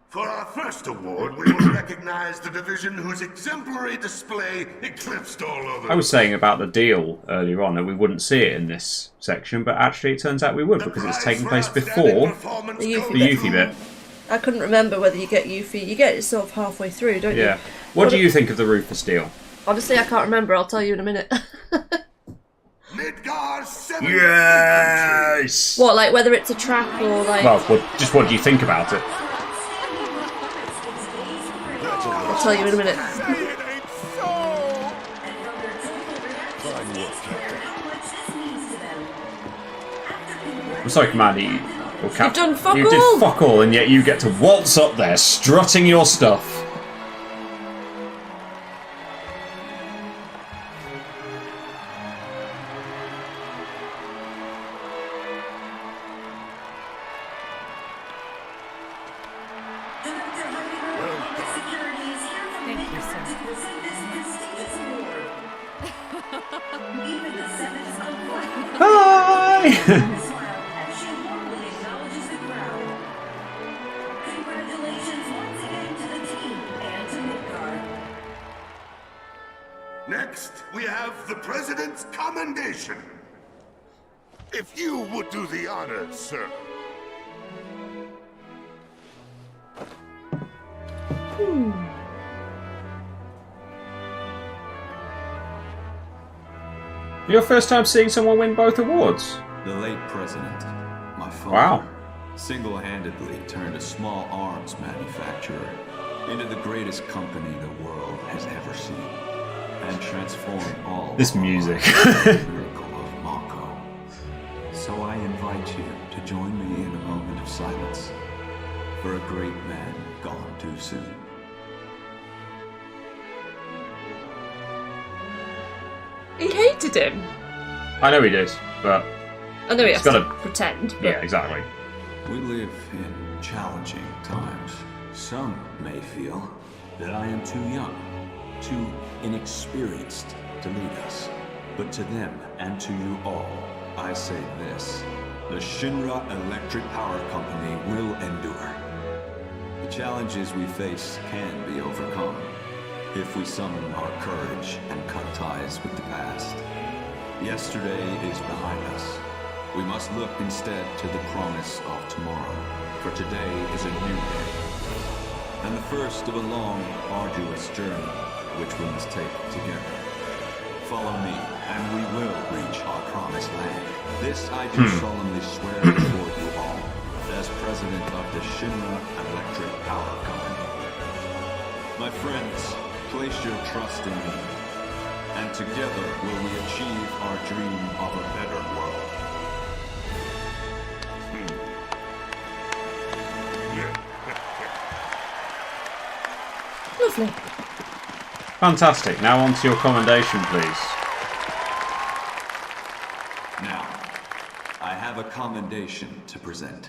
For our first award, we will recognize the division whose exemplary display eclipsed all others. I was saying about the deal earlier on that we wouldn't see it in this section, but actually it turns out we would because it's taking place before the Yuffie bit. I couldn't remember whether you get Yuffie. You get it sort of halfway through, don't you? Yeah. What do you think of the Rufus deal? Honestly, I can't remember. I'll tell you in a minute. Yes! What, like whether it's a trap or like... Well, just what do you think about it? I'll tell you in a minute. I'm sorry, Commander. You've done fuck all! You did fuck all, and yet you get to waltz up there, strutting your stuff. Next, we have the President's Commendation. If you would do the honors, sir. Your first time seeing someone win both awards? The late president, my father, wow, single-handedly turned a small arms manufacturer into the greatest company the world has ever seen, and transformed all this music. miracle of Mako. So I invite you to join me in a moment of silence for a great man gone too soon. He hated him. I know he did, but I know he has to gotta pretend. But... Yeah, exactly. We live in challenging times. Some may feel that I am too young, too inexperienced to lead us. But to them and to you all, I say this: the Shinra Electric Power Company will endure. The challenges we face can be overcome if we summon our courage and cut ties with the past. Yesterday is behind us. We must look instead to the promise of tomorrow, for today is a new day, and the first of a long, arduous journey which we must take together. Follow me, and we will reach our promised land. This I do solemnly swear before you all, as president of the Shinra Electric Power Company. My friends, Place your trust in me, and together will we achieve our dream of a better world. Lovely. Fantastic. Now on to your commendation, please. Now, I have a commendation to present.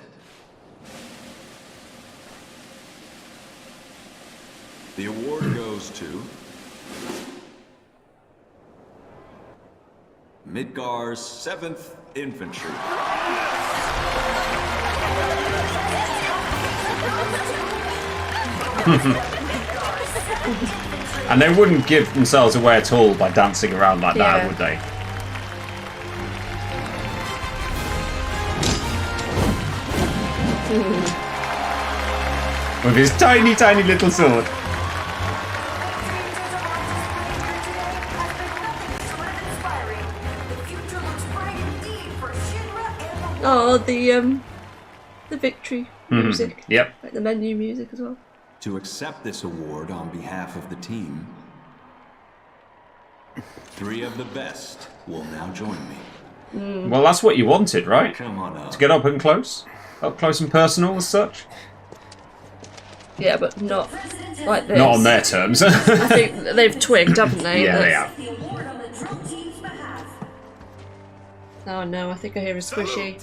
The award goes to Midgar's 7th Infantry. And they wouldn't give themselves away at all by dancing around like that, would they? With his tiny, tiny little sword. Oh, the victory music. Yep. Like the menu music as well. To accept this award on behalf of the team, 3 of the best will now join me. Well, that's what you wanted, right? Come on up. To get up and close? Up close and personal as such? Yeah, but not like this. Not on their terms. I think they've twigged, haven't they? Yeah, they have. Oh no, I think I hear a squishy.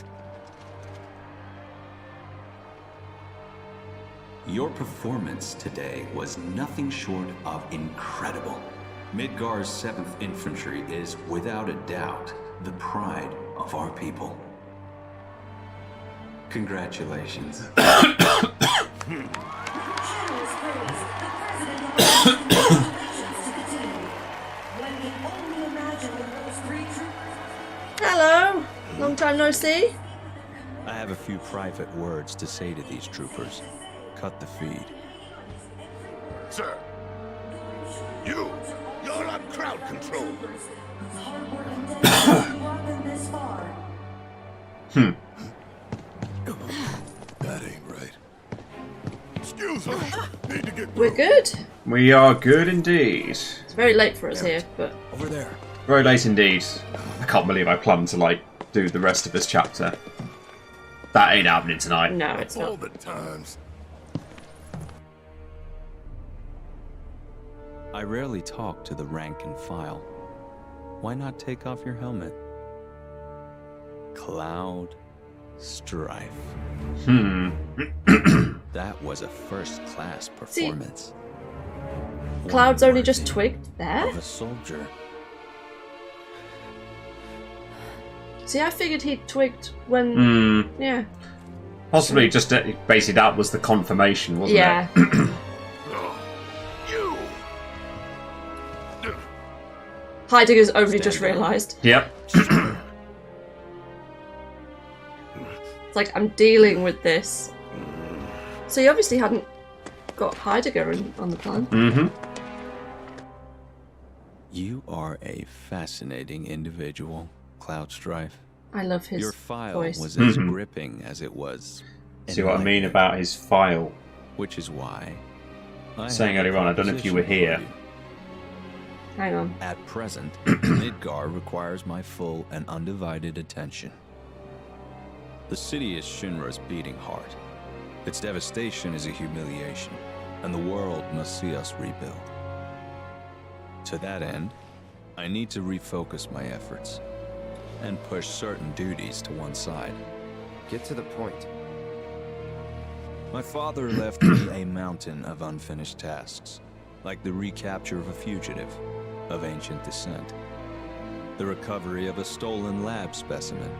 Your performance today was nothing short of incredible. Midgar's 7th Infantry is, without a doubt, the pride of our people. Congratulations. Hello! Long time no see. I have a few private words to say to these troopers. Cut the feed. Sir, you're on crowd control. That ain't right. Excuse me. Need to get We're good. We are good indeed. It's very late for us here, but over there. Very late indeed. I can't believe I planned to like do the rest of this chapter. That ain't happening tonight. No, it's not. All the times. I rarely talk to the rank and file. Why not take off your helmet? Cloud Strife. That was a first-class performance. Cloud's only just twigged there? Of a soldier. See, I figured he twigged when... Yeah. Possibly just basically that was the confirmation, wasn't it? Heidegger's only just realised. Yep. It's like, I'm dealing with this. So you obviously hadn't got Heidegger on the plan. You are a fascinating individual, Cloud Strife. I love his Your file voice. was as gripping as it was. See what I mean about his file? Which is why saying earlier on, I don't know if you were here. Hang on. At present, Midgar requires my full and undivided attention. The city is Shinra's beating heart. Its devastation is a humiliation, and the world must see us rebuild. To that end, I need to refocus my efforts and push certain duties to one side. Get to the point. My father left me a mountain of unfinished tasks, like the recapture of a fugitive of ancient descent, the recovery of a stolen lab specimen,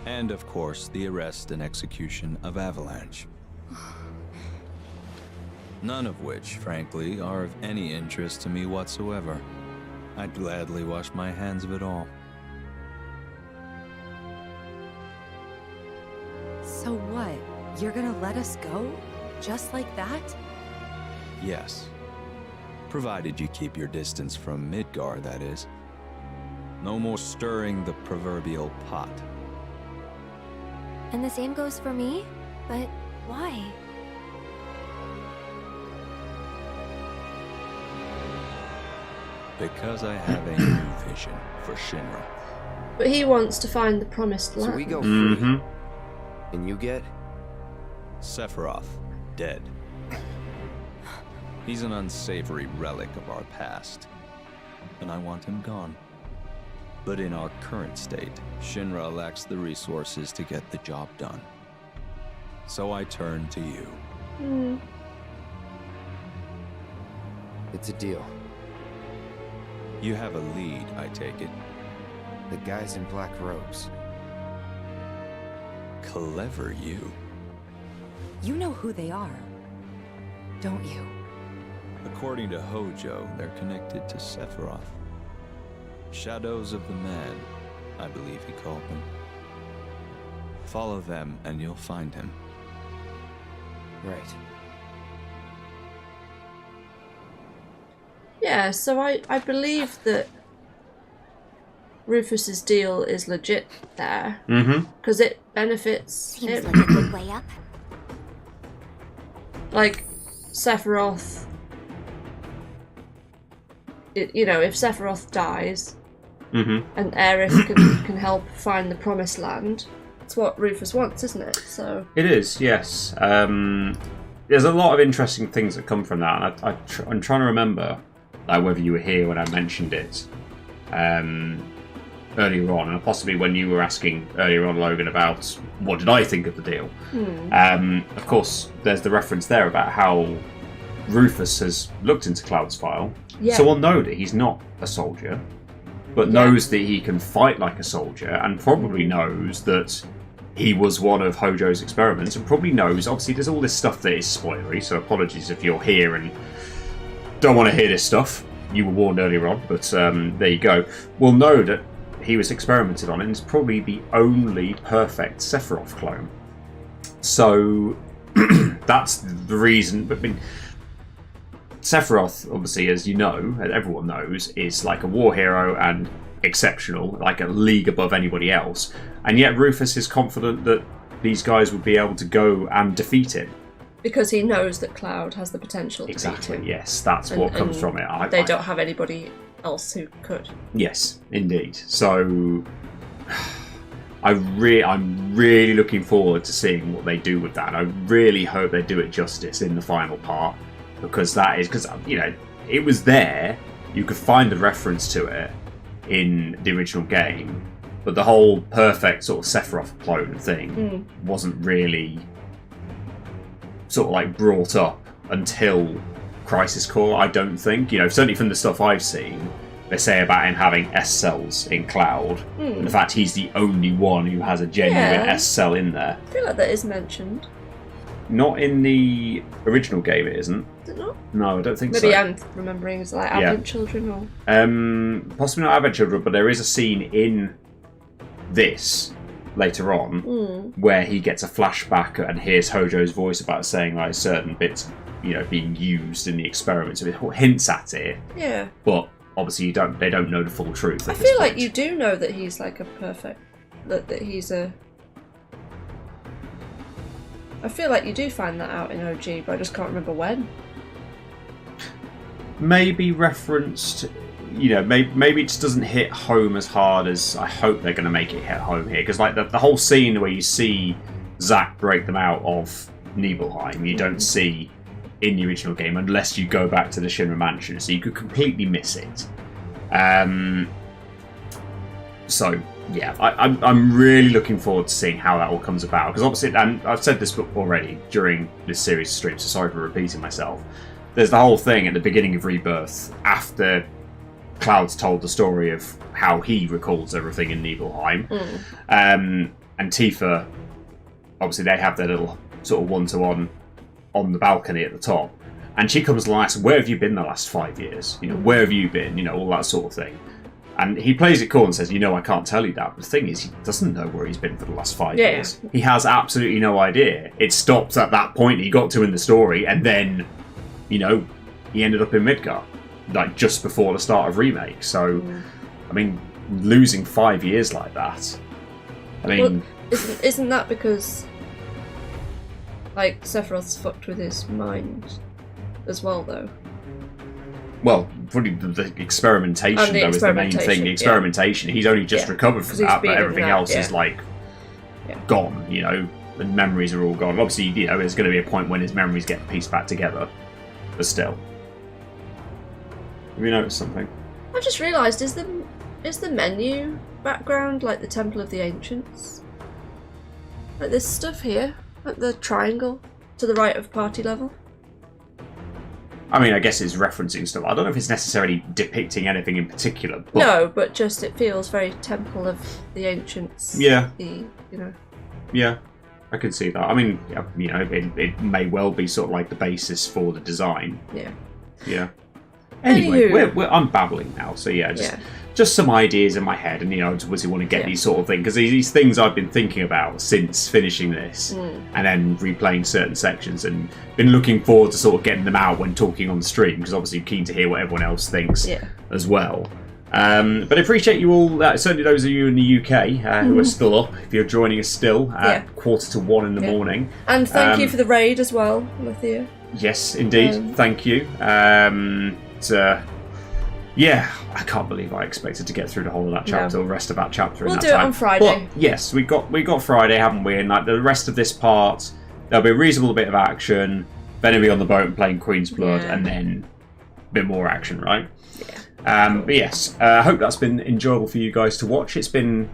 and of course the arrest and execution of Avalanche. None of which, frankly, are of any interest to me whatsoever. I'd gladly wash my hands of it all. So what? You're gonna let us go? Just like that? Yes. Provided you keep your distance from Midgar, that is. No more stirring the proverbial pot. And the same goes for me? But why? Because I have a new vision for Shinra. But he wants to find the promised land. So we go free. And you get? Sephiroth, dead. He's an unsavory relic of our past, and I want him gone. But in our current state, Shinra lacks the resources to get the job done. So I turn to you. It's a deal. You have a lead, I take it. The guys in black robes. Clever you. You know who they are, don't you? According to Hojo, they're connected to Sephiroth. Shadows of the Man, I believe he called them. Follow them and you'll find him. Right. Yeah, so I believe that Rufus's deal is legit there. Because it benefits Seems him. like a good way up. Like, Sephiroth... if Sephiroth dies, and Aerith can help find the promised land, it's what Rufus wants, isn't it? So it is, yes. There's a lot of interesting things that come from that, and I'm trying to remember whether you were here when I mentioned it earlier on, and possibly when you were asking earlier on, Logan, about what did I think of the deal. Of course, there's the reference there about how Rufus has looked into Cloud's file, so we'll know that he's not a soldier, but knows that he can fight like a soldier, and probably knows that he was one of Hojo's experiments, and probably knows, obviously there's all this stuff that is spoilery, so apologies if you're here and don't want to hear this stuff. You were warned earlier on, but there you go. We'll know that he was experimented on, and is probably the only perfect Sephiroth clone. So that's the reason. I mean, Sephiroth, obviously, as you know, as everyone knows, is like a war hero and exceptional, like a league above anybody else. And yet Rufus is confident that these guys would be able to go and defeat him. because he knows that Cloud has the potential to beat him. Yes, that's what comes from it. They don't have anybody else who could. Yes, indeed. So I'm really looking forward to seeing what they do with that. I really hope they do it justice in the final part, because it was there. You could find the reference to it in the original game, but the whole perfect sort of Sephiroth clone thing wasn't really sort of like brought up until Crisis Core, I don't think. Certainly from the stuff I've seen, they say about him having S cells in Cloud, and the fact he's the only one who has a genuine S cell in there. I feel like that is mentioned. Not in the original game, it isn't. Is it not? No, I don't think so. Maybe I'm remembering as like Advent Children or... Possibly not Advent Children, but there is a scene in this later on where he gets a flashback and hears Hojo's voice about saying like certain bits, being used in the experiments. It hints at it. Yeah. But obviously they don't know the full truth. I feel like you do know that he's like a perfect... That he's a... I feel like you do find that out in OG, but I just can't remember when. Maybe referenced, maybe it just doesn't hit home as hard as I hope they're going to make it hit home here. Because like the whole scene where you see Zack break them out of Nibelheim, you don't see in the original game unless you go back to the Shinra Mansion, so you could completely miss it. So yeah, I'm really looking forward to seeing how that all comes about, because obviously, and I've said this already during this series of streams, so sorry for repeating myself. There's the whole thing at the beginning of Rebirth, after Cloud's told the story of how he recalls everything in Nibelheim, and Tifa, obviously they have their little sort of one-to-one on the balcony at the top, and she comes along and asks, where have you been the last 5 years? Where have you been? All that sort of thing. And he plays it cool and says, I can't tell you that. But the thing is, he doesn't know where he's been for the last 5 years. He has absolutely no idea. It stops at that point he got to in the story, and then, he ended up in Midgar, like just before the start of Remake. So, I mean, losing 5 years like that. Isn't that because, like, Sephiroth's fucked with his mind as well, though? Well, probably the experimentation, though, is the main thing. The experimentation. He's only just recovered from that, but everything else is, like, gone, you know, and memories are all gone. Obviously, you know, there's going to be a point when his memories get pieced back together, but still. Have you noticed something? I've just realised, is the menu background like the Temple of the Ancients? Like, there's stuff here, like the triangle to the right of party level. I mean, I guess it's referencing stuff. I don't know if it's necessarily depicting anything in particular. But no, but just it feels very Temple of the Ancients. Yeah. You know. Yeah, I can see that. I mean, you know, it may well be sort of like the basis for the design. Yeah. Yeah. Anyway, I'm babbling now, so yeah, just some ideas in my head, and you know, I obviously want to get these sort of things because these things I've been thinking about since finishing this, and then replaying certain sections, and been looking forward to sort of getting them out when talking on the stream because obviously keen to hear what everyone else thinks as well. But I appreciate you all, certainly those of you in the UK who are still up, if you're joining us still at 1:45 in the morning. And thank you for the raid as well, Alethea. Yes, indeed. Thank you. Yeah, I can't believe I expected to get through the whole of that chapter, or the rest of that chapter in that time. We'll do it on Friday. But yes, we got Friday, haven't we? And like the rest of this part, there'll be a reasonable bit of action. Then he'll be on the boat and playing Queen's Blood, and then a bit more action, right? Yeah. But yes, I hope that's been enjoyable for you guys to watch. It's been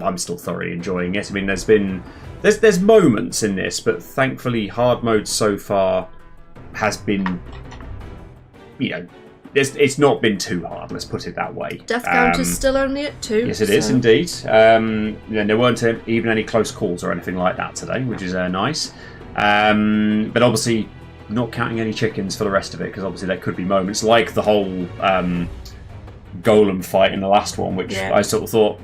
I'm still thoroughly enjoying it. I mean, there's moments in this, but thankfully, hard mode so far has been, you know, it's not been too hard. Let's put it that way. Death count is still only at 2. Yes, it is indeed. There weren't even any close calls or anything like that today, which is nice. But obviously, not counting any chickens for the rest of it, because obviously there could be moments like the whole golem fight in the last one, which I sort of thought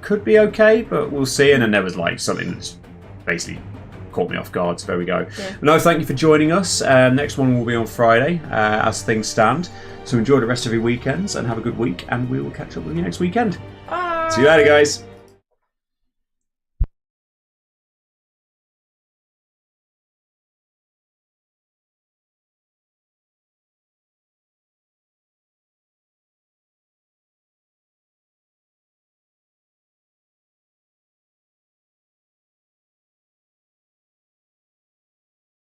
could be okay, but we'll see. And then there was like something that's basically caught me off guard, so there we go. But no, thank you for joining us. Next one will be on Friday as things stand, so enjoy the rest of your weekends and have a good week, and we will catch up with you next weekend. Bye. See you later, guys.